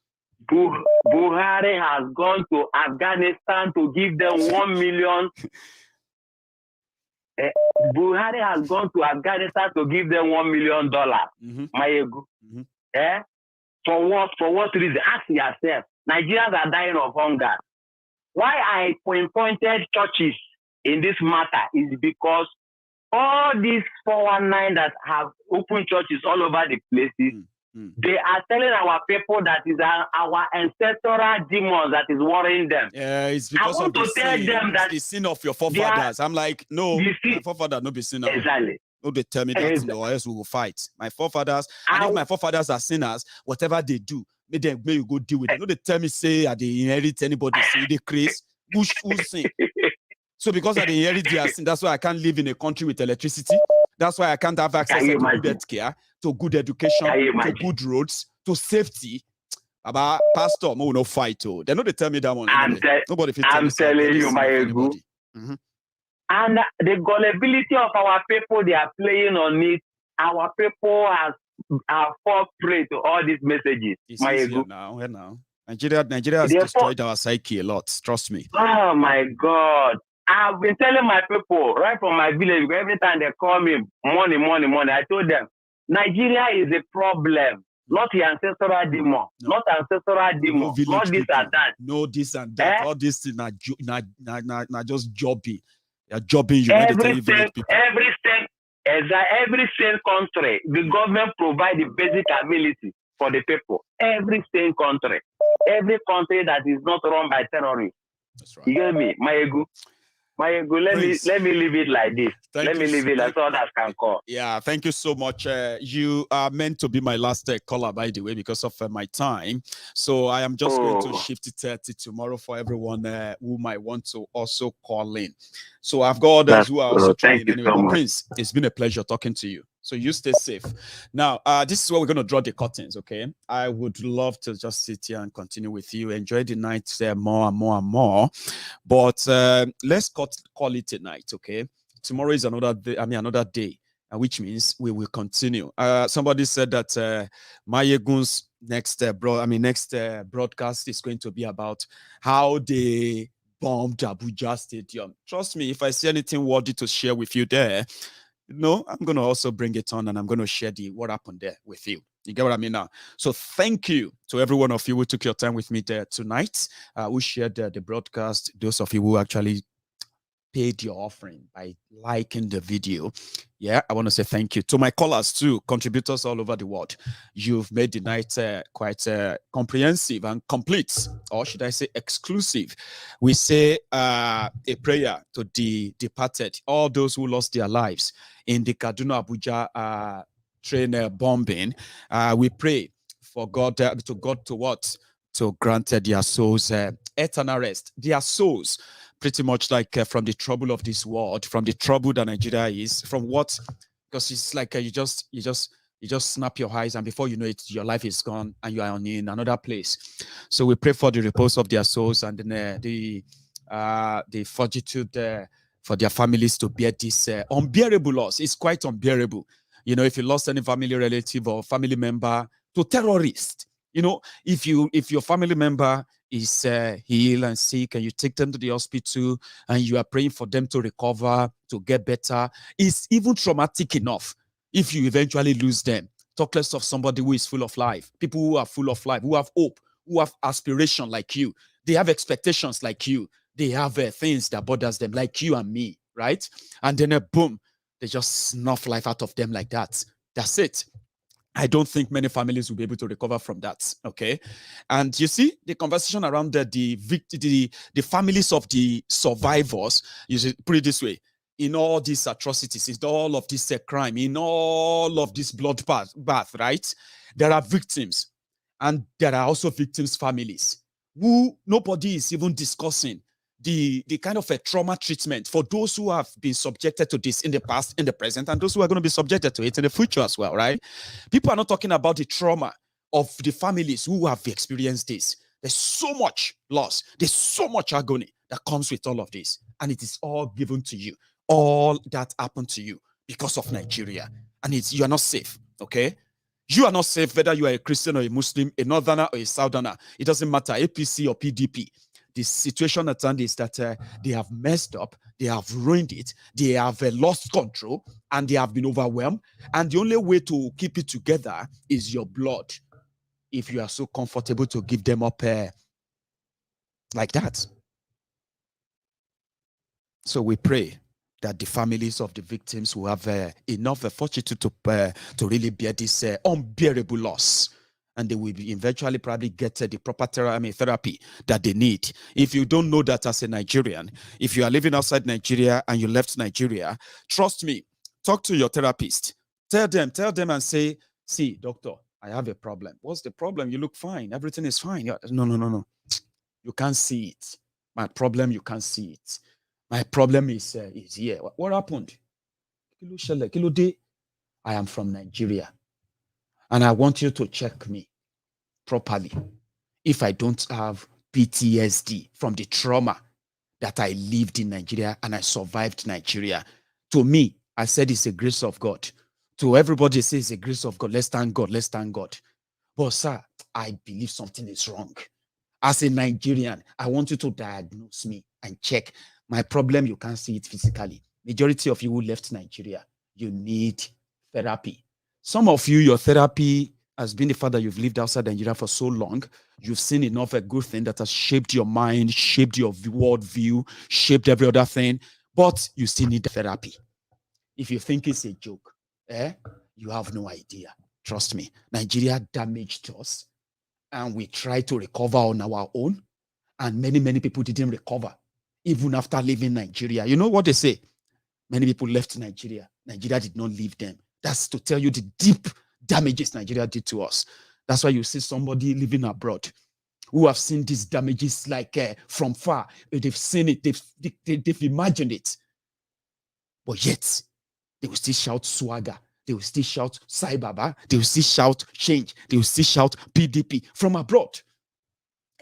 Buhari has gone to Afghanistan to give them 1 million. Buhari has gone to Afghanistan to give them $1 million. Maiyegun. For what reason? Ask yourself. Nigerians are dying of hunger. Why I pointed churches in this matter is because all these 419 that have open churches all over the places, they are telling our people that is our ancestral demons that is worrying them. Yeah, it's because of the sin of your forefathers. I'm like, no, my forefathers no be sinners. Exactly. No, they tell me that, or else we will fight. My forefathers, and if my forefathers are sinners, whatever they do, may you go deal with it. No, they tell me say I they inherit anybody, say they craze, who sin. So because I inherit their sin, that's why I can't live in a country with electricity. That's why I can't have access to good health care, to good education, to good roads, to safety. About pastor, no fight. Oh, they know they tell me that one. Anyway. Nobody I'm telling you, Maiyegun. And the gullibility of our people, they are playing on it. Our people are fall prey to all these messages. Now. Nigeria has destroyed our psyche a lot. Trust me. Oh my God. I've been telling my people right from my village, every time they call me money, I told them, Nigeria is a problem. Not the ancestral demon. Not ancestral demon. Not this and that. No this and that. All this is not just jobbing. You're jobbing you. Every same country, the government provide the basic ability for the people. Every same country. Every country that is not run by terrorists. That's right. You get me? Maiyegun, let me leave it like this. Let me leave it like so others can call. Yeah, thank you so much. You are meant to be my last caller, by the way, because of my time. So I am just going to shift it to tomorrow for everyone who might want to also call in. So I've got others who are also trying anyway. But Prince, it's been a pleasure talking to you. So you stay safe. Now, this is where we're going to draw the curtains, okay? I would love to just sit here and continue with you. Enjoy the night more and more. But let's call it a night, okay? Tomorrow is another day, which means we will continue. Somebody said that Maiyegun's next broadcast is going to be about how they bombed Abuja Stadium. Trust me, if I see anything worthy to share with you there, I'm going to also bring it on and I'm going to share what happened there with you. You get what I mean now? So thank you to every one of you who took your time with me there tonight, who shared the broadcast, those of you who actually paid your offering by liking the video. Yeah, I want to say thank you to my callers too, contributors all over the world. You've made the night quite comprehensive and complete, or should I say exclusive. We say a prayer to the departed, all those who lost their lives in the Kaduna Abuja train bombing. We pray for God to grant their souls eternal rest. Their souls, pretty much like from the trouble of this world, from the trouble that Nigeria is, from what, because it's like you just snap your eyes and before you know it, your life is gone and you are in another place. So we pray for the repose of their souls and then the fortitude for their families to bear this unbearable loss. It's quite unbearable. If you lost any family relative or family member to terrorists, if your family member is ill and sick and you take them to the hospital and you are praying for them to recover, to get better, it's even traumatic enough if you eventually lose them. Talk less of somebody who is full of life, people who are full of life, who have hope, who have aspiration like you. They have expectations like you. They have things that bothers them like you and me, right? And then boom, they just snuff life out of them like that. That's it. I don't think many families will be able to recover from that, okay? And you see, the conversation around the families of the survivors, you should put it this way, in all these atrocities, in all of this crime, in all of this bloodbath, right? There are victims, and there are also victims' families who nobody is even discussing the kind of a trauma treatment for those who have been subjected to this in the past, in the present, and those who are going to be subjected to it in the future as well, right? People are not talking about the trauma of the families who have experienced this. There's so much loss. There's so much agony that comes with all of this. And it is all given to you. All that happened to you because of Nigeria. And you are not safe, okay? You are not safe whether you are a Christian or a Muslim, a Northerner or a Southerner. It doesn't matter, APC or PDP. The situation at hand is that they have messed up, they have ruined it, they have lost control, and they have been overwhelmed. And the only way to keep it together is your blood. If you are so comfortable to give them up like that. So we pray that the families of the victims will have enough fortitude to really bear this unbearable loss. And they will eventually probably get the proper therapy that they need. If you don't know that as a Nigerian, if you are living outside Nigeria and you left Nigeria, trust me, talk to your therapist. Tell them and say, see, doctor, I have a problem. What's the problem? You look fine. Everything is fine. No. You can't see it. My problem, you can't see it. My problem is here. What happened? I am from Nigeria. And I want you to check me properly if I don't have PTSD from the trauma that I lived in Nigeria and I survived Nigeria. To me, I said it's a grace of God. To everybody, say it's a grace of God. Let's thank God. Let's thank God. But sir, I believe something is wrong. As a Nigerian, I want you to diagnose me and check my problem. You can't see it physically. Majority of you who left Nigeria, you need therapy. Some of you, your therapy has been the fact that you've lived outside Nigeria for so long. You've seen enough a good thing that has shaped your mind, shaped your worldview, shaped every other thing, but you still need therapy. If you think it's a joke, you have no idea. Trust me, Nigeria damaged us and we tried to recover on our own, and many people didn't recover, even after leaving Nigeria. You know what they say? Many people left Nigeria. Nigeria did not leave them. That's to tell you the deep damages Nigeria did to us. That's why you see somebody living abroad who have seen these damages like from far. They've seen it. They've imagined it. But yet, they will still shout swagger. They will still shout Saibaba. They will still shout change. They will still shout PDP from abroad.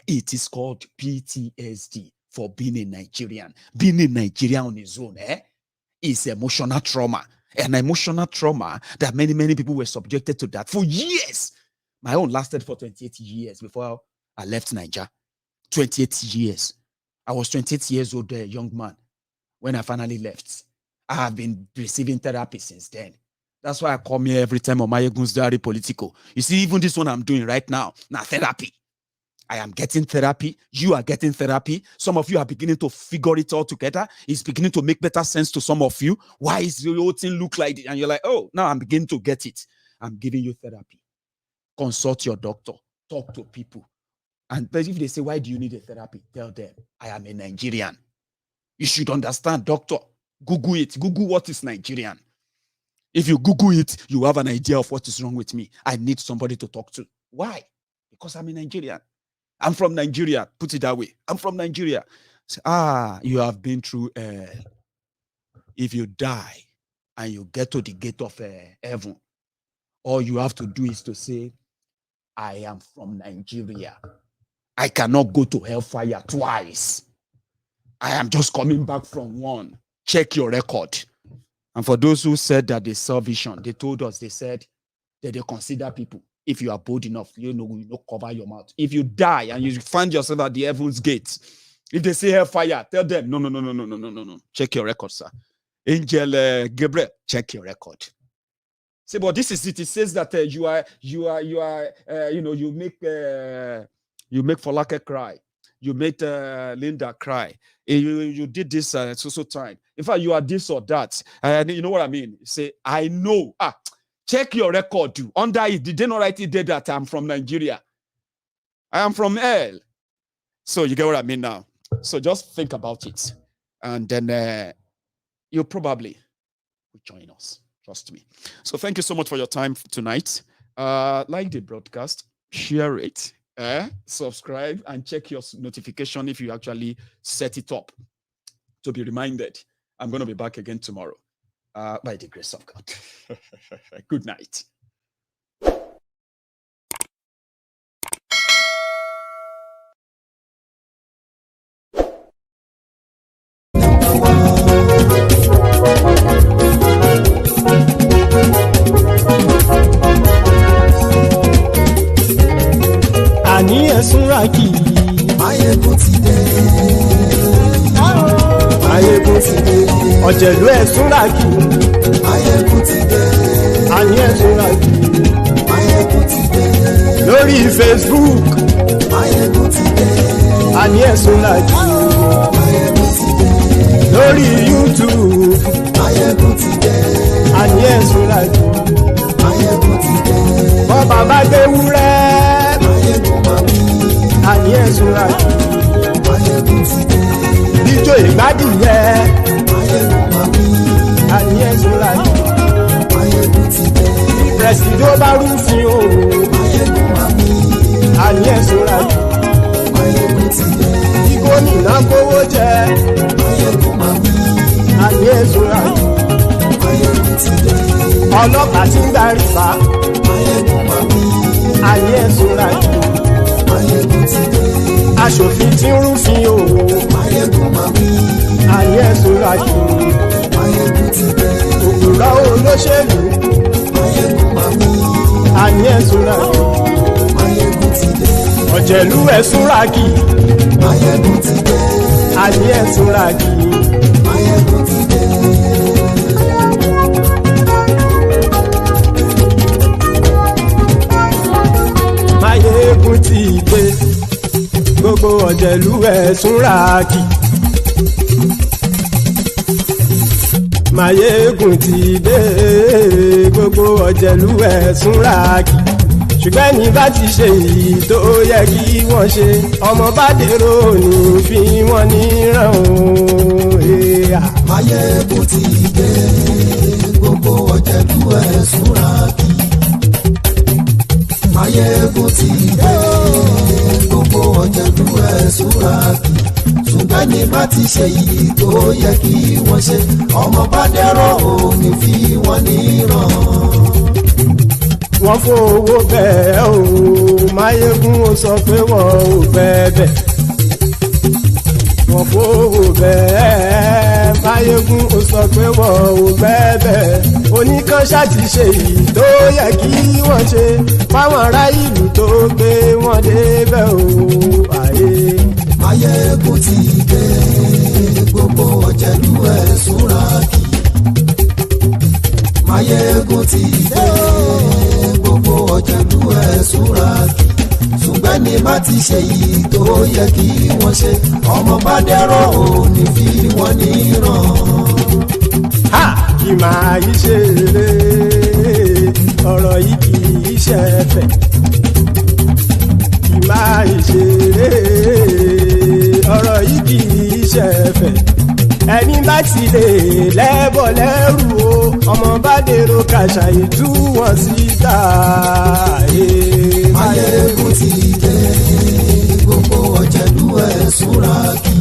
It is called PTSD for being a Nigerian. Being a Nigerian on his own is emotional trauma. An emotional trauma that many people were subjected to that for years. My own lasted for 28 years before I left Nigeria. 28 years. I was 28 years old, a young man, when I finally left. I have been receiving therapy since then. That's why I come here every time on Maiyegun's Diary Politico. You see, even this one I'm doing right now therapy. I am getting therapy. You are getting therapy. Some of you are beginning to figure it all together. It's beginning to make better sense to some of you. Why is the whole thing look like this? And you're like, oh, now I'm beginning to get it. I'm giving you therapy. Consult your doctor. Talk to people. And if they say, why do you need a therapy? Tell them, I am a Nigerian. You should understand, doctor. Google it. Google what is Nigerian. If you Google it, you have an idea of what is wrong with me. I need somebody to talk to. Why? Because I'm a Nigerian. I'm from Nigeria. Put it that way. I'm from Nigeria. So, you have been through if you die and you get to the gate of heaven, all you have to do is to say, I am from Nigeria. I cannot go to hellfire twice. I am just coming back from one. Check your record. And for those who said that they saw vision, they told us, they said that they consider people. If you are bold enough, you know, cover your mouth. If you die and you find yourself at the heaven's gate, if they say hellfire, tell them, no. Check your record, sir. Angel Gabriel, check your record. Say, but this is it. It says that you make Folake cry. You made Linda cry. You did this so time. In fact, you are this or that. You know what I mean? Say, I know. Check your record too. Under it, did they not write it there that I'm from Nigeria? I am from hell. So you get what I mean now. So just think about it. And then you probably will join us. Trust me. So thank you so much for your time tonight. Like the broadcast, share it, subscribe, and check your notification if you actually set it up to be reminded. I'm going to be back again tomorrow. By the grace of God. Good night. Àní ẹ̀sùnra kì í. Maiyegun ti dé. Maiyegun ti dé. Ọ̀jẹ̀lú ẹ̀sùnra kì í. Maiyegun ti dé. Àní ẹ̀sùnra kì í. Maiyegun ti dé. Lórí Facebook. Maiyegun ti dé. Àní ẹ̀sùnra kì í. Maiyegun ti dé. Lórí YouTube. Maiyegun ti dé. Àní ẹ̀sùnra kì í. Maiyegun ti dé. Bọ́ bàbá gbé wúrẹ́. Maiyegun máa wí. Àní ẹ̀sùnra kì í. Maiyegun ti dé. Ijó ìgbádùn yẹ. Maiyegun máa wí. Àní ẹ̀sùnra kì í. Maiyegun ti dé. Presido bá rúfin o. Maiyegun máa wí. Àní ẹ̀sùnra kì í. Maiyegun ti dé. Gómìnà kówó jẹ. Maiyegun máa wí. Àní ẹ̀sùnra kì í. Maiyegun ọlọ́pàá tí ń darí bá. Maiyegun máa wí. Ayé ẹ̀sùn rájò. Maiyegun ti dé. Aṣòfin tí ń rúfin òwò. Maiyegun máa wí. Ayé ẹ̀sùn rájò. Maiyegun ti dé. Òpùrọ́ olóṣèlú. Maiyegun máa wí. Ayé ẹ̀sùn rájò. Maiyegun ti dé. Ọ̀jẹ̀lú ẹ̀sùn rájì. Maiyegun ti dé. Ayé ẹ̀sùn rájì. Maiyegun ti dé. Maiyegun ti dé. Gbogbo ọ̀jẹ̀lú ẹ̀sùn rájì. Maiyegun ti dé. Gbogbo ọ̀jẹ̀lú ẹ̀sùn rájì. Ṣùgbọ́n ní bá ti ṣe èyí tó yẹ kí wọ́n ṣe, ọmọ bá dèrò ní fi wọ́n níran o. Maiyegun ti dé. Gbogbo ọ̀jẹ̀lú ẹ̀sùn rájì. Maiyegun ti dé. Gbogbo ọ̀jẹ̀lú ẹ̀sùn rájì. Ṣùgbọ́n ní bá ti ṣe èyí tó yẹ kí wọ́n ṣe, ọmọ bá dèrò ní fi wọ́n níran. Wọ́n fowó bẹ́ẹ̀ o, Maiyegun ó sọ pé wọ́n ò bẹ́ẹ̀. Wọ́n fowó bẹ́ẹ̀, Maiyegun ó sọ pé wọ́n ò bẹ́ẹ̀. Oníkan ṣáàtì ṣe èyí tó yẹ kí wọ́n ṣe fáwọn ará ìlú tó gbé wọn débẹ̀ o. Maiyegun ti dé. Gbogbo ọ̀jẹ̀lú ẹ̀sùn rájì. Maiyegun ti dé. Gbogbo ọ̀jẹ̀lú ẹ̀sùn rájì. Ṣùgbọ́n ní má ti ṣe yìí tó yẹ kí wọ́n ṣe, ọmọ bá dẹ́rọ̀ ò ní fi wọ́n níran. Kì máa yí ṣe eré, ọ̀rọ̀ yìí kì í ṣe ẹ̀fẹ̀. Kì máa yí ṣe eré, ọ̀rọ̀ yìí kì í ṣe ẹ̀fẹ̀. Ẹni bá ti lè lẹ́bọ̀ lẹ́rù o, ọmọ bá dèrò kàṣàyè tú wọn síta. Maiyegun ti dé. Gbogbo ọ̀jẹ̀lú ẹ̀sùn rájì.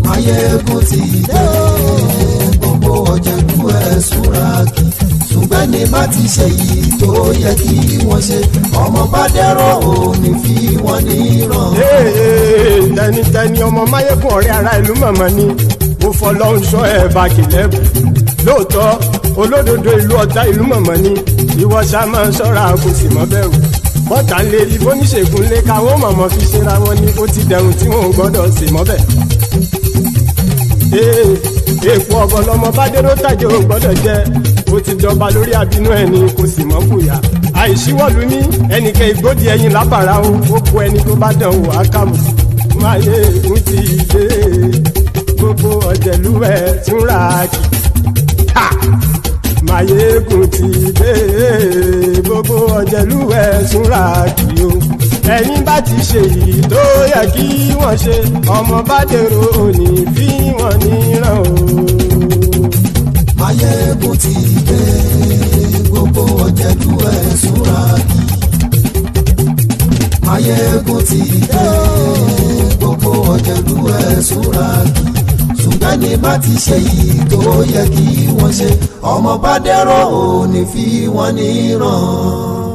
Maiyegun ti dé. Gbogbo ọ̀jẹ̀lú ẹ̀sùn rájì. Ṣùgbọ́n ní bá ti ṣe yìí tó yẹ kí wọ́n ṣe, ọmọ bá dẹ́rọ̀ ò ní fi wọ́n níran. Tẹnitẹni ọmọ Maiyegun ọ̀rẹ́ ara ìlú mọ̀mọ́ ni mo fọlọ́run ṣọ́ ẹ̀ bá kìlẹ́bù. Lóòótọ́ olódodo ìlú ọ̀tá ìlú mọ̀mọ́ ni ìwọ ṣá máa ń ṣọ́ra kò sì mọ́ bẹ̀rù. Bọ́tà ń lè rí bóníṣègùn lé káwọn mọ̀mọ́ fi ṣera wọn ni ó ti dẹrùn tí wọn ò gbọ́dọ̀ sì mọ́ bẹ̀. Èèpo ọ̀bọ lọmọ bá dérò tàjẹ́ ò gbọ́dọ̀ jẹ́, ó ti dọba lórí àbínú ẹni kò sì mọ́ fòyà. Àìsíwọ́lu ní ẹnìkẹ́ ìgbódì ẹyin lábàrá o, ó kó ẹni tó bá dán wò á kàmù. Maiyegun ti dé. Gbogbo ọ̀jẹ̀lú ẹ̀sùn rájì. Maiyegun ti dé. Gbogbo ọ̀jẹ̀lú ẹ̀sùn rájì o. Ẹni bá ti ṣe yìí tó yẹ kí wọ́n ṣe, ọmọ bá dèrò òní fi wọ́n níran o. Maiyegun ti dé. Gbogbo ọ̀jẹ̀lú ẹ̀sùn rájì. Maiyegun ti dé. Gbogbo ọ̀jẹ̀lú ẹ̀sùn rájì. Ṣùgbọ́n ní bá ti ṣe yìí tó yẹ kí wọ́n ṣe, ọmọ bá dẹ́rọ̀ ò ní fi wọ́n níran.